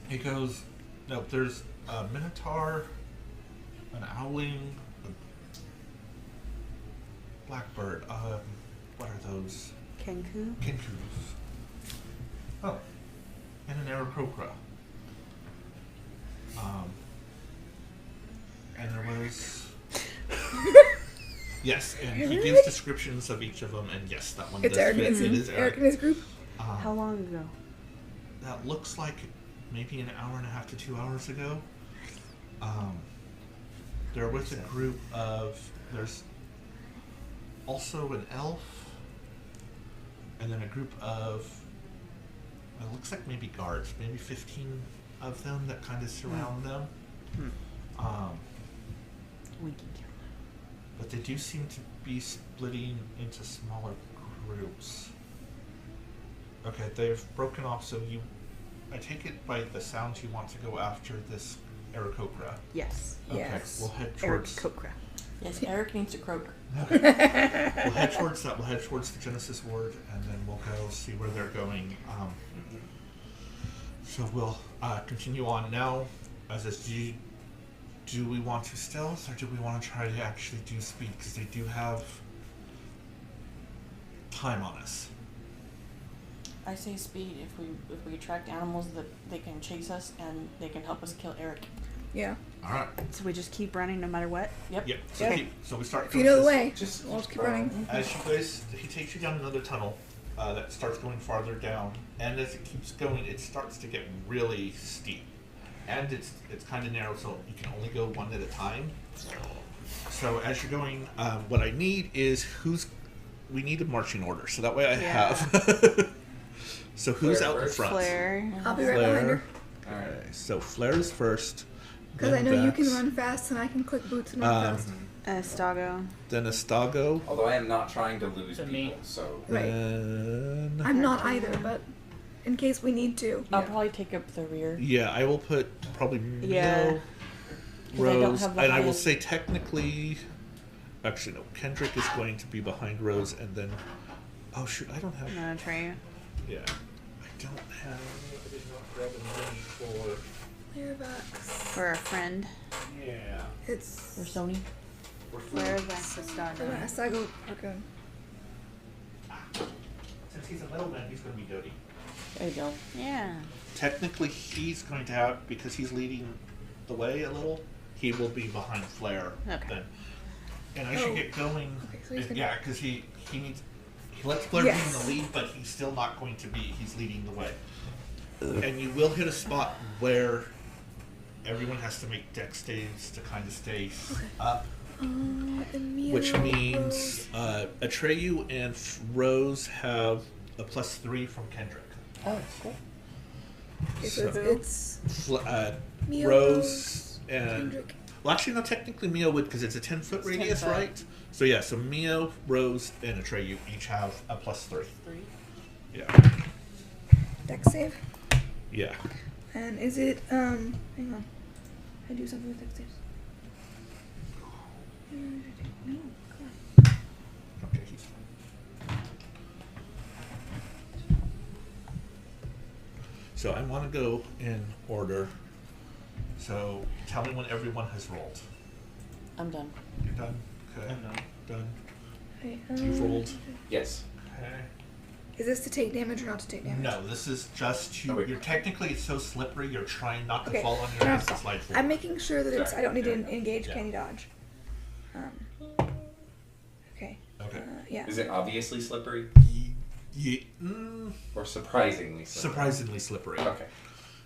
He goes. No, there's a minotaur, an owling, a blackbird. What are those? Kenku? Kinkus. Oh, and an Aarakocra. And there was. Yes, and he gives descriptions of each of them, and yes, that one It's does Eric. fit. It's It is Eric Eric. and his group. How long ago? That looks like maybe an hour and a half to 2 hours ago. They're with a group of. There's also an elf, and then a group of. It looks like maybe guards, maybe 15 of them that kind of surround them. We can kill But they do seem to be splitting into smaller groups. Okay, they've broken off, so I take it by the sounds you want to go after this Aarakocra. Yes. Okay, Yes. we'll head Eric towards. Kokra. Yes, Eric needs to croak. We'll head towards that. We'll head towards the Genesis ward, and then we'll go see where they're going. So we'll continue on now. As this, do we want to stealth, or do we want to try to actually do speed? Because they do have time on us. I say speed. If we attract animals, that they can chase us and they can help us kill Eric. Yeah. All right. So we just keep running no matter what? Yep. Yep. So, Yeah. so we start. If you know the this- way, Just we'll just keep running. As you guys, he takes you down another tunnel that starts going farther down, and as it keeps going, it starts to get really steep, and it's kind of narrow, so you can only go one at a time. So as you're going, what I need is we need a marching order, so that way I have. So who's Claire out in first. front? Claire. I'll be right behind her. Okay, so Flair's first. Because then I know you Vex, can run fast and I can click boots and run fast. Estago. Then Estago. Although I am not trying to lose To people, me. so Right. Then I'm not either, but in case we need to. I'll probably take up the rear. yeah, I will put probably Yeah. Mio, 'Cause I don't Rose, have the and I will highest- say technically, actually no, Kendrick is going to be behind Rose, and then oh shoot, I don't have. I'm gonna try you. Yeah, I don't have. I did not grab a mini for. Clear Vex. For a friend. Yeah. It's. Or Sony. Where is Vex Estago? Estago Raccoon. Since he's a middleman, he's going to be Dodie. There you go. Yeah. Technically, he's going to have, because he's leading the way a little, he will be behind Flair. Okay. Then. And I should Oh. get going. Okay, so he's gonna- Yeah, because he needs. He lets Flair be in Yes. the lead, but he's still not going to be. He's leading the way. And you will hit a spot where everyone has to make dex saves to kind of stay up. Which means Atreyu and Rose have a +3 from Kendrick. Oh, cool. Okay, so So- it's Mio, Rose and Kendrick. well, actually, not technically Mio would because it's a 10-foot It's radius, 10 foot. right? So yeah, so Mio, Rose, and Atreyu each have a +3. Yeah, Dex save. yeah. And is it, hang on. I do something with Dex saves. No, come on. Okay, he's fine. So I want to go in order. So tell me when everyone has rolled. I'm done. You're done. Okay. I'm done. Done. Okay, You've rolled. yes. Okay. Is this to take damage or not to take damage? No, this is just to. Oh, wait. You're technically it's so slippery. You're trying not to Okay. fall on your ass and slide forward. I'm making sure that it's. I don't need to engage Yeah. candy dodge. Okay. Okay. Yeah. Is it obviously slippery or surprisingly slippery? Surprisingly slippery. Okay.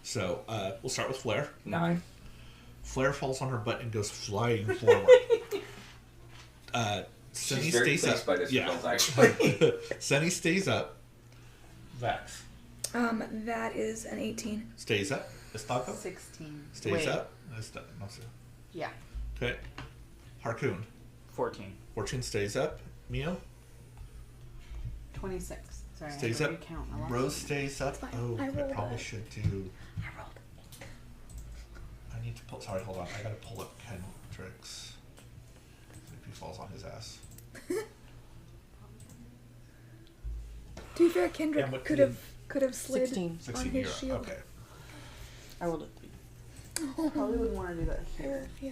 So we'll start with Flair. 9. Flair falls on her butt and goes flying forward. Sunny She's very stays pleased up. by this yeah. result, actually. Sunny stays up. Vax That is an 18. stays up. Estaco 16. stays Wait. up. Yeah. Okay. Harkoon 14. 14 stays up. Mio 26. Sorry, stays I up. had to recount. I lost Rose it. stays up. fine. Oh, I I rolled probably it. should do. I rolled. I need to pull. Sorry, hold on. I gotta pull up Kendrick's. If he falls on his ass. To be fair, Kendrick Yeah, but could you- have slid 16. on 16 his euro. shield. Okay. I rolled a 3. Probably wouldn't want to do that here. Yeah.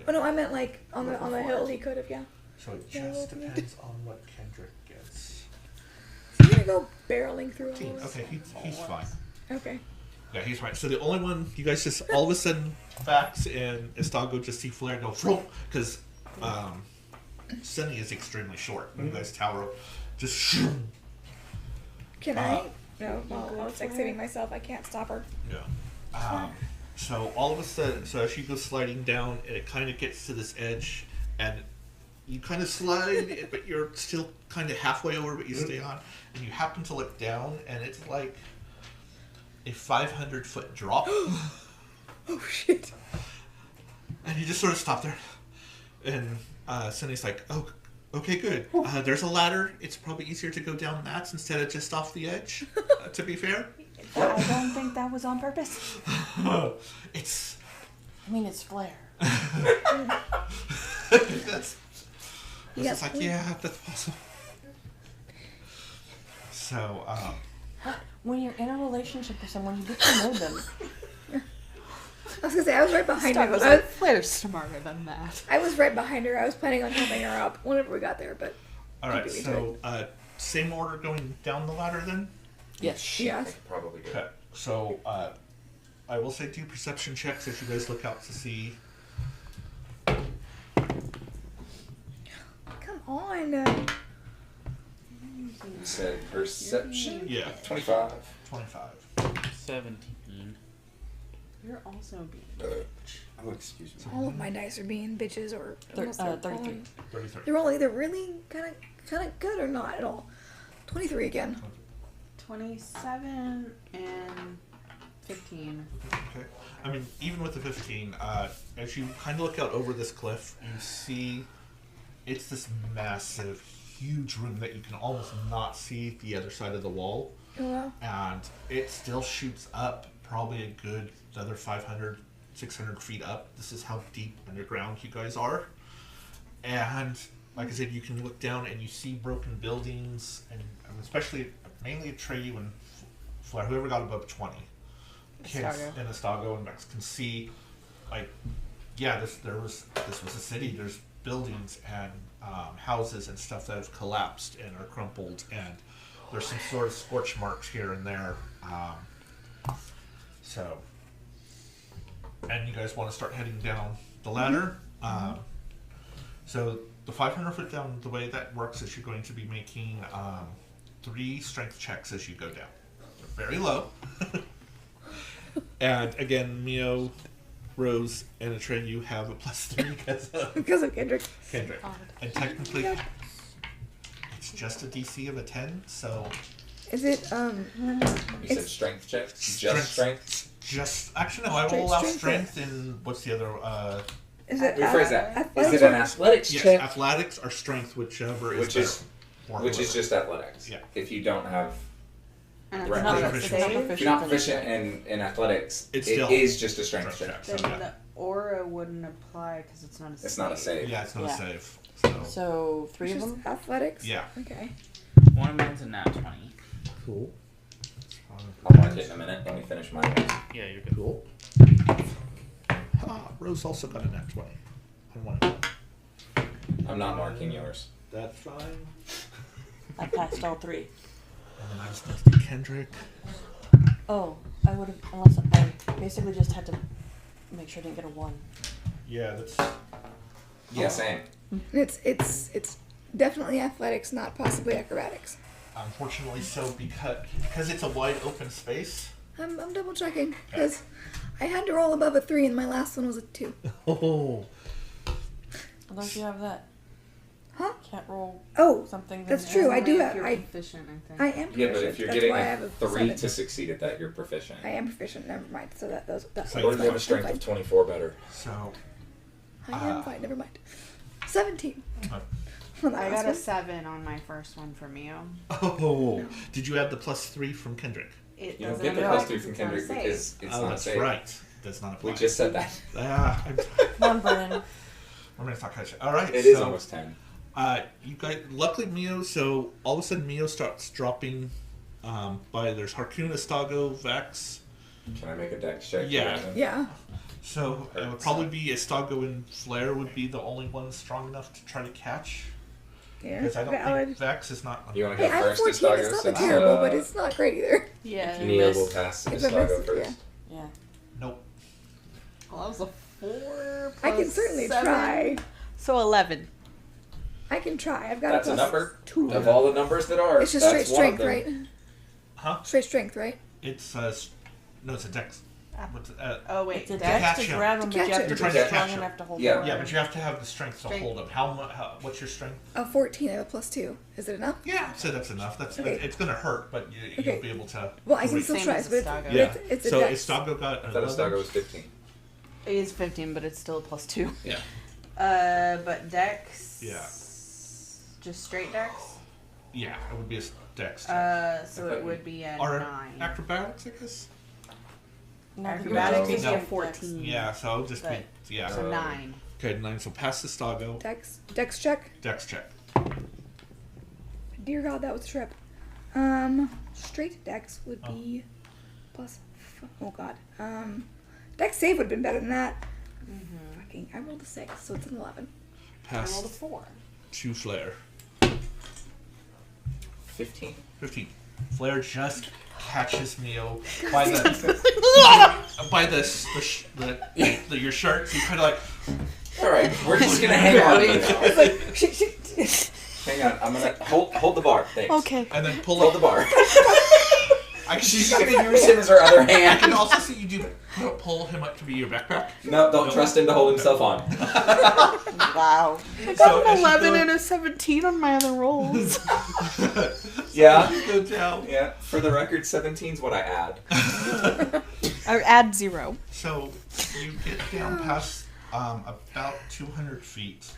Oh no, I meant like on the hill. He could have. Yeah. So it Yeah, just well, depends on what Kendrick gets. So I'm gonna go barreling through all 15. this. Okay, he's fine. Okay. Yeah, he's fine. So the only one you guys just all of a sudden Vax and Estago just see Flair go because Sunny is extremely short. When you guys tower up, just shoom. Can I? No. Well, I was like saving myself. I can't stop her. Yeah. So all of a sudden, so as she goes sliding down, it kind of gets to this edge, and you kind of slide, but you're still kind of halfway over, but you stay on, and you happen to look down, and it's like a 500-foot drop, Oh shit. and you just sort of stop there, and Sunny's like, "Oh, okay, good. There's a ladder. It's probably easier to go down that instead of just off the edge. To be fair." I don't think that was on purpose. It's I mean, it's Flair. that's Yeah. it's like, yeah, that's possible. So, When you're in a relationship with someone, you get to know them. I was gonna say I was right behind her. was like, Flair's smarter than that. I was right behind her. I was planning on helping her up whenever we got there, but all right. beat me to So, same order going down the ladder then. Yes. yes. I could probably do Okay. it. So, I will say do perception checks as you guys look out to see. Come on. You said perception? Yeah, 25. 25. 17. You're also being. Oh, excuse me. All of my dice are being bitches or unless they're 33. falling. 33. They're all either really kind of good or not at all. 23 again. 27 and 15. Okay. I mean, even with the 15, as you kind of look out over this cliff, you see it's this massive, huge room that you can almost not see the other side of the wall. Oh, wow. And it still shoots up probably a good another 500, 600 feet up. This is how deep underground you guys are. And like I said, you can look down and you see broken buildings, and especially mainly Atreyu and Flair, whoever got above 20. Kids in Estago and Vex can see, like, yeah, this was a city. There's buildings and houses and stuff that have collapsed and are crumpled, and there's some sort of scorch marks here and there. So, and you guys want to start heading down the ladder. So the 500 foot down, the way that works is you're going to be making 3 strength checks as you go down. They're very low. And again, Mio, Rose, and Atreyu have a +3 Because of Kendrick. Kendrick. And technically, it's just a DC of a 10, so... Is it, You said strength check? Just strength? Just... Actually, no, I will Strength, allow strength, strength in... What's the other... is it, Rephrase that. athletics Is it an or- athletics yes, check? athletics or strength, whichever Which is is better. Or Which is whatever. just athletics. Yeah. If you don't have... And Right. it's not a Proficient. save. If you're not proficient in athletics, It's it still is just a strength strength check. check. Then So, yeah. the aura wouldn't apply because it's not a save. It's not a save. Yeah, it's not Yeah. a save. So... So 3 It's of just them. athletics? Yeah. Okay. One of mine's a nat 20. Cool. I'll mark it in a minute. Let me finish mine. Yeah, you're good. Cool. Rose also got a nat 20. I want it. I'm not marking yours. That's fine. I passed all 3. And then I just need to do Kendrick. Oh, I would have, unless I basically just had to make sure I didn't get a 1. Yeah, that's... Yeah, same. It's definitely athletics, not possibly acrobatics. Unfortunately so, because it's a wide open space. I'm double checking because I had to roll above a 3 and my last one was a 2. Oh. Don't you have that? Huh? Can't roll Oh, something. that's then- true. I Only do if have. you're I proficient, I think. am proficient. Yeah, but if you're That's getting why I a have a 3 7. to succeed at that, you're proficient. I am proficient. Never mind. So that's So Or fine. if you have a strength I'm of 24 better. So... fine. I am fine. Never mind. 17. uh, On the I last got a one. 7 on my first one for Mio. Oh. Did you add the +3 from Kendrick? It You don't doesn't get the apply +3 from because it's not a Kendrick save. because it's Oh, not that's safe. right. Does not apply. We just said that. I'm Come on, Brennan. I'm gonna talk catch. All right. It is so, almost 10. You guys, luckily Mio. So all of a sudden Mio starts dropping. There's Harkoon, Estago, Vex. Can I make a dex check? Yeah. Yeah. So it would probably be Estago and Flair would be the only ones strong enough to try to catch. Yeah. Because I don't Valid. think Vex is not. You want to Hey, go I'm first, 14. Estago? It's not Since, terrible, but it's not great either. Yeah, Neil miss. will pass If I Estago miss, first. Yeah. Nope. Well, that was a 4 I can certainly 7. try. So 11. I can try. I've got That's a a plus number. 2. Of all the numbers that are, It's just that's straight one of strength, them. right? Huh? Straight strength, right? It's no, it's a Dex. What's Oh, wait. It's a Dex? dex catch to him. grab him, To but you catch have to him. You're be trying to strong catch him. enough to hold Yeah. him. Yeah, but you have to have the strength to Strength. hold him. What's your strength? A 14. I have a plus 2. Is it enough? Yeah, I'd say that's enough. Okay. It's gonna hurt, but Okay. you'll be able to. Well, I can wait. still Same try, as but Estago. Yeah. it's a So dex. Estago got I thought 11. Estago was 15. It is 15, but it's still a plus 2. Yeah. But Dex. Yeah. Just straight Dex. Yeah, it would be a Dex check. So it would be a or 9. acrobatics, I guess. No, Acrobatics No. is a No. 14. Yeah, so I'll just be yeah. So 9. Okay, 9. So pass the Estago. Dex check. Dex check. Dear God, that was a trip. Straight dex would be plus. Oh God. Dex save would have been better than that. Fucking, I rolled a 6, so it's an 11. I rolled a Pass 4. to Flair. 15. 15. Flair just catches Neo by the your shirt. So you kind of like. All right, we're just gonna hang on to it now. It's like, shit. Hang on, I'm gonna hold the bar. Thanks. Okay. And then pull Hold up the bar. I can She's see gonna use him as her other I can hand. also see you do pull him up to be your backpack. No, don't trust him to hold himself on. Wow. I So got as an you 11 go- and a 17 on my other rolls. Yeah. You go down. Yeah. For the record, 17's what I add. Or add 0. So you get down past about 200 feet,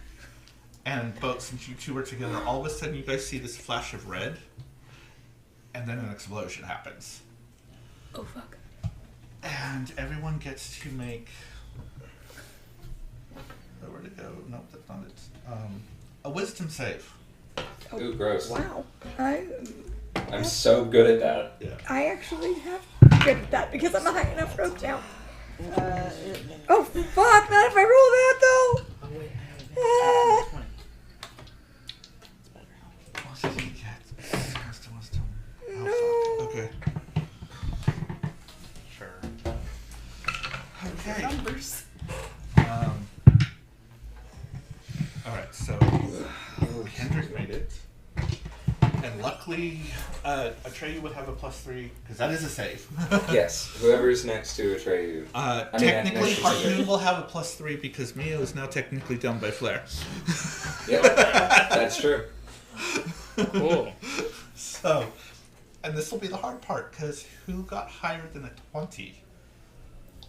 and both since you two are together, all of a sudden you guys see this flash of red, and then an explosion happens. Oh fuck. And everyone gets to make. Where to go? No, that's not it. A wisdom save. Ooh, gross. Wow. I'm so good at that. Yeah. I actually have good at that because I'm a high enough rope down. Oh fuck! Not if I roll that though. Oh, wait, Ah. 20. What did he get? Wisdom. No. Oh, fuck. Okay. Sure. Okay. Numbers. Alright, so Kendrick made it. And luckily, Atreyu would have a +3, because that is a save. Yes, whoever's next to Atreyu. Technically, next to Harpoon Atreyu. will have a +3 because Mio is now technically down by Flare. Yep, that's true. Cool. So, and this will be the hard part, because who got higher than a 20?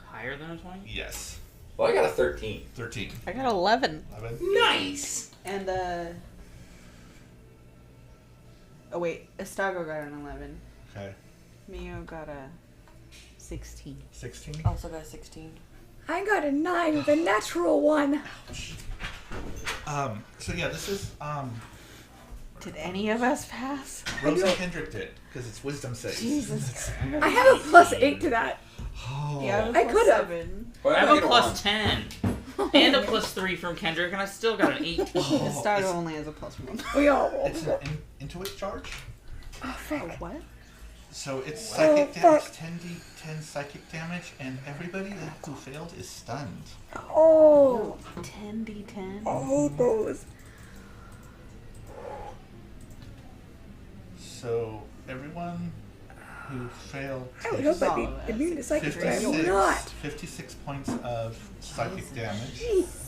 Higher than a 20? Yes. Well, I got a 13. 13. I got 11. 11. Nice! And, oh wait, Estago got an 11. Okay. Mio got a 16. 16. Also got a 16. I got a 9 with a natural 1. So yeah, this is, Did any of us pass? Rose and Kendrick did, because it's wisdom saves. Jesus Christ. I have a +8 to that. Oh. Yeah, I could've. 7. Well, I have get a along. +10 and a +3 from Kendrick, and I still got an 18. Estago it's- only has a +1. We all rolled. It's an intuit charge. Oh fuck. What? So it's psychic Oh, damage, fuck. 10d10 psychic damage, and everybody who failed is stunned. Oh. 10d10. I hate those. So everyone who failed I would takes hope I'd all of us. be immune to psychic, but I'm 56, not. 56 points of psychic damage. Jeez.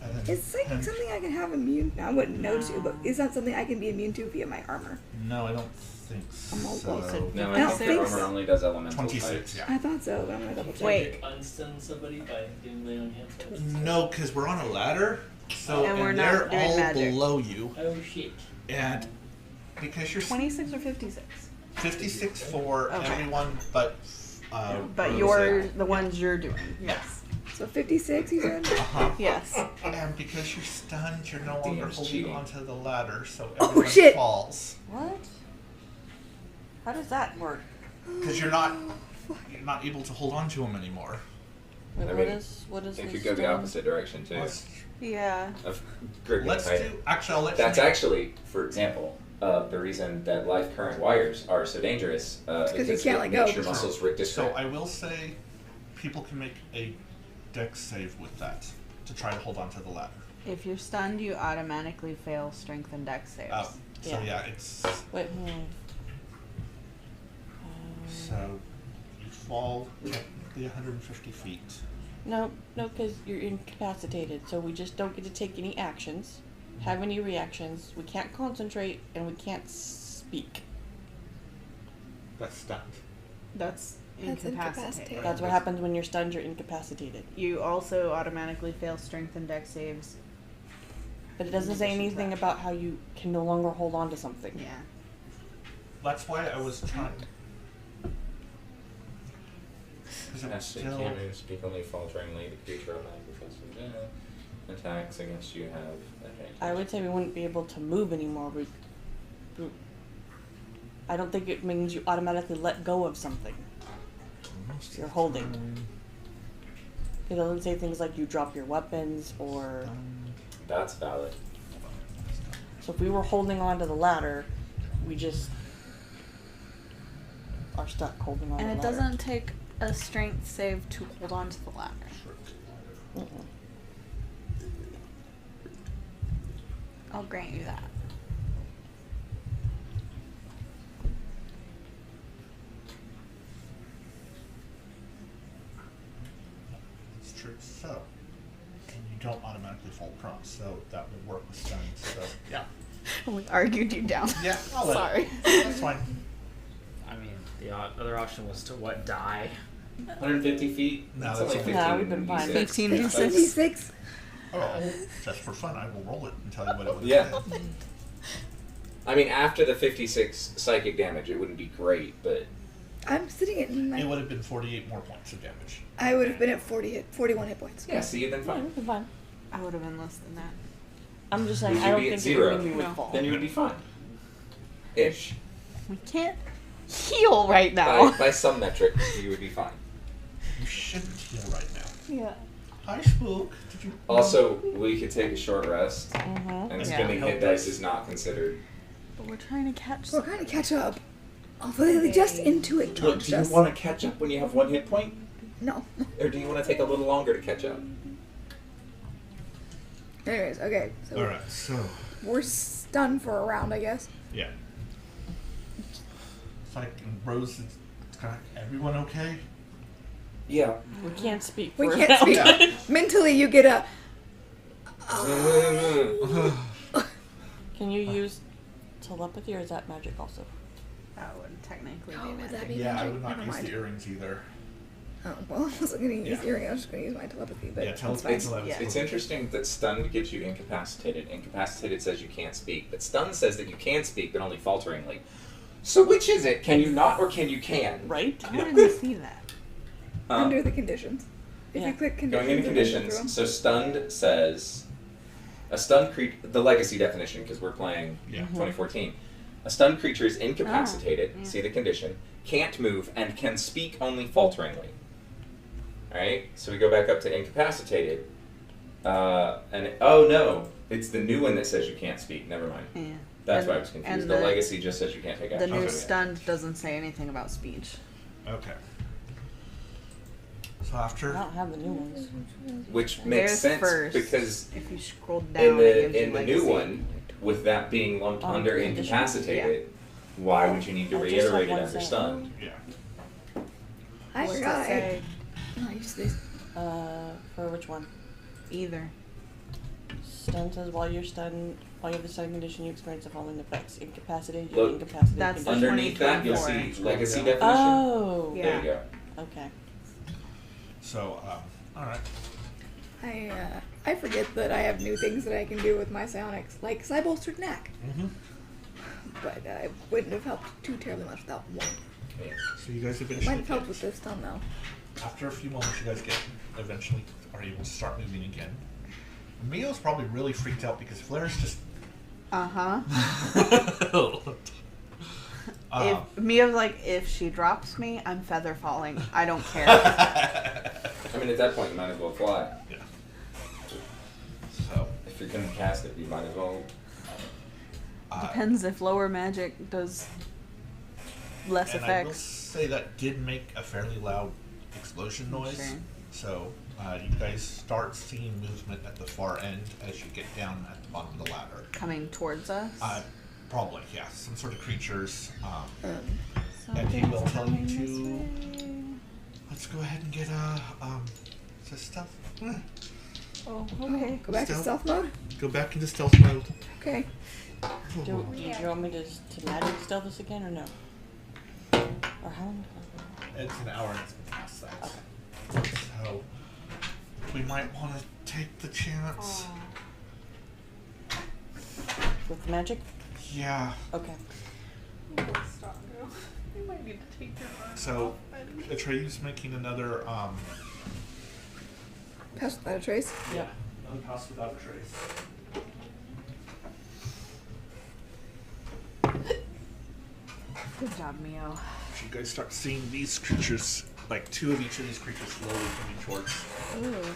And Is psychic and- something I can have immune? I wouldn't know to, but is that something I can be immune to via my armor? No, I don't think I'm all so. close. No, I I don't think think their armor so. only does elemental 26, types. yeah. I thought so, but I'm gonna double check. Wait. Unstun somebody by doing lay on hands. No, because we're on a ladder, so And we're not they're doing all magic. below you, Oh shit. and because you're 26 or 56? 56 for Okay. everyone, but But Rose. you're the ones you're doing. Yes. So 56, you said? Uh-huh. Yes. And because you're stunned, you're no DM's longer holding cheating. onto the ladder, so Oh, everyone shit. falls. What? How does that work? Because you're not able to hold on to them anymore. Wait, I what mean, is It this could go the stone? opposite direction too. Yeah. Of gripping Let's tight. do. Actually, I'll let That's you. actually, for example, the reason that life current wires are so dangerous. It's 'cause you because can't it let makes go. your muscles disconnect. So I will say, people can make a dex save with that to try to hold on to the ladder. If you're stunned, you automatically fail strength and dex saves. So Yeah. yeah, it's Wait, so you fall technically 150 feet. No, because you're incapacitated, so we just don't get to take any actions, have any reactions, we can't concentrate, and we can't speak. That's stunned. That's That's incapacitated. incapacitated. That's what happens when you're stunned, you're incapacitated. You also automatically fail strength and dex saves. But it doesn't say anything about how you can no longer hold on to something. Yeah. That's why I was trying. Because it was Actually, still. can't move, speak only falteringly. The creature attacks against you have advantage. I would say we wouldn't be able to move anymore. I don't think it means you automatically let go of something you're holding. It doesn't say things like you drop your weapons or... That's valid. So if we were holding on to the ladder, we just are stuck holding on And to it the ladder. doesn't take a strength save to hold on to the ladder. Mm-mm. I'll grant you that. It's true. So, and you don't automatically fall prone, so that would work with stuns. So, yeah. We argued you down. Yeah, I'll let Sorry. That's fine. I mean, The other option was to what, die? 150 feet? No, That's that's only okay. 15. No, we've been fine. 15 That's- d6. 76. Oh, just for fun, I will roll it and tell you what it would Yeah. have been. I mean, after the 56 psychic damage, it wouldn't be great, but I'm sitting at It my. would have been 48 more points of damage. I would have been at 41 hit points. yeah, see, then Yeah, fine. we've been fine. I would have been less than that. I'm just saying, Would I you don't be at think zero? the enemy would No. fall. Then you would be fine. Ish. We can't heal right now. By some metric, you would be fine. You shouldn't heal right now. Yeah. Hi, Spook. Did you? Also, we could take a short rest, Mm-hmm. and Yeah. spending hit dice is not considered. But we're trying to catch We're trying to catch up. Although they just intuit Look, charged do you us. want to catch up when you have 1 hit point? No. Or do you want to take a little longer to catch up? Anyways, okay. So All right. So we're stunned for a round, I guess. yeah. It's like Rose. It's kind of everyone okay? Yeah. We can't speak. We for can't now. speak. Mentally, you get a. Can you use telepathy, or is that magic also? That would technically Oh, be would magic. that be Yeah, I magic? would not Never use mind. the earrings either. Oh, well, I wasn't going to use Yeah. earring. I was just going to use my telepathy, but Yeah, that's telepathy. fine. Yeah. It's interesting that stunned gets you incapacitated. Incapacitated says you can't speak, but stunned says that you can speak, but only falteringly. So which is it? Can you not, or can you can? Right? I didn't see that. Under the conditions. If Yeah. you click conditions. Going into and then go conditions, through so stunned says a stunned creature. The legacy definition, because we're playing Yeah. 2014. A stunned creature is incapacitated. yeah. See the condition. Can't move and can speak only falteringly. All right. So we go back up to incapacitated, oh no, it's the new one that says you can't speak. Never mind. Yeah. That's And- why I was confused. and The the- legacy just says you can't take The action. new Okay. stunned doesn't say anything about speech. Okay. So I after. don't have the new ones. Which makes There's sense first. because If you scroll down, in it gives the you in the legacy. new one, with that being lumped Oh, under conditions? incapacitated, why would you need to I just have reiterate it one under saying. stunned? Yeah. I What's forgot. it say? No, I used this. For which one? Either. Stun says while you're stunned, while you have the stun condition, you experience the following effects: incapacitated, Look, incapacitated. that's the condition. Underneath that, you'll 2024. see legacy Scroll definition. Oh. Yeah. There you go. Okay. So all right. I forget that I have new things that I can do with my psionics, like Cybolstered Knack. Mm-hmm. But I wouldn't have helped too terribly much without one. Yeah. So you guys It eventually. might have helped get- with this stun though. After a few moments, you guys eventually are able to start moving again. Mio's probably really freaked out because Flair's just. Uh huh. Um, If Mia's like, if she drops me, I'm feather falling. I don't care. I mean, at that point, you might as well fly. yeah. So. If you're gonna cast it, you might as well. Depends if lower magic does less And I will effects. say that did make a fairly loud explosion noise. Sure. So you guys start seeing movement at the far end as you get down at the bottom of the ladder. Coming towards us. Probably, yeah. Some sort of creatures. And he will tell you to. Let's go ahead and get is this stealth? Oh, okay. Go back to Stealth. stealth mode. Go back into stealth mode. Okay. Do you want me to magic stealth this again or no? Or how long? It's an hour and it's been past that. So we might want to take the chance. With magic? Yeah. Okay. You might need to take your arm So off. Atreyu's making another Pass without a trace. Yeah. another pass without a trace. Good job, Mio. You guys start seeing these creatures, like two of each of these creatures slowly coming towards. Ooh.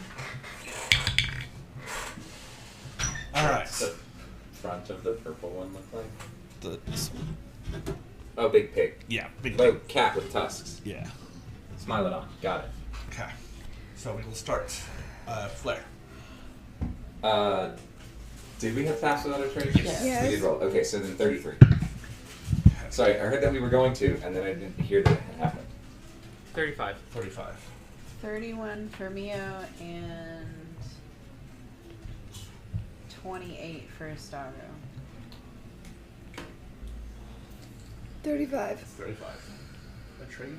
Alright. What's the front of the purple one look like? This one. Oh, big pig. Yeah, big Oh, cat with tusks. Yeah. Smilodon. Got it. Okay. So we will start. Flare. Did we have pass without a trace? Yes. Yes. We did roll. Okay, so then 33. Sorry, I heard that we were going to, and then I didn't hear that it happened. 35. 35. 31 for Mio and 28 for Estaro. 35. 35. Atreyu.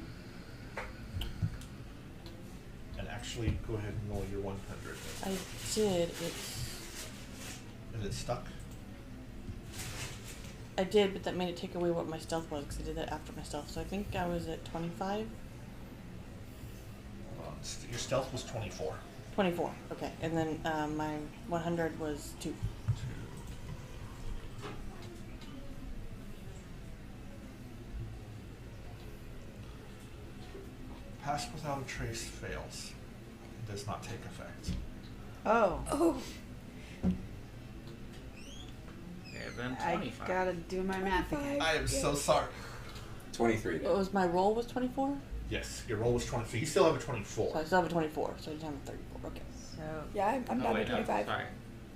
And actually, go ahead and roll your 100. I did. Is it stuck? I did, but that made it take away what my stealth was because I did that after my stealth. So I think I was at 25. Your stealth was 24. 24. Okay, and then my 100 was 2. Pass without a trace fails. It does not take effect. Oh. Oh, Okay, then I 25. gotta do my math again. I am so sorry. 23 then. What was my roll? Was 24? Yes, your roll was 20. So you still have a 24. So I still have a 24. So I just have a 34. Okay. So yeah, I'm Oh, down wait, to no, 25. sorry.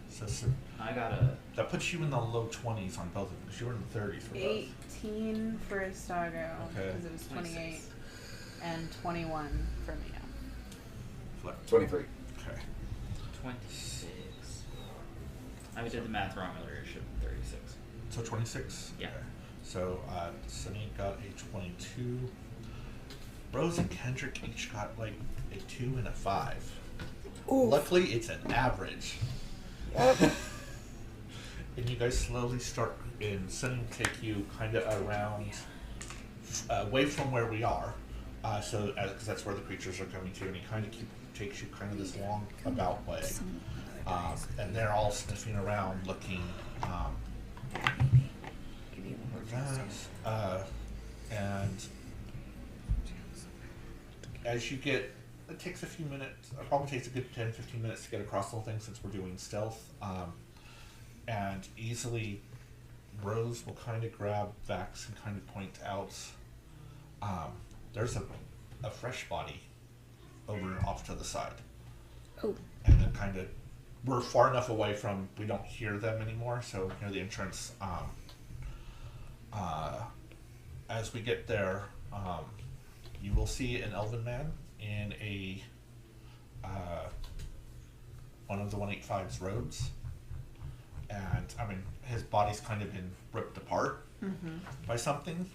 So I got a. that puts you in the low 20s on both of them. Because you were in the 30s for both. 18 for Istago Okay. because it was 28, 26. and 21 for Mia. Flip. 23. Okay. 26. I did the math wrong earlier. It should be 36. So 26? Yeah. Okay. So Sunny got a 22. Rose and Kendrick each got like a 2 and a 5. Ooh. Luckily, it's an average. Yep. And you guys slowly start, and Sunny will take you kind of around, away from where we are. So, because that's where the creatures are coming to, and he kind of takes you kind of this long about way. And they're all sniffing around, looking. And as you get, it takes a few minutes, it probably takes a good 10-15 minutes to get across the whole thing since we're doing stealth. And easily, Rose will kind of grab Vax and kind of point out, there's a fresh body over off to the side. Oh. And then kind of, we're far enough away from, we don't hear them anymore, so near the entrance, as we get there, you will see an elven man in a one of the 185's robes, and I mean his body's kind of been ripped apart by something.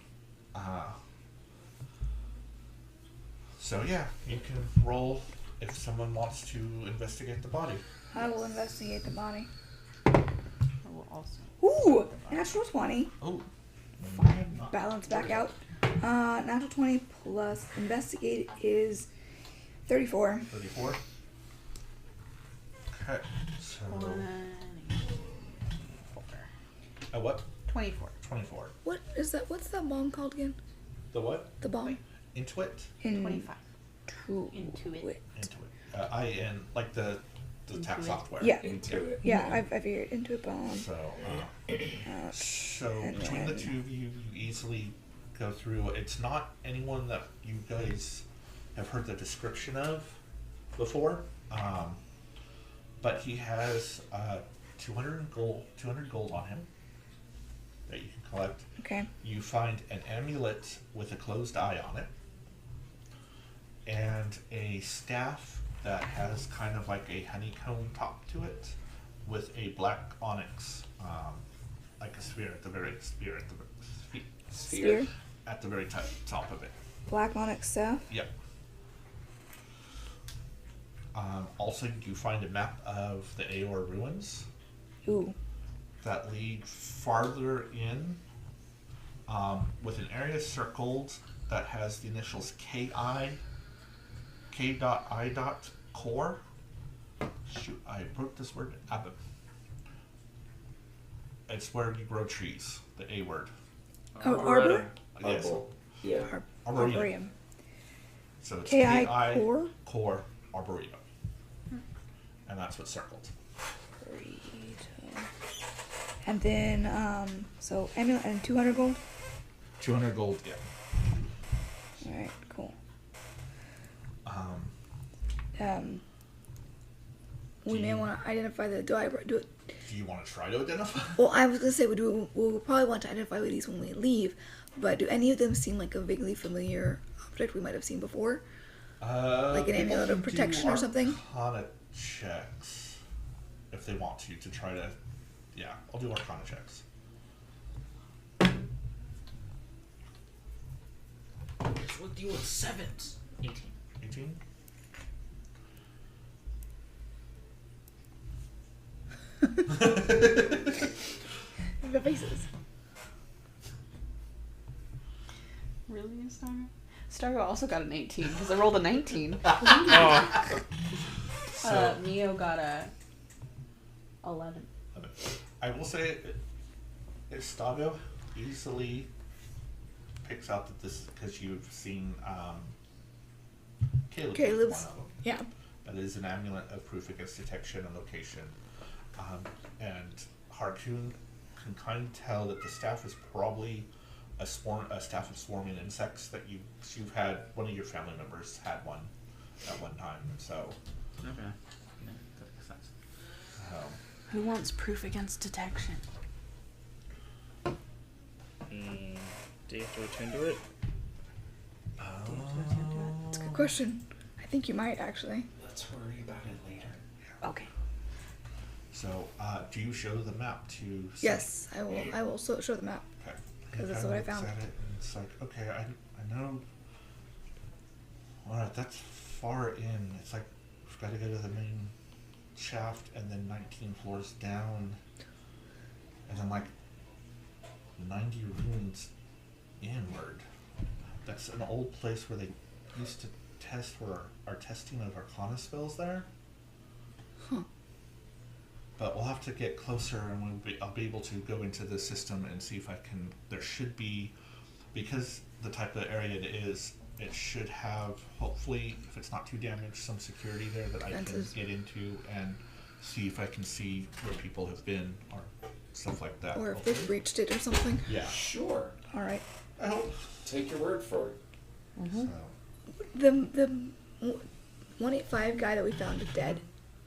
So yeah, you can roll if someone wants to investigate the body. I will investigate the body. I will also. Ooh, natural 20. Oh, Balance back out. Natural 20 plus investigate is 34. 34. Okay, so 24. a what? 24. 24. What is that? What's that bomb called again? The what? The bomb? Intuit. 25. Into it. Intuit. IN, like the tax Intuit. software. Yeah. Into it. Yeah, I figured into a bomb. So And between the then- two of you, you easily go through. It's not anyone that you guys have heard the description of before, but he has 200 gold on him that you can collect. Okay. You find an amulet with a closed eye on it, and a staff that has kind of like a honeycomb top to it, with a black onyx, like a sphere at the very Spear. at the very top of it. Black onyx staff. Yep. Also, you find a map of the Aor ruins Ooh. that lead farther in, with an area circled that has the initials K.I. K.I. Core. Shoot, I broke this word. Abib. It's where you grow trees. The A word. Oh, arbor? Yes. Arbor. Yeah. Arboretum. Arboretum. So it's K.I. K.I. Core? Core Arboretum. And that's what's circled. And then, so amulet and 200 gold. 200 gold, yeah. All right, cool. We may want to identify the. Do it? Do you want to try to identify? Well, I was gonna say we'll probably want to identify these when we leave. But do any of them seem like a vaguely familiar object we might have seen before? Like an people amulet of can do protection or something? Arcana checks if they want to try to. Yeah, I'll do Arcana checks. with you with sevens. 18. 18. The faces. Really, Stargo? Stargo also got an 18 because I rolled a 19. Oh. Mio got a 11. I will say, Stago easily picks out that this, because you've seen Caleb's one Caleb's. of them. Yeah. That is an amulet of proof against detection and location. And Harkoon can kind of tell that the staff is probably a staff of swarming insects that you've had. One of your family members had one at one time. So. Okay. Yeah, that makes sense. Who wants proof against detection? Do you have to attune to it? That's a good question. I think you might actually. Let's worry about it later. Okay. So, do you show the map to? Yes, I will. I will show the map. Okay. 'Cause that's He what I kinda looks found. at it and it's like, okay, I know. All right, that's far in. It's like we've got to go to the main shaft and then 19 floors down, and then like 90 rooms inward. That's an old place where they used to test for our testing of Arcana spells there. Huh. But we'll have to get closer, and I'll be able to go into the system and see if I can. There should be, because the type of area it is, it should have, hopefully, if it's not too damaged, some security there that I can Fences. get into and see if I can see where people have been or stuff like that. Or if they've hopefully. breached it or something. Yeah. Sure. All right. I hope. Take your word for it. So, The 185 guy that we found dead.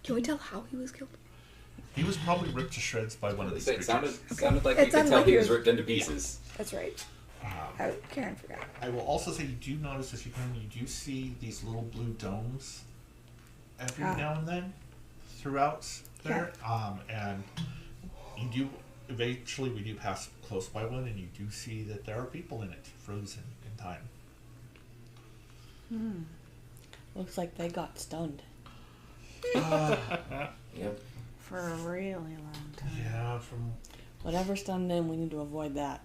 Can we tell how he was killed? he was probably ripped to shreds by one of these It creatures. sounded like It you could sounded tell like he he was was- ripped into pieces. That's right. Um, Karen forgot. I will also say you do notice as you come in, you do see these little blue domes every Ah. now and then throughout there. And you do, eventually we do pass close by one and you do see that there are people in it, frozen in time. Looks like they got stunned. Yep. For a really long time. Yeah, from Whatever stunned them, we need to avoid that.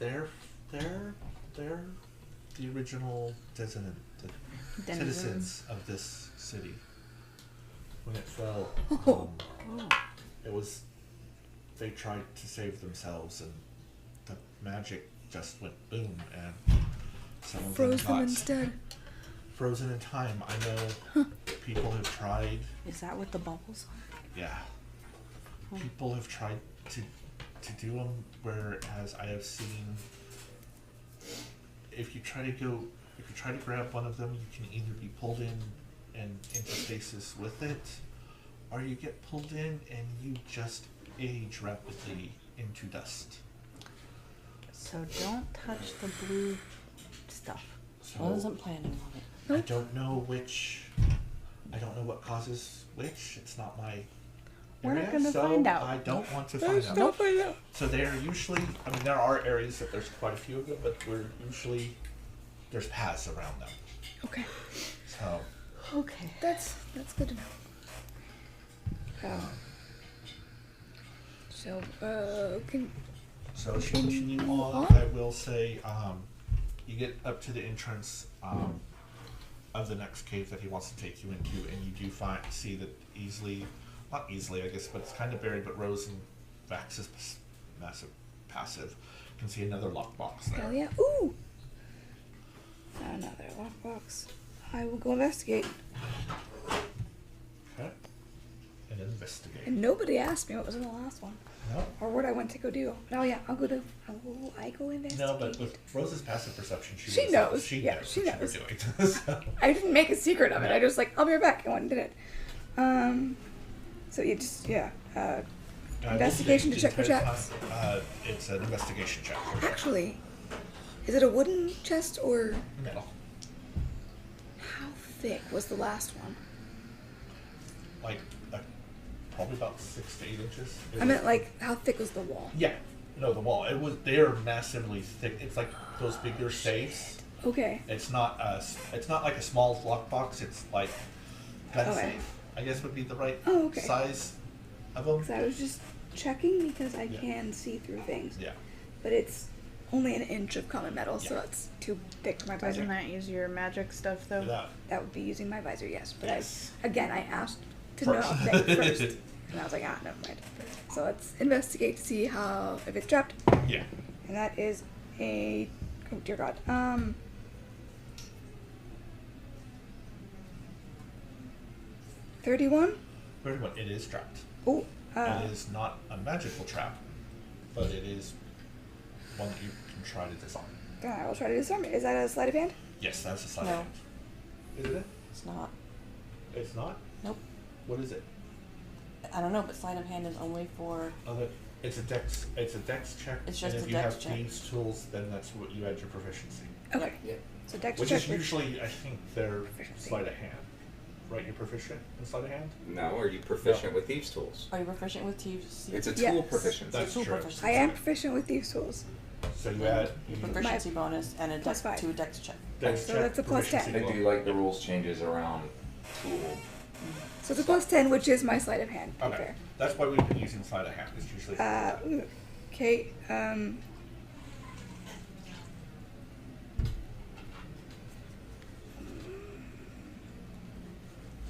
they're the original citizens of this city. When it fell, it was, they tried to save themselves and the magic just went boom and some of Froze them them got instead. frozen in time. I know people have tried, Is that what the bubbles are? yeah, people have tried to do them, whereas I have seen, if you try to grab one of them, you can either be pulled in and into stasis with it, or you get pulled in and you just age rapidly into dust. So don't touch the blue stuff. So Wasn't planning on it. I don't know what causes which. It's not my We're not area, gonna so find out. I don't want to There's find out. no. So they are usually, I mean, there are areas that there's quite a few of them, but there's paths around them. Okay. So, Okay. That's good to know. so as you continue on, I will say, you get up to the entrance of the next cave that he wants to take you into, and you do see that not easily, I guess, but it's kind of buried, but Rose and Vax's massive passive can see another lockbox there. Hell yeah. Ooh! Another lockbox. I will go investigate. Okay. And investigate. And nobody asked me what was in the last one. No? Or what I went to go do. But oh yeah, I go investigate. No, but with Rose's passive perception, She knows. She Yeah, knows she what knows. you were doing. So, I didn't make a secret of it. I just like, I'll be right back. I went and did it. So you just, investigation to check for traps. It's an investigation check. Actually, is it a wooden chest or Metal. how thick was the last one? Like, probably about 6 to 8 inches. I meant like, how thick was the wall? Yeah. No, the wall. They're massively thick. It's like those bigger safes. Okay. It's not like a small lockbox. It's like gun Okay. safe, I guess would be the right Oh, okay. size of them. Because I was just checking because I Yeah. can see through things. Yeah. But it's only an inch of common metal, so Yeah. that's too thick for my visor. Doesn't that use your magic stuff though? That. That would be using my visor, yes. But Yes. I asked to First. know that first. And I was like, never mind. So let's investigate to see if it's trapped. Yeah. And that is a, oh dear God. 31? Very well. It is trapped. Oh, It is not a magical trap, but it is one that you can try to disarm. I will try to disarm it. Is that a sleight of hand? Yes, that's a sleight No. of hand. Is it? It's not. It's not. Nope. What is it? I don't know, but sleight of hand is only for. It's a dex. It's a dex check. It's just and a if you dex have check. thieves' tools, then that's what you add your proficiency. Okay. Yeah. So dex Which check is with- usually, I think, their Proficiency. sleight of hand. Right? You're proficient in sleight of hand. No, are you proficient with thieves' tools? Are you proficient with thieves? It's a Yes. tool proficiency. That's tool true. proficiency. I am proficient with thieves' tools. So you add Your proficiency bonus and a Plus dex 5. to a dex check. dex So check, that's a plus 10. proficiency They do like the rules changes around tool. So it's a plus 10, which is my sleight of hand. To be Okay. fair. That's why we've been using sleight of hand. It's usually. Ooh, okay.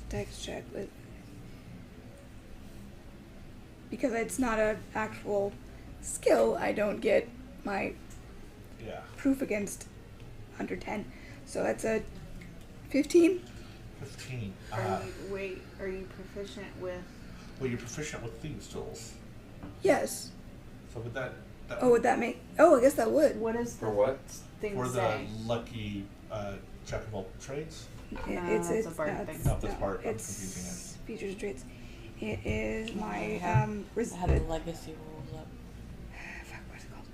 Dex check with. Because it's not an actual skill, I don't get my yeah. proof against under 10. So that's a 15. 15. Are you proficient with? Well, you're proficient with thieves' tools. Yes. So with that Oh, would that make. Oh, I guess that would. What is For the what? thing for the say? lucky jack of all trades. No, that's a bard thing. No, that's bard. I'm It's confusing it. features and traits. It is my I have the legacy rules up. fuck, what's it called?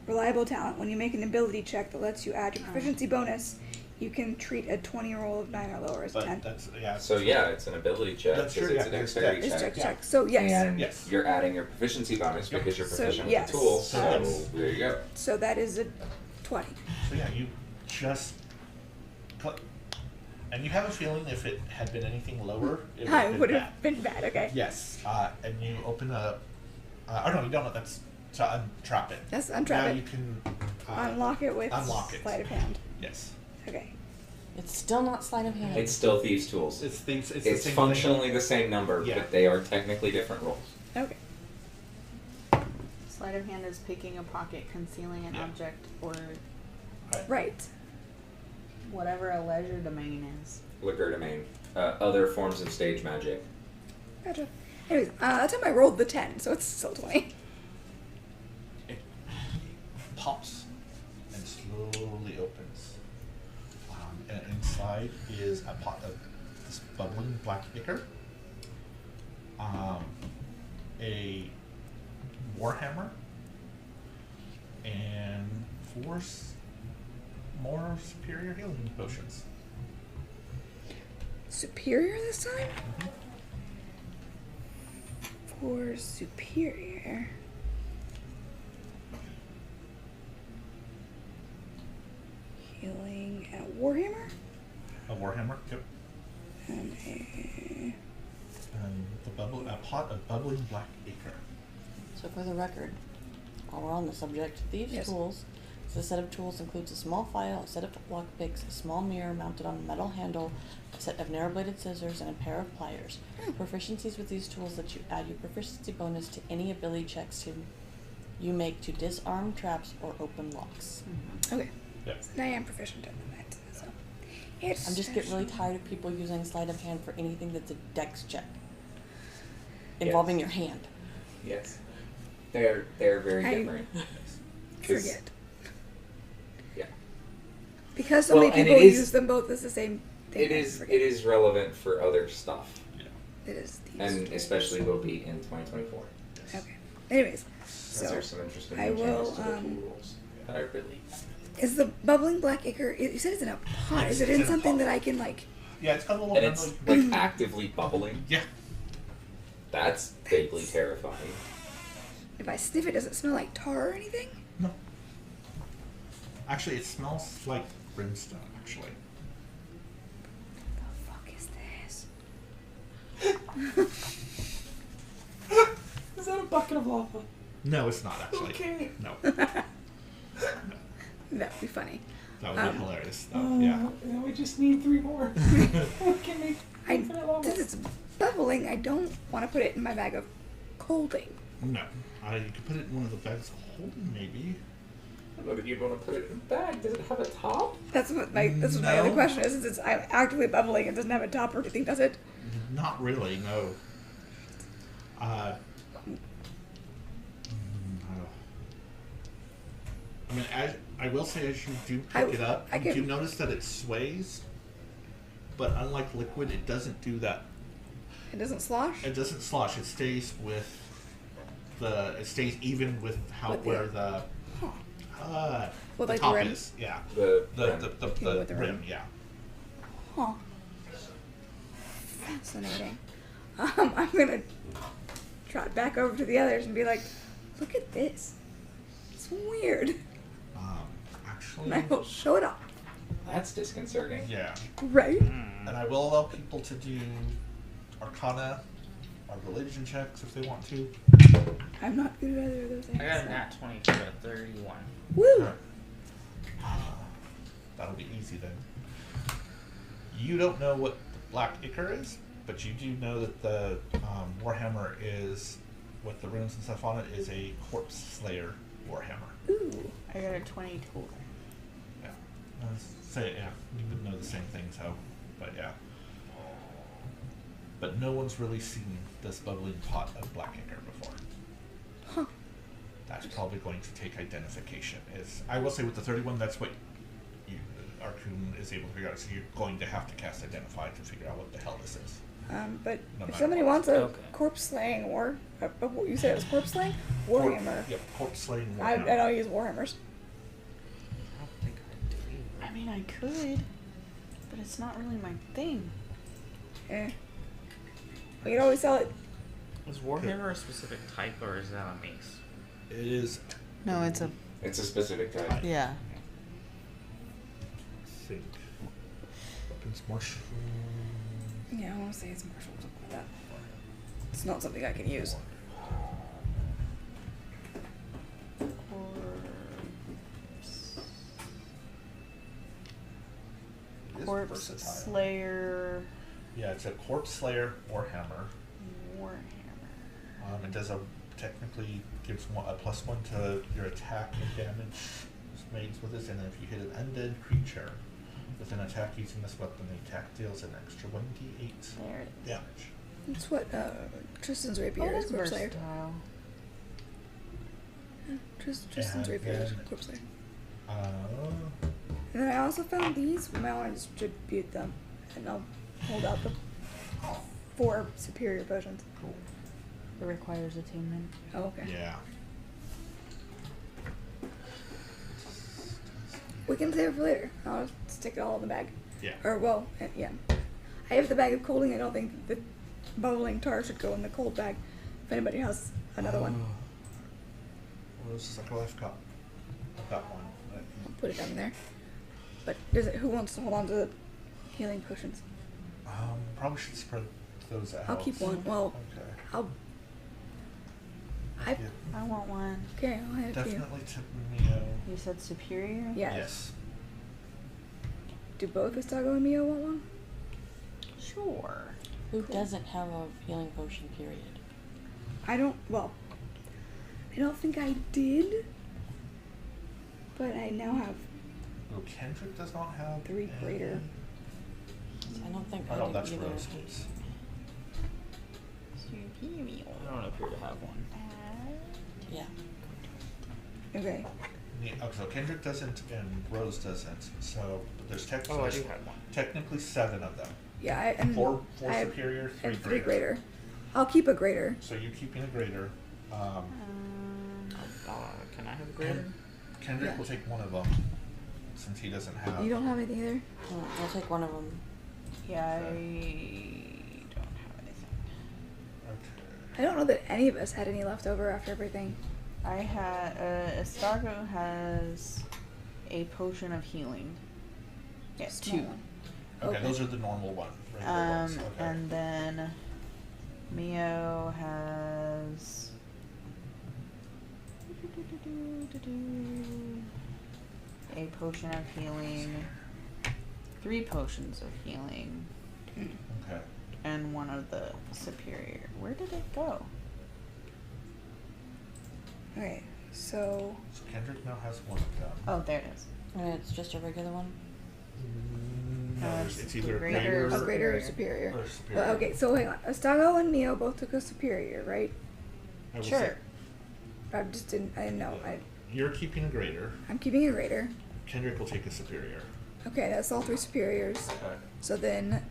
Reliable talent. When you make an ability check that lets you add your proficiency bonus, you can treat a 20 roll of 9 or lower as But 10. that's yeah. So yeah, it's an ability check That's because true, it's yeah, a it's dexterity It's dex. check. check, check. So yes. And Yes. you're adding your proficiency bonus Yep. because you're So, proficient yes. with the tool. So Yes. there you go. So that is a 20. So yeah, you just put, and you have a feeling if it had been anything lower, it I would would have have been been bad. Okay. bad. Yes, and you open a. Oh no, you don't. That's to untrap it. That's Now untrap you it. can Unlock it with unlock it. sleight of hand. Yes, Okay. It's still not sleight of hand. It's still thieves' tools. it's things. It's, It's the same functionally the same number, Yeah. but they are technically different rolls. Okay. Sleight of hand is picking a pocket, concealing an Yeah. object, or Right. whatever a leisure domain is. Legerdemain. Other forms of stage magic. Gotcha. Anyways, that time I rolled the 10, so it's still 20. It pops and slowly opens. And inside is a pot of this bubbling black ichor, a warhammer, and 4 more superior healing potions. Superior this time? For superior. Healing and a warhammer? A warhammer, yep. And a. And a pot of bubbling black ichor. So for the record, while we're on the subject, thieves' Yes. tools. The set of tools includes a small file, a set of lockpicks, a small mirror mounted on a metal handle, a set of narrow-bladed scissors, and a pair of pliers. Proficiencies with these tools let you add your proficiency bonus to any ability checks you make to disarm traps or open locks. Okay. Yep. And I am proficient in that, so. It's I'm just getting really tired of people using sleight of hand for anything that's a dex check involving your hand. Yes. They're very I- different. 'Cause- Forget. Yeah. Because so Well, many and people it is- use them both as the same thing. It I is forget. relevant for other stuff, It is these and tools. especially will be in 2024. Okay. Anyways, Since so there's some interesting I new changes will, to the tool rules that I really. is the bubbling black ichor? You said it's in a pot. Is it It's in in a something pot. that I can like? Yeah, it's got a little And it's bubbly- like actively bubbling. Yeah. That's vaguely terrifying. If I sniff it, does it smell like tar or anything? No. Actually, it smells like brimstone. Actually, The fuck is this? Is that a bucket of lava? no, it's not actually. Okay. No, That'd be funny. that would be hilarious. Though. Yeah. Now we just need 3 more. We can make infinite lava. Since it's bubbling, I don't want to put it in my bag of colding. No, you could put it in one of the bags of holding, maybe. I don't know that you'd want to put it in a bag. Does it have a top? That's what my other question is. Since it's actively bubbling, it doesn't have a top or anything, does it? Not really. No. I mean, I will say, as you do pick it up, you do notice that it sways, but unlike liquid, it doesn't do that. It doesn't slosh? It doesn't slosh. It stays with it stays even with where the With, the like, the top rim? is. Yeah. The with the rim. rim. Yeah. Huh. Fascinating. I'm gonna trot back over to the others and be like, look at this. It's weird. Actually. And I will show it off. That's disconcerting. Yeah. Right? And I will allow people to do Arcana or religion checks if they want to. I'm not good at either of those things. I got a nat 20 for a 31. Woo! That'll be easy then. You don't know what the Black Ichor is, but you do know that the Warhammer is, with the runes and stuff on it, is a Corpse Slayer Warhammer. Ooh. I got a 20 total. Yeah. Yeah, you would know the same thing, so, but yeah. But no one's really seen this bubbling pot of Black Ichor before. Huh. That's probably going to take identification. I will say with the 31, that's what Arcun is able to figure out. So you're going to have to cast Identify to figure out what the hell this is. But No if matter somebody what. wants a Okay. corpse slaying what you said it was corpse slaying? Warhammer. Yep, Corpse Slaying I Warhammer. don't use Warhammers. I don't think I do. I mean, I could, but it's not really my thing. Eh. We could always sell it. Is Warhammer a specific type or is that a mace? It is, No, it's a It's a specific type. yeah. I think, weapons martial. Yeah, I want to say it's martial or something like that. It's not something I can use. It is Corpse versatile. Slayer Yeah, it's a Corpse Slayer Warhammer. Warhammer. It does technically gives a +1 to your attack and damage made with this, and then if you hit an undead creature with an attack using this weapon, the attack deals an extra 1d8 There it is. damage. That's what Tristan's Oh, rapier is, that's corpse slayer. versatile. Tristan's And rapier is then- corpse slayer. Uh, And then I also found these. We might want to distribute them, and I'll hold out the 4 superior potions. cool. It requires attunement. Oh, okay. Yeah. We can save it for later. I'll stick it all in the bag. Yeah. Or, well, yeah. I have the bag of colding. I don't think the bubbling tar should go in the cold bag. If anybody has another one, What was the second life cup? I've got one. I'll put it down there. But who wants to hold on to the healing potions? Probably should spread those out. I'll keep one. Well, Okay. Yeah, I want one. Okay, I'll hand it to you. definitely to Mio. You said superior? Yes. Yes. Do both Vistago and Mio want one? Sure. Who doesn't have a healing potion, period? I don't think I did. But I now have Oh, Kendrick does not have 3 any. greater. I don't think Oh, I no, do that's either. Rose does. Superior. I don't appear to have one. Yeah. Okay. Yeah, okay, so Kendrick doesn't and Rose doesn't. So there's Oh, I technically do have one. technically 7 of them. Yeah, and 4 I have, superior, 3 and greater. 3 greater. I'll keep a greater. So you keeping a greater. Can I have a greater? Kendrick Yeah. will take one of them since he doesn't have. You don't have anything either? I'll take one of them. Yeah, I don't have anything. Okay. I don't know that any of us had any left over after everything. I had Estargo has a potion of healing. Yeah, Small 2. one. Okay, Okay. those are the normal one. Regular ones. Okay. And then Mio has a potion of healing, 3 potions of healing, Okay. and 1 of the superior. Where did it go? Okay, so So Kendrick now has one of them. Oh, there it is. And it's just a regular one. No, it's either greater greater a greater or superior. superior. or superior. Well, okay, so hang on. Astago and Mio both took a superior, right? I will Sure. say I didn't know. You're keeping a greater. I'm keeping a greater. Kendrick will take a superior. Okay, that's all 3 superiors. Okay. So then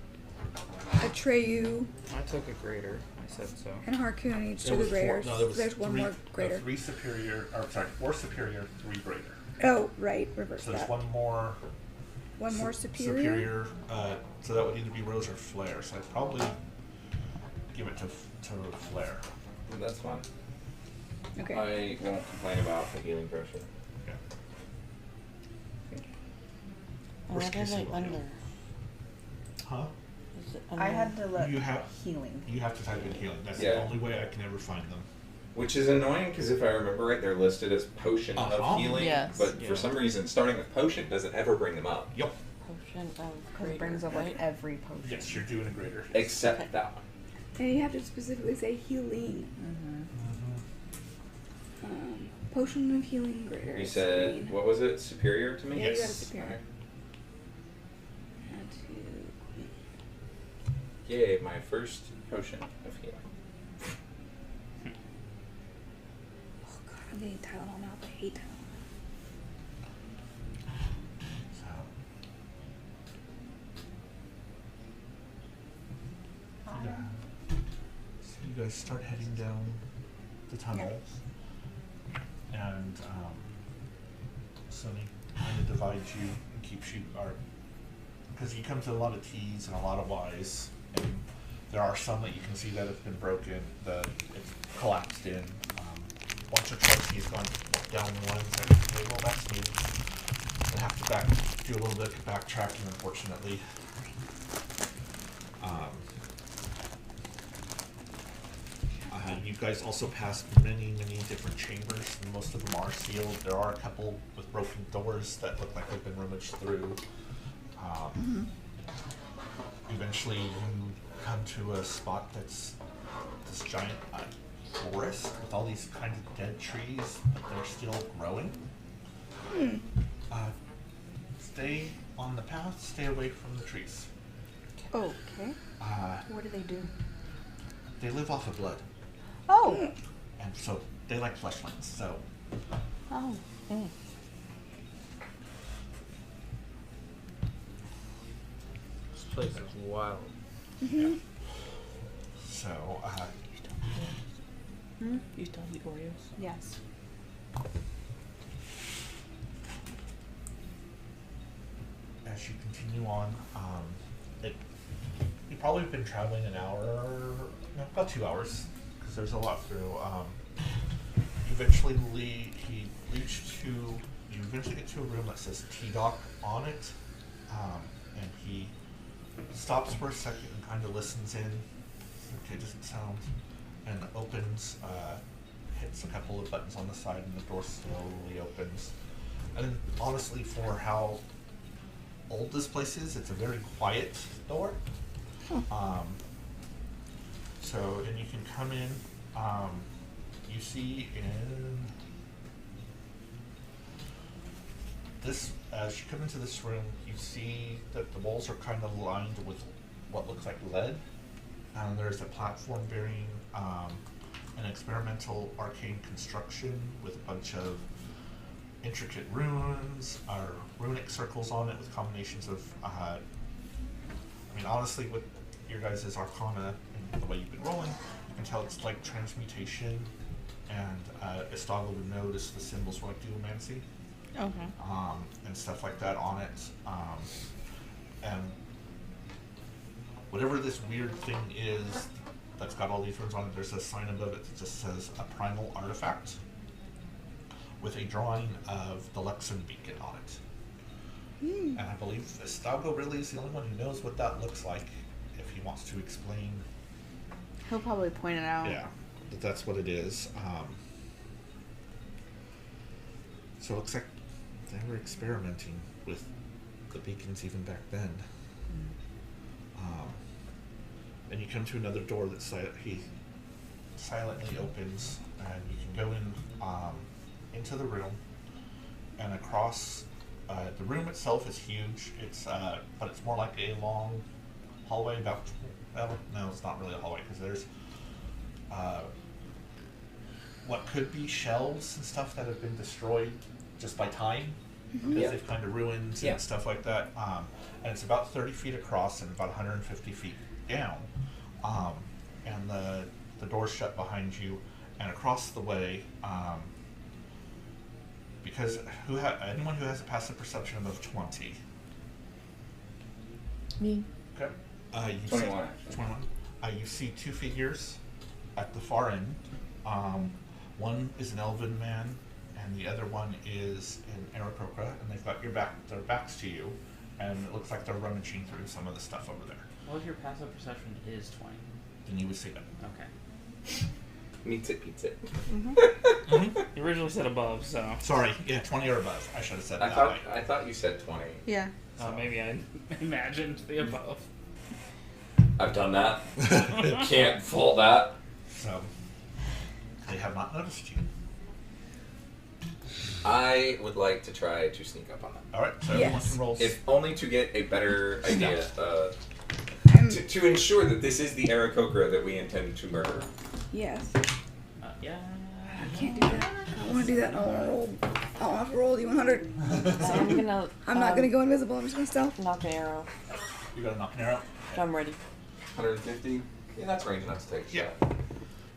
Atreyu I took a greater. I said so. and Harkoon each There took a was greater. No, there was There's one three, more greater. 3 superior, or sorry, 4 superior, 3 greater. Oh, right, reverse So there's that. one more. One more superior. Superior. So that would either be Rose or Flare. So I'd probably give it to Flare. That's fine. Okay. I won't complain about the healing potion. Yeah. And Worst what are case they it will under? heal. Huh? Is it I under? had to look You have- healing. You have to type in healing. That's Yeah. the only way I can ever find them. Which is annoying because if I remember right, they're listed as potion Uh-huh. of healing. Yes. But Yeah. for some reason, starting with potion doesn't ever bring them up. Yep. Potion of Because greater, it brings up right? like every potion. Yes, you're doing a greater. Except Okay. that one. And you have to specifically say healing. Potion of healing greater. You is said, green. what was it? Superior to me? Yeah, you got a Yes. superior. Alright. Add to- Yay, my first potion of healing. Oh god, I'm getting Tylenol now, but I hate Tylenol. So. Yeah. So you guys start heading down the tunnel, and Sunny kind of divides you and keeps you, because you come to a lot of T's and a lot of Y's, and there are some that you can see that have been broken, that it's collapsed in. Once or twice he's gone down ones and okay, well that's smooth. I have to do a little bit of backtracking, unfortunately. You guys also pass many different chambers, and most of them are sealed. There are a couple with broken doors that look like they've been rummaged through. Eventually you come to a spot that's this giant forest with all these kind of dead trees, but they're still growing. Stay on the path, stay away from the trees. Okay. Uh, What do they do? they live off of blood, Oh. and so they like fleshlands, so Oh. This place is wild. so You still have the Oreos? Yes. as you continue on, you've probably been traveling an hour, no, about 2 hours, because there's a lot through. You eventually get to a room that says T-Doc on it, and he stops for a second and kind of listens in. Okay, doesn't sound, and opens, hits a couple of buttons on the side, and the door slowly opens. And honestly, for how old this place is, it's a very quiet door. So, and you can come in, you see in this, as you come into this room, you see that the walls are kind of lined with what looks like lead. There's a platform bearing an experimental arcane construction with a bunch of intricate runes or runic circles on it with combinations of, honestly, with your guys' arcana and the way you've been rolling, you can tell it's like transmutation, and Estagel would notice the symbols for like geomancy, Okay. and stuff like that on it. And whatever this weird thing is that's got all these runes on it, there's a sign above it that just says a primal artifact with a drawing of the Luxon beacon on it. And I believe Estago really is the only one who knows what that looks like, if he wants to explain. He'll probably point it out. Yeah, that that's what it is. So it looks like they were experimenting with the beacons even back then. And you come to another door that he silently opens, and you can go in into the room, and across the room itself is huge. It's but it's more like a long hallway. About well, no, it's not really a hallway because there's what could be shelves and stuff that have been destroyed just by time because Yeah. they've kind of ruined Yeah. and stuff like that. And it's about 30 feet across and about 150 feet down. And the door's shut behind you, and across the way, because anyone who has a passive perception above 20. Me. Okay. You 21. See, 21. You see two figures at the far end. One is an elven man, and the other one is an Aarakocra, and they've got their backs to you, and it looks like they're rummaging through some of the stuff over there. What if your passive perception is 20? Then you would see them. Okay. Meets it, beats it. You originally said above, so. Sorry, yeah, 20 or above. I should have said it I that thought way. I thought you said 20. Yeah. Maybe I imagined the above. I've done that. Can't fault that. So, they have not noticed you. I would like to try to sneak up on them. All right, so everyone Yes. can roll. If only to get a better idea. I'm, To ensure that this is the Aarakocra that we intend to murder. yes. Yeah. I can't do that. I don't want to do that. I don't want to roll. I don't have to roll the 100. I'm gonna. I'm not going to go invisible. I'm just going to stealth. knock an arrow. You got to knock an arrow. I'm ready. 150? Yeah, that's range enough to take a Yeah. shot.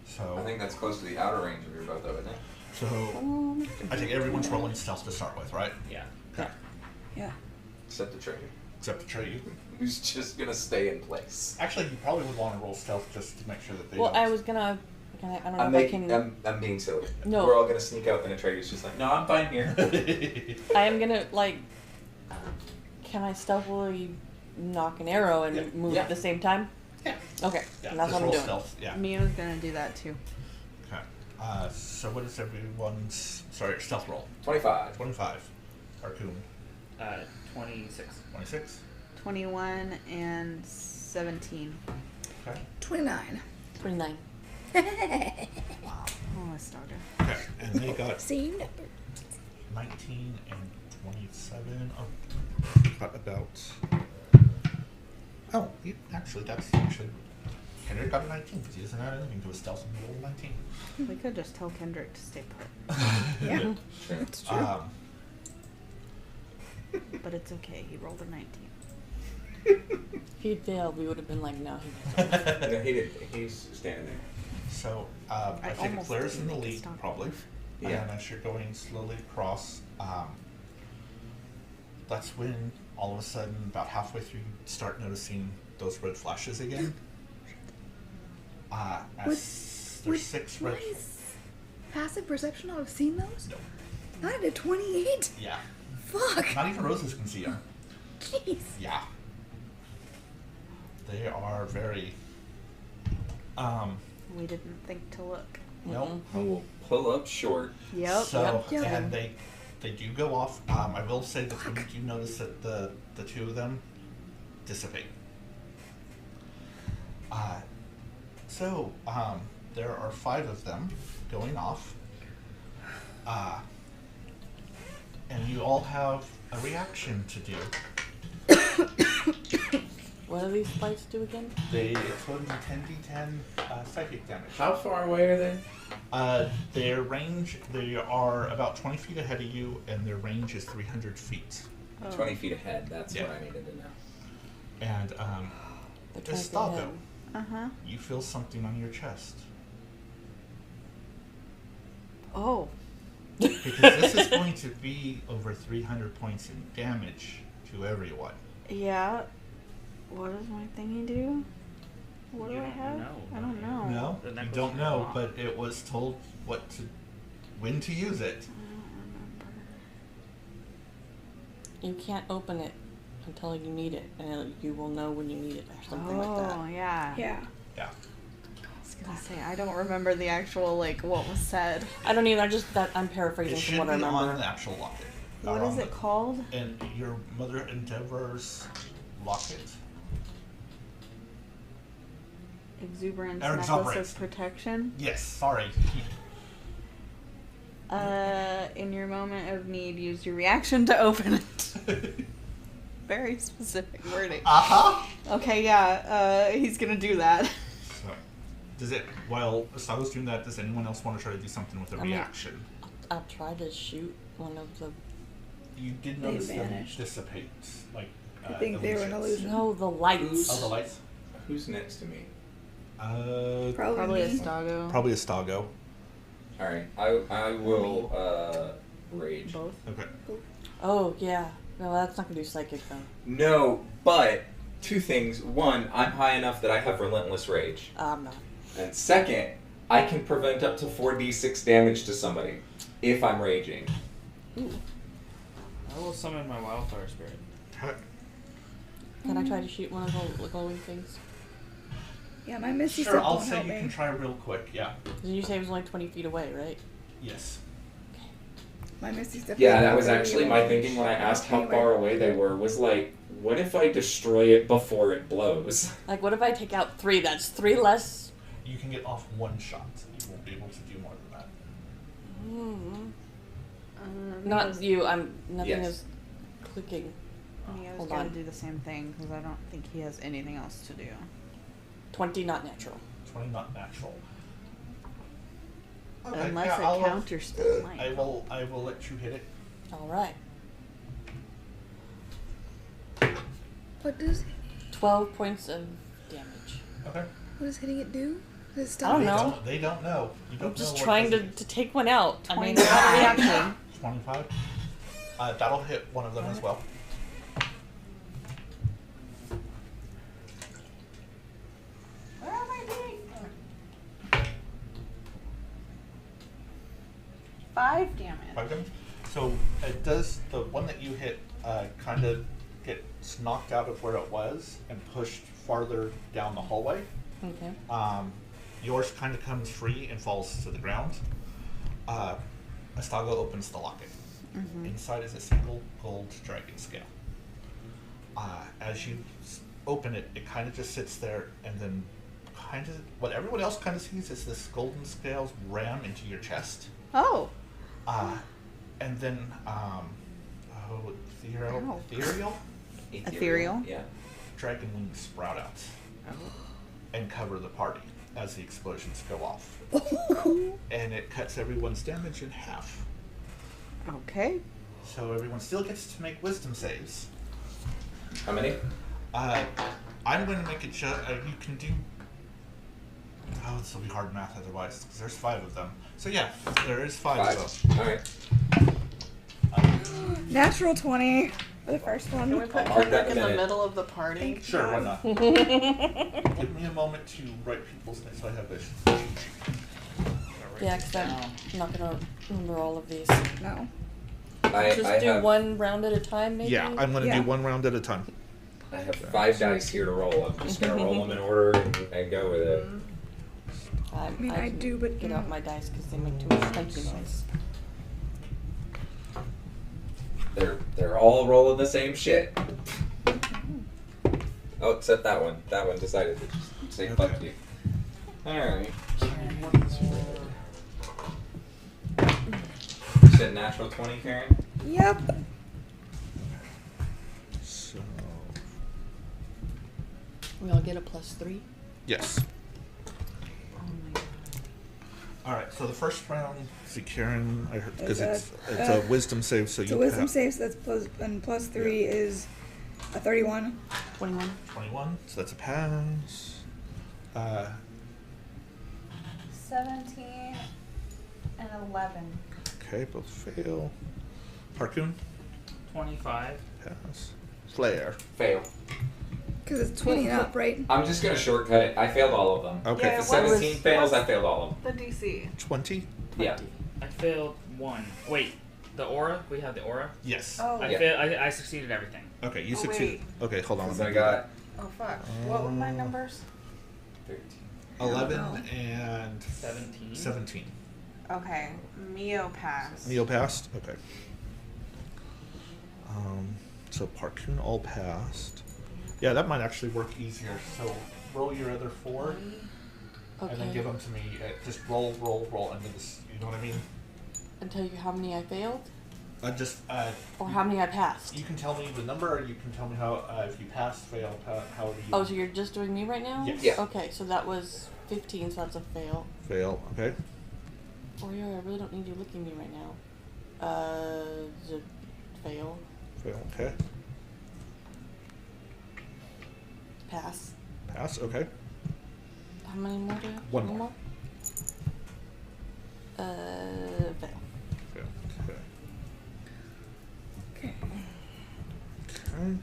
So, I think that's close to the outer range of your bow, though, isn't it? so I think everyone's rolling stealth to start with, right? Yeah. Okay. Yeah. Except the trader, Except Atreyu. who's just gonna stay in place. Actually, you probably would want to roll stealth just to make sure that they Well, don't. I was gonna. I don't know I'm if making. I can. I'm being silly. No. We're all gonna sneak out, and Atreus just like, no, I'm fine here. I am gonna like. Can I stealthily knock an arrow and Yeah. move Yeah. at the same time? Yeah. Okay, Yeah, and that's just what I'm roll doing. stealth. Yeah. Mia's gonna do that too. Okay. So what is everyone's stealth roll? 25. 25. Arcoon. 26. 26. 21 and 17. Okay. 29. 29. Wow. Oh, I started. Okay, and they got Same number. 19 and 27. Oh, got about. Oh, that's actually. Henry got a 19 because he doesn't add anything to his stealth and he rolled a 19. We could just tell Kendrick to stay put. Yeah. Sure. That's true. But it's okay, he rolled a 19. If he'd failed, we would have been like, no, he doesn't. No, he didn't. He's standing there. So, I I think almost Claire's in didn't the make it lead, stop. probably. Yeah. And as you're going slowly across, that's when all of a sudden, about halfway through, you start noticing those red flashes again. As there's 6 red. Nice. Passive perception. I've seen those. No. Not at a 28. Yeah. Fuck. Not even roses can see them. Jeez. Yeah. They are very. We didn't think to look. No. I will pull up short. Yep. So, Yep. and they do go off. I will say that you do notice that the two of them dissipate. So, there are 5 of them going off. And you all have a reaction to do. What do these fights do again? They explode into 10d10 psychic damage. How far away are they? Their range, they are about 20 feet ahead of you, and their range is 300 feet. 20 feet ahead. That's Yeah. what I needed to know. And, The 20 feet Gustavo, ahead. Uh-huh. you feel something on your chest. Oh. Because this is going to be over 300 points in damage to everyone. Yeah. What does my thingy do? What do You I don't have? know, I don't do you? know. No, The you necklace don't is know, wrong. but it was told when to use it. I don't remember. You can't open it until you need it, and you will know when you need it or something like that. Oh, yeah. Yeah. Yeah. I was gonna say, I don't remember the actual, like, what was said. I don't either. I just that I'm It paraphrasing should from be what I on remember. the actual locket. What is it called? And your Mother Endeavor's locket. Exuberance Or Necklace Exuberance. of Protection. Yes, sorry. In your moment of need, use your reaction to open it. Very specific wording. Uh-huh. Okay, yeah, he's gonna do that. So, does it, while Astago's doing that, does anyone else want to try to do something with a I mean- reaction? I'll try to shoot one of the. You did They notice them vanished. dissipate, like, I think they were an illusion. No, the lights. Oh, the lights? Who's next to me? Probably a me. Stago. Probably Astago. Alright, I will rage. Both. Okay. Oh yeah. No, that's not gonna do psychic though. No, but two things. One, I'm high enough that I have relentless rage. I'm not. And second, I can prevent up to 4d6 damage to somebody if I'm raging. I will summon my wildfire spirit. Can I try to shoot one of the glowing things? Yeah, my Misty Sure, Step I'll won't say help you me. can try real quick, yeah. Did you say it was only 20 feet away, right? Yes. My Misty Step. Yeah, is that was not actually really my range. thinking when I asked how Anyway. far away they were, was like, what if I destroy it before it blows? Like, what if I take out 3? That's 3 less. You can get off one shot. You won't be able to do more than that. Not you. Nothing Yes. is clicking. He was Hold gonna on. do the same thing because I don't think he has anything else to do. 20, not natural. 20 not natural. Unless yeah, a counter spell might. I will let you hit it. All right. What does 12 points of damage. Okay. what does hitting it do? Does it stop I don't it? know. They don't know. You don't I'm just know what trying does to take one out. I mean, 25. not a reaction. 25. That'll hit one of them as well. Where am I doing? 5 damage. 5 damage. So it does, the one that you hit kind of gets knocked out of where it was and pushed farther down the hallway. Okay. Yours kind of comes free and falls to the ground. Astago opens the locket. Inside is a single gold dragon scale. As you open it, it kind of just sits there, and then kind of what everyone else kind of sees is this golden scales ram into your chest. Oh. And then, Ow. ethereal Yeah. dragon wings sprout out and cover the party as the explosions go off. And it cuts everyone's damage in half. Okay. So everyone still gets to make wisdom saves. How many? I'm going to make it you can do... Oh, this will be hard math otherwise, because there's 5 of them. So yeah, there is 5 of them. Alright. Natural 20 for the first Can we one. put Mark that Kendrick in the minute. middle of the party? Sure, why not? Give me a moment to write people's names so I have this. Yeah, because I'm not going to remember all of these. No. Just I do have, one round at a time, maybe? Yeah, I'm going to Yeah. do 1 round at a time. I have 5 dice here to roll. I'm just going to roll them in order and go with it. I mean, I do, but Get you off know. my dice because they make too much crunchy noise. They're all rolling the same shit. Oh, except that one. That one decided to just say fuck Okay. you. Alright. You said natural 20, Karen? Yep. So... We all get a +3. Yes. Alright, so the first round, see Karen, I heard, because It's it's a wisdom save, so So you wisdom have saves, that's plus, and plus 3 is a 31. 21. 21, so that's a pass. 17 and 11. Okay, both fail. Harkoon, 25. pass. Flare. Fail. Because it's 20 and up, right? I'm just going to shortcut it. I failed all of them. Okay. Yeah, If the what was- 17 fails, what's I failed all of them. The DC. 20. Yeah. I failed 1. Wait. The aura. We have the aura. Yes. Oh, I succeeded everything. Okay, you Oh, succeed. Okay, hold on. Because let me I do got oh fuck. What were my numbers? 13. that. 11 No. and 17. 17. Okay, Mio passed. Neo passed? Okay. So Parkoon all passed. Yeah, that might actually work easier. So roll your other 4 and then give Okay. them to me. Just roll into this. You know what I mean? And tell you how many I failed, Or or how many I passed. You can tell me the number, or you can tell me how if you passed, failed, however you. Oh, so you're just doing me right now? Yes. Yeah. Okay, so that was 15, so that's a fail. Fail. Okay. Oh yeah, I really don't need you looking at me right now. Is it fail? Fail. Okay. Pass. Pass. Okay. How many more do I have? One more. Fail. Fail. Okay. Okay. Okay.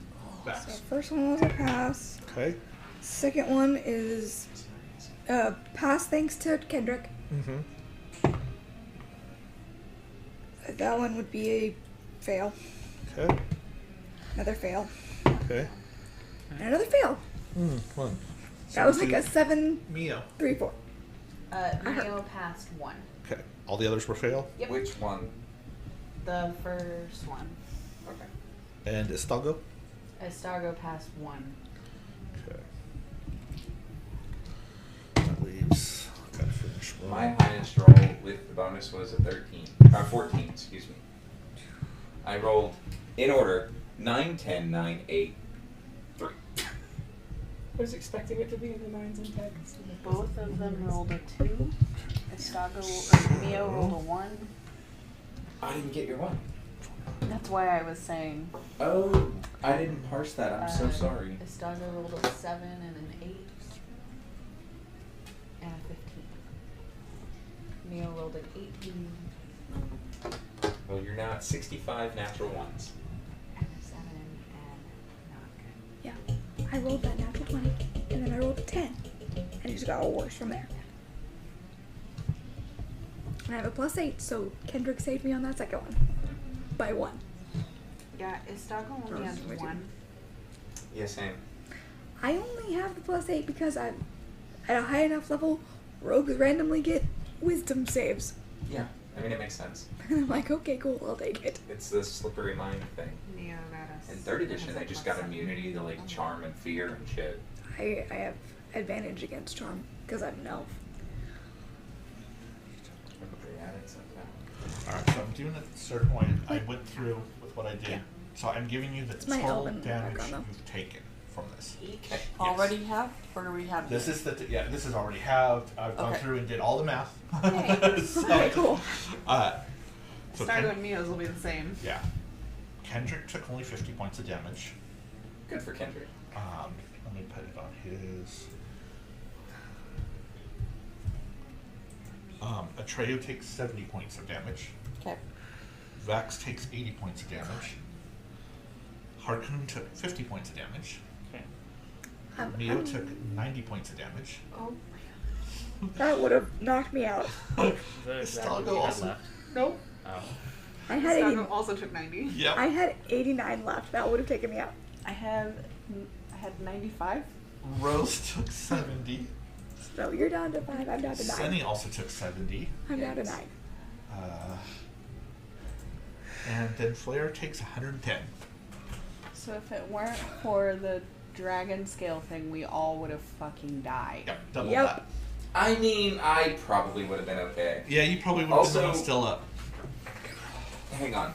So Pass. first one was a pass. Okay. Second one is pass thanks to Kendrick. Mm-hmm. That one would be a fail. Okay. Another fail. Okay. And another fail. One. That was like a 7, Mio. 3, 4. Mio passed 1. Okay. All the others were fail. Yep. Which one? The first one. Okay. And Estago. Estago passed 1. Okay. That leaves. Gotta finish My rolling. highest roll with the bonus was a 13. 14, excuse me. I rolled, in order, 9, 10, 9, 8, 3. I was expecting it to be in the 9s and 10s. Both of them rolled a 2. Estago or Mio rolled a 1. I didn't get your 1. That's why I was saying. Oh, I didn't parse that. I'm so uh, sorry. Estago rolled a 7 and an 8. And a 15. Mio rolled an 18 Well, you're now at 65 natural ones. and a 7 and not good. Yeah. I rolled that natural 20, and then I rolled a 10. And it just got worse from there. And I have a +8, so Kendrick saved me on that second one. By 1. Yeah, Estago only has Wait, 1. Yeah, same. I only have the +8 because I'm at a high enough level, rogues randomly get wisdom saves. Yeah, I mean, it makes sense. And I'm like, okay, cool, I'll take it. It's the slippery mind thing. Mio got us. In 3rd edition, they just got immunity to, like, charm and fear and shit. I have advantage against charm because I'm an elf. Everybody added something. Alright, so I'm doing it a certain way. I went through with what I did. Yeah. So I'm giving you the my total elven damage background, though. you've taken from this. Okay. Already have, or do we have? This is this is already halved. I've gone Okay. through and did all the math. Yay. So, Okay, cool. so Estago and Mio's will be the same. yeah. Kendrick took only 50 points of damage. Good for Kendrick. Let me put it on his. Atreyu takes 70 points of damage. Okay. Vax takes 80 points of damage. Harkoon took 50 points of damage. Okay. Mio took 90 points of damage. Oh. That would have knocked me out. Is that Estago what you had also- left? Nope. Oh. I had 80, Estago also took 90. Yep. I had 89 left. That would have taken me out. I had 95. Rose took 70. So you're down to 5. I'm down to 9. Sunny also took 70. I'm down to 9. And then Flair takes 110. So if it weren't for the dragon scale thing, we all would have fucking died. Yep, double Yep. that. I mean, I probably would have been okay. Yeah, you probably would Also- have been still up. Hang on.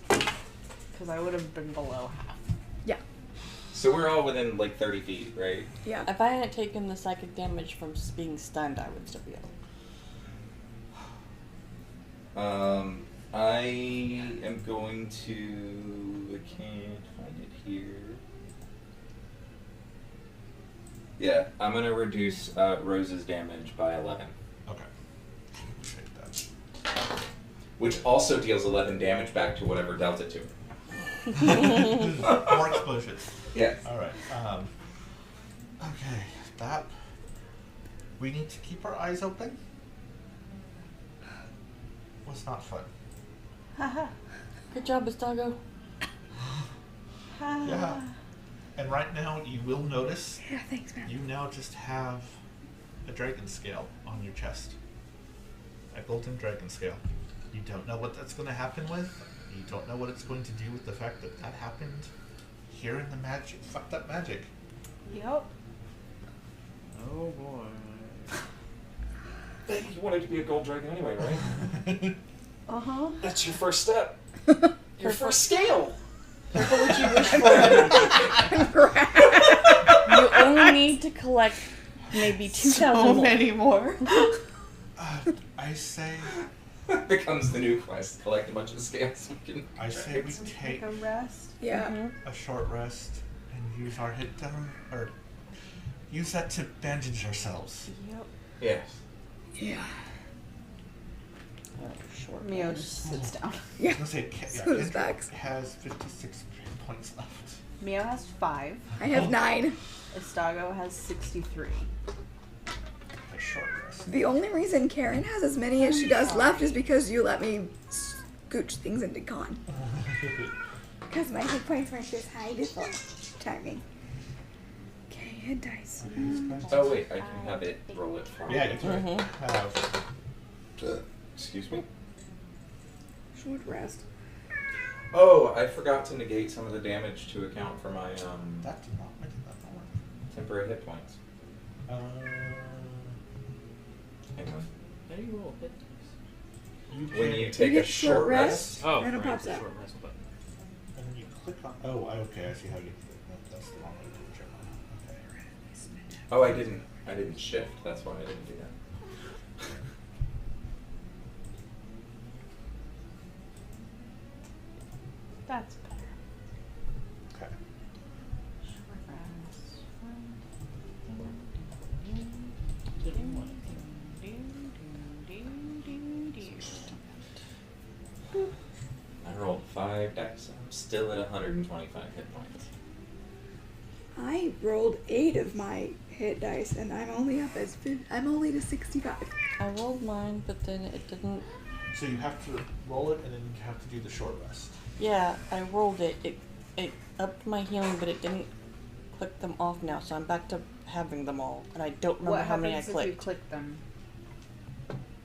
Because I would have been below half. Yeah. So we're all within, like, 30 feet, right? Yeah. If I hadn't taken the psychic damage from being stunned, I would still be up. I am going to. I can't find it here. Yeah, I'm gonna reduce Rose's damage by 11, Okay. Take that. which also deals 11 damage back to whatever dealt it to her. More explosions. Yeah. Alright. Okay. That. We need to keep our eyes open. was not fun. Haha. Good job, Bastago. Yeah. And right now, you will notice Yeah, thanks, man. you now just have a dragon scale on your chest. A golden dragon scale. You don't know what that's going to happen with. You don't know what it's going to do with the fact that that happened here in the magic, fucked up magic. Yep. Oh boy. You wanted to be a gold dragon anyway, right? Uh-huh. That's your first step. Your first scale. Careful what you wish for. You only need to collect maybe 2,000 more. many more. I say, Becomes the new quest. Collect a bunch of scales. I say we Take take a rest. Yeah. a short rest and use our hit down, or use that to bandage ourselves. Yep. Yes. Yeah. Short Mio rest. just sits down. Yeah. I was gonna say, So Kendrick does Dax. has 56 hit points left. Mio has 5. I have 9. Estago has 63. A short rest. The only reason Karen has as many as she does left is because you let me scooch things into con. Because my hit points weren't this high before. Timing. Okay, hit dice. Oh wait, I can have it roll it for me. Yeah, you can have. Excuse me. Short rest. Oh, I forgot to negate some of the damage to account for my That did not. I did that not work. temporary hit points. Hang on. How do you roll hit dice? When you take get a short rest, Oh, And it right, pops the up. short rest button. And then you click on. Oh, okay. I see how you. That's the wrong way to do the check. Okay. oh, I didn't shift. That's why I didn't do that. That's better. Okay. Short rest. I rolled 5 dice. I'm still at 125 hit points. I rolled 8 of my hit dice, and I'm only up as I'm only to 65. I rolled mine, but then it didn't. So you have to roll it, and then you have to do the short rest. Yeah, I rolled it. It upped my healing, but it didn't click them off now, so I'm back to having them all. And I don't remember What how many I happens if you clicked. click them?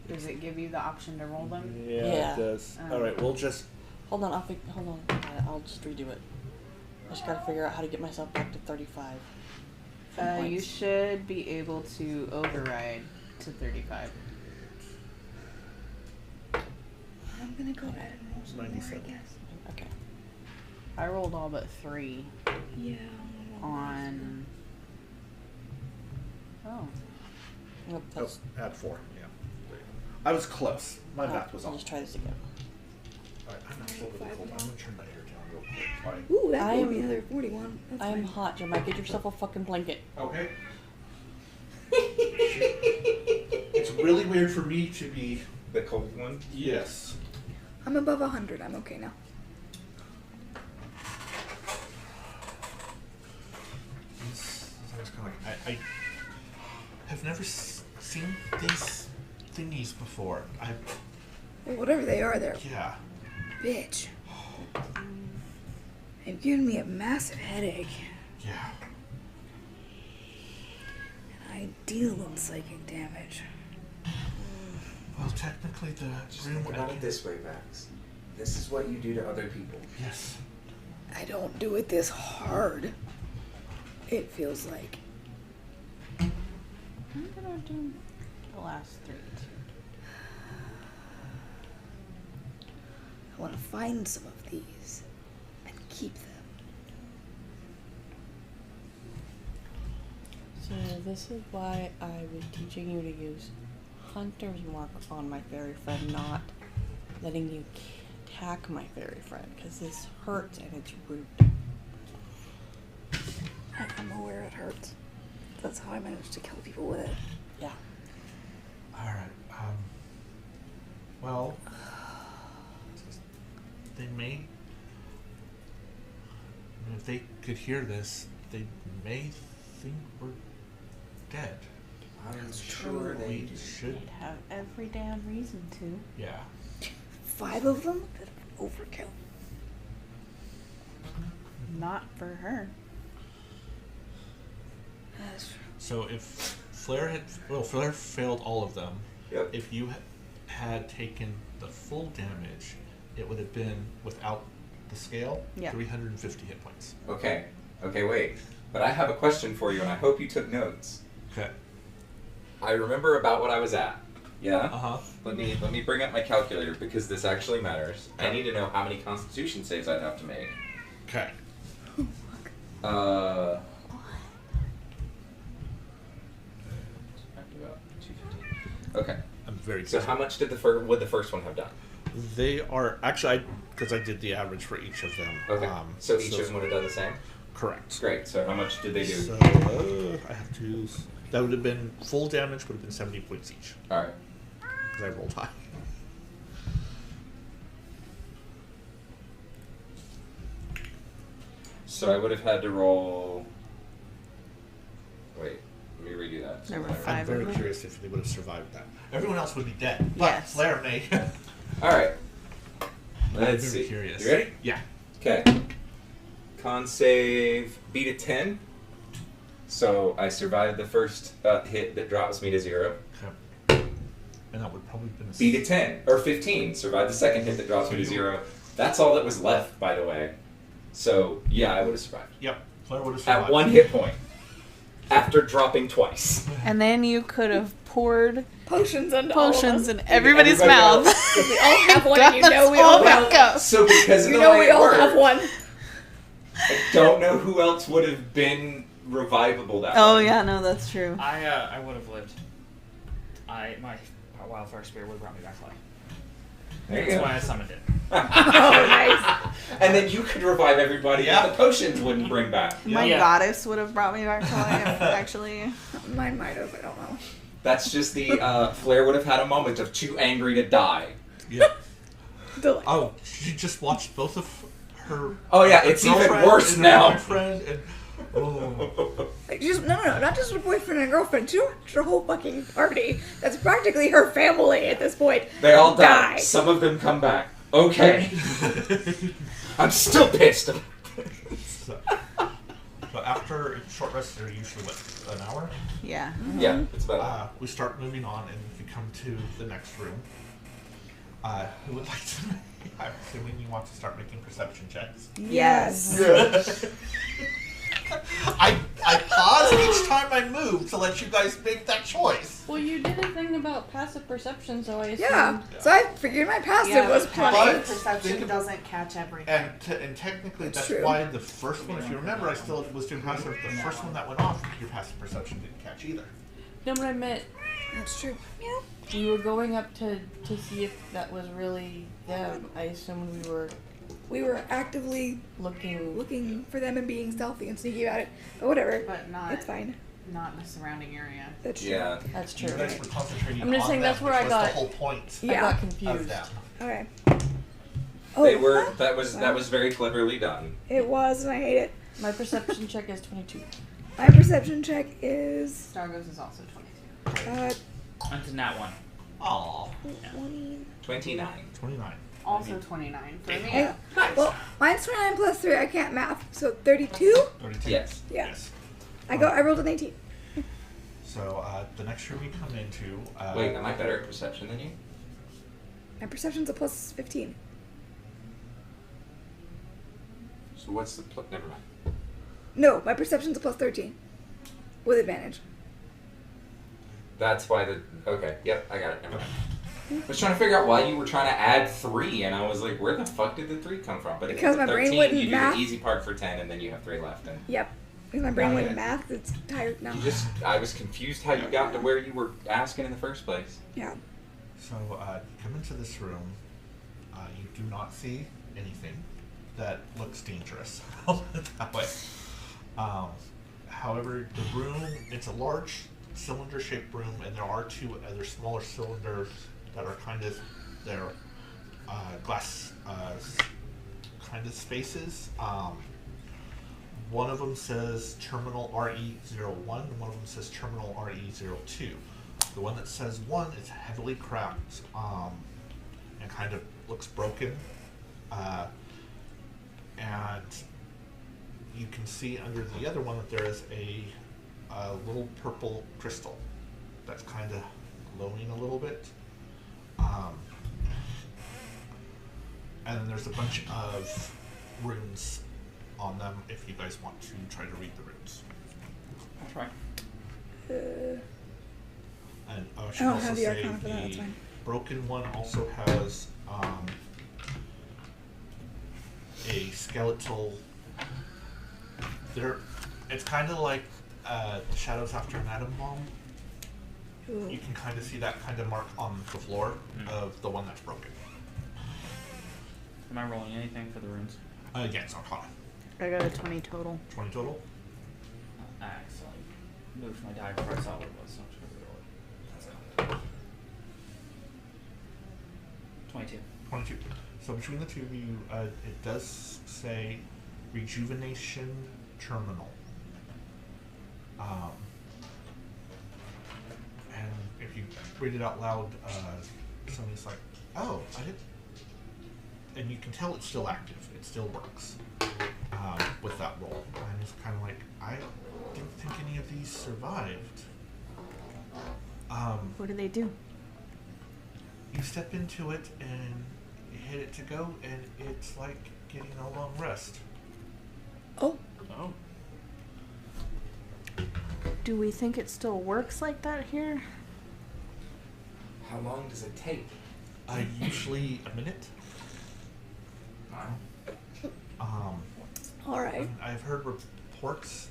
Does it give you the option to roll them? Yeah. it does. Oh. All right, we'll just. Hold on, hold on. I'll just redo it. I just gotta figure out how to get myself back to 35. You points. should be able to override to 35. I'm gonna go ahead and roll some more, I 97. guess. Okay. I rolled all but 3 Yeah. on. Oh. Nope, Oh, that's, add 4. Yeah. There you go. I was close. My math was I'll off. just try this again. All right, I'm actually really cold. I'm gonna turn my hair down real quick. All right. Ooh, that I gave am- me another 41. That's I'm fine. hot, Jeremiah. Get yourself a fucking blanket. Okay. It's really weird for me to be. The cold one? Yes. I'm above 100. I'm okay now. I was kind of like, I have never seen these thingies before. Well, whatever they are, they're Yeah. bitch. They've given me a massive headache, Yeah. and I deal in psychic damage. Well, technically the Just room. think about it this way, Max. This is what you do to other people. Yes. I don't do it this hard. It feels like. I'm gonna do the last 3 too. I want to find some of these and keep them. So this is why I was teaching you to use Hunter's Mark on my fairy friend, not letting you attack my fairy friend, because this hurts and it's rude. I'm aware it hurts. That's how I managed to kill people with it. Yeah. All right. Well, they may. If they could hear this, they may think we're dead. I'm sure they We do. should. They'd have every damn reason to. Yeah. 5 of them? That's overkill. Not for her. That's true. So if Flair failed all of them. Yep. If you had taken the full damage, it would have been, without the scale, Yeah. 350 hit points. Okay, wait. But I have a question for you, and I hope you took notes. Okay. I remember about what I was at. Yeah? Uh-huh. Let me bring up my calculator, because this actually matters. I Okay. need to know how many Constitution saves I'd have to make. Okay. About 250. Okay. I'm very So good. how much did would the first one have done? They are actually, because I did the average for each of them. Okay. So each of them would have done the same? Correct. Great. So how much did they do? So I have to. That would have been full damage. Would have been 70 points each All right. because I rolled high. So I would have had to roll. Wait, let me redo that. There were I'm 5 very of them. curious if they would have survived that. Everyone else would be dead, but Yes. Flair may. All right. I'm Let's very see. curious. You ready? Yeah. Okay. Con save beat a 10. So I survived the first hit that drops me to 0. Okay. And that would probably have been a Beat a 10 or 15. Survived the second hit that drops me to 0. That's all that was left, by the way. So yeah, I would have survived Yep. Flair would have survived. at 1 hit point after dropping twice. And then you could have poured Potions into potions all of in everybody's everybody mouth. else. We all have one, and you Got know us we all all have back up. So because of You the know way we it all worked, have one. I don't know who else would have been revivable that Oh way. yeah, no, that's true. I would have lived. My wildfire spear would have brought me back to life. There you That's go. why I summoned it. Oh, nice. And then you could revive everybody Yeah. that the potions wouldn't bring back. My Yeah. goddess would have brought me back to life, actually. Mine might have, I don't know. That's just the Flair would have had a moment of too angry to die. Yeah. Delay. Oh, she just watched both of her. Oh yeah, it's even girlfriend worse and her now. boyfriend and oh. Like, no, not just a boyfriend and girlfriend. She watched her whole fucking party. That's practically her family at this point. They all die. Some of them come back. Okay. I'm still pissed. So after a short rest, they're usually what, an hour? Yeah. Yeah, it's about We start moving on, and we come to the next room. Who would like to? I'm assuming you want to start making perception checks. Yes. I pause each time I move to let you guys make that choice. Well, you did a thing about passive perception, so I assumed. Yeah. So I figured my passive Yeah, was passive plenty. But- perception think of- doesn't catch everything. And technically, that's True. why the first one, if you remember, I still was doing passive. The first one that went off, your passive perception didn't catch either. No, but I meant That's true. Yeah. you were going up to see if that was really them. I assumed we were We were actively looking. for them and being stealthy and sneaky about it. But whatever. But not It's fine. not in the surrounding area. That's true. yeah. That's You true. guys were concentrating I'm just on saying them, that's where which I was got- the whole point Yeah. I got of confused. them. Okay. Oh, They were huh? that was very cleverly done. It was, and I hate it. My perception check is 22. My perception check is Stargo's is also 22. Until that one. Aw, 20. 29. 29. Also 29 for me. Hey, well, mine's 29 plus 3. I can't math. So 32? 32. Yes. Yeah. Yes. I rolled an 18. So the next room you come into. Wait, am I better at perception than you? My perception's a plus 15. So what's the never mind. No, my perception's a plus 13. With advantage. That's why okay, yep, I got it. Never mind. I was trying to figure out why you were trying to add 3, and I was like, where the fuck did the 3 come from? But if Because it's a my brain 13, wouldn't you do math. the easy part for 10, and then you have 3 left. And Yep. Because my brain Okay. wouldn't math. It's tired now. I was confused how you got to where you were asking in the first place. Yeah. So you come into this room. You do not see anything that looks dangerous. I'll put it that way. However, the room, it's a large cylinder-shaped room, and there are 2 other smaller cylinders that are kind of, they're glass kind of spaces. One of them says Terminal RE01, and one of them says Terminal RE02. The one that says 1 is heavily cracked and kind of looks broken, and you can see under the other one that there is a little purple crystal that's kind of glowing a little bit. And then there's a bunch of runes on them if you guys want to try to read the runes. I'll try. And I I should don't also have the say arcana for that, that's the fine. broken one also has a skeletal. It's kind of like shadows after an atom bomb. Ooh. You can kind of see that kind of mark on the floor of the one that's broken. Am I rolling anything for the runes? Yeah, it's Arcana. I got a 20 total. 20 total. I accidentally moved my die before I saw what it was, so I'm just going to roll it. 22. 22. So between the two of you, it does say Rejuvenation Terminal. And if you read it out loud, somebody's like, oh, I did. And you can tell it's still active. It still works with that roll. And it's kind of like, I didn't think any of these survived. What do they do? You step into it and you hit it to go, and it's like getting a long rest. Oh, Oh. Do we think it still works like that here? How long does it take? Usually a minute. all right. I've heard reports.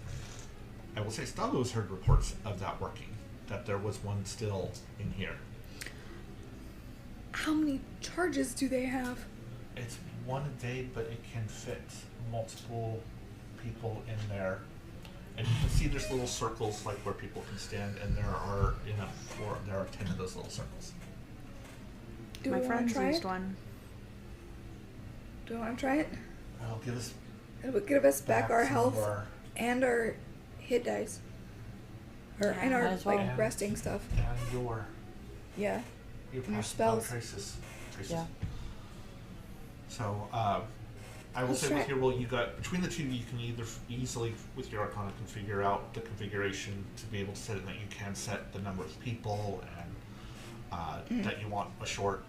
I will say Stago's heard reports of that working. That there was one still in here. How many charges do they have? It's one a day, but it can fit multiple people in there. And you can see there's little circles like where people can stand, and there are there are 10 of those little circles. Do My we want friends to try used it? one. Do we want to try it? I'll give us It would give us back our some health of our- and our hit dice. And might our as well. like resting stuff. and your Yeah. your And your past spell spells. traces. Yeah. So I will Let's say try with it. your roll, you got between the two, you can either easily with your Arcana can figure out the configuration to be able to set it that you can set the number of people and that you want a shorter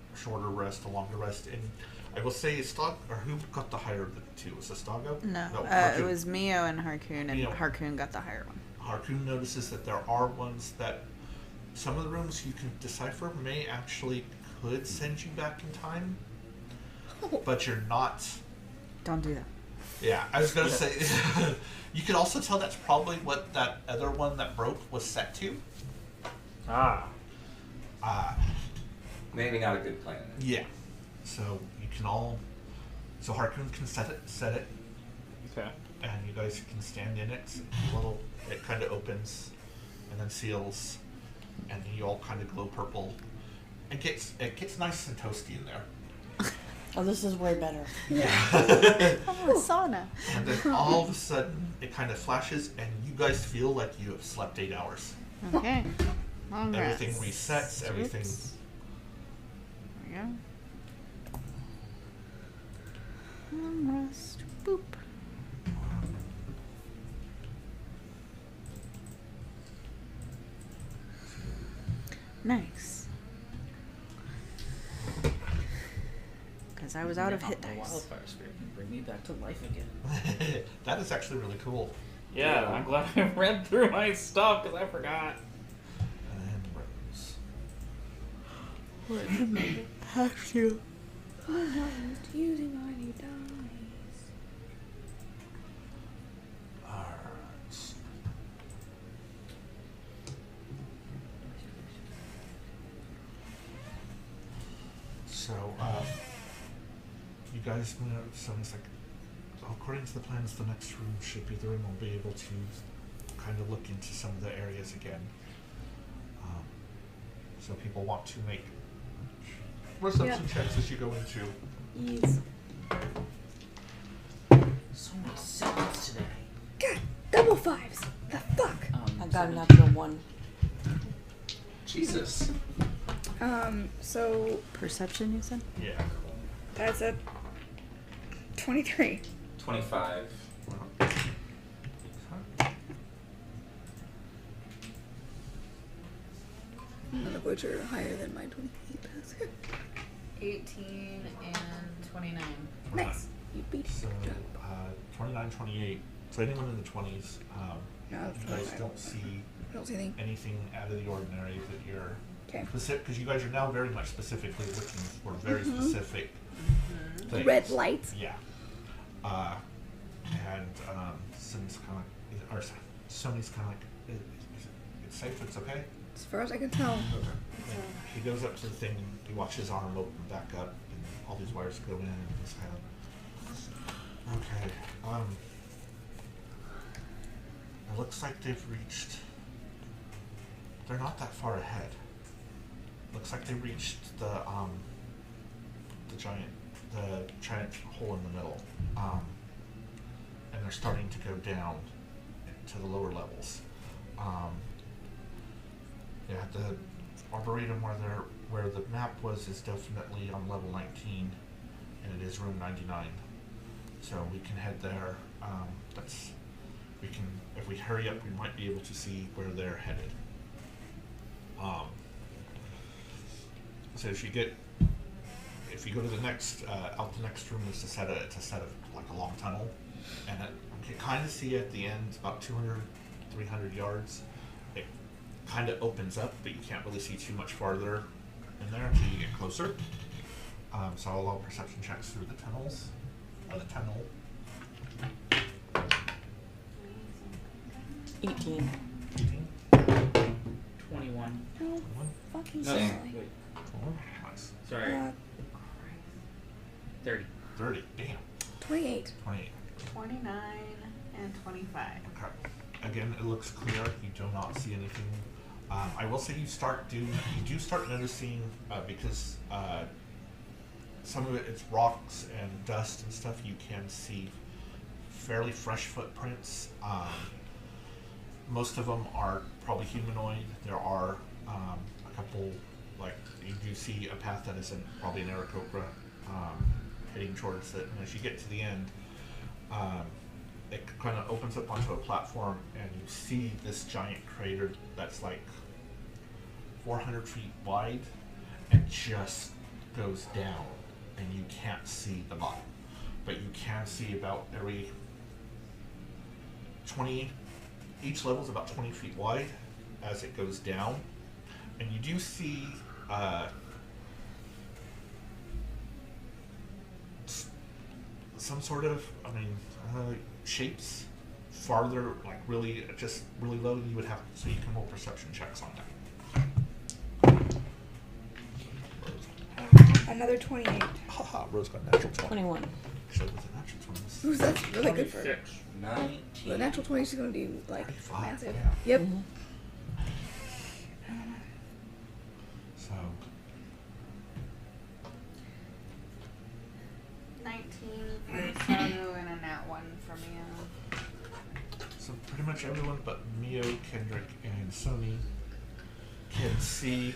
rest, a longer rest. And I will say, Stog or who got the higher of the two? Was it Stago? No, it Harkoon. was Mio and Harkoon, and Mio. Harkoon got the higher one. Harkoon notices that there are ones that some of the rooms you can decipher may actually could send you back in time, but you're not. Don't do that. Yeah, I was gonna say. You could also tell that's probably what that other one that broke was set to. Ah. Maybe not a good plan. Yeah. So you can all. So Harkoon can set it, Okay. and you guys can stand in it. It kind of opens, and then seals, and you all kind of glow purple. It gets nice and toasty in there. Oh, this is way better. Oh, a sauna. And then all of a sudden, it kind of flashes, and you guys feel like you have slept 8 hours. Okay. Long Everything rest. resets. Everything. Oops. There we go. Long rest. Boop. Nice. Because I was out of hit The dice. wildfire spirit can bring me back to life again. That is actually really cool. Yeah, I'm glad I read through my stuff because I forgot. And Rose. Have you? Using all your dice. Alright. So, you guys, someone's like, according to the plans, the next room should be the room we'll be able to kind of look into some of the areas again. So people want to make perception checks as you go into. Yes. So many sevens today. God, double fives. The fuck. I got a natural one. Jesus. So Perception, you said? Yeah. That's a 23. 25. None of which are higher than my 28. 18 and 29. Nice. You beat it. So, 29, 28. So anyone in the 20s, No, you guys don't see I don't see anything. anything out of the ordinary that you're Okay. specific, because you guys are now very much specifically looking for very specific things. Red lights. Yeah. And Sony's kind of, or Sony's kind of like, it's safe, it's okay. As far as I can tell. Okay. And he goes up to the thing and you watch his arm open back up and all these wires go in and he's kind of, okay. It looks like they've reached, they're not that far ahead. Looks like they reached the giant hole in the middle. And they're starting to go down to the lower levels. Yeah, the arboretum where the map was is definitely on level 19, and it is room 99. So we can head there. If we hurry up, we might be able to see where they're headed. So if you go to the next out the next room, it's a set of like a long tunnel, and you can kind of see at the end about 200, 300 yards. It kind of opens up, but you can't really see too much farther in there until you get closer. So I'll allow perception checks through the tunnels, or the tunnel. 18. 18. 21. No 21. fucking No, silly. wait. 21. Nice. Sorry. 30. 30. Damn. 28. 28. 29 and 25. Okay. Again, it looks clear. You do not see anything. I will say you do start noticing because some of it's rocks and dust and stuff. You can see fairly fresh footprints. Most of them are probably humanoid. There are a couple, like you do see a path that isn't probably an Aarakocra heading towards it. And as you get to the end, it kind of opens up onto a platform, and you see this giant crater that's like 400 feet wide and just goes down, and you can't see the bottom, but you can see about every 20, each level is about 20 feet wide as it goes down, and you do see some sort of, shapes farther, like really, just really low. You would have, so you can roll perception checks on that. Another 28. Haha, Rose got natural 20. 21. Actually, with a natural 20. Ooh, that's really good for her. 19. The natural 20 is going to do like 25, massive. yeah. Yep. So, 19 for Sonu and a nat 1 for Mia. so pretty much everyone but Mio, Kendrick, and Sony can see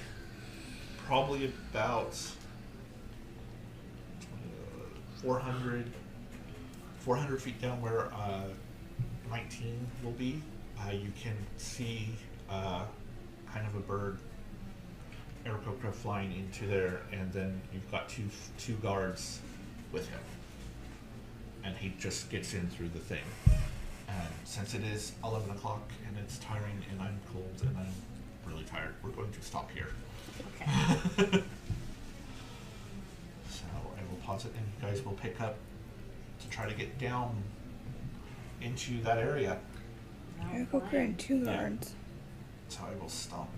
probably about 400 feet down where 19 will be. You can see kind of a bird, Aarakocra, flying into there, and then you've got two guards with him, and he just gets in through the thing. And since it is 11 o'clock and it's tiring and I'm cold and I'm really tired, we're going to stop here. Okay. So I will pause it, and you guys will pick up to try to get down into that area. Aarakocra and 2 guards. So I will stop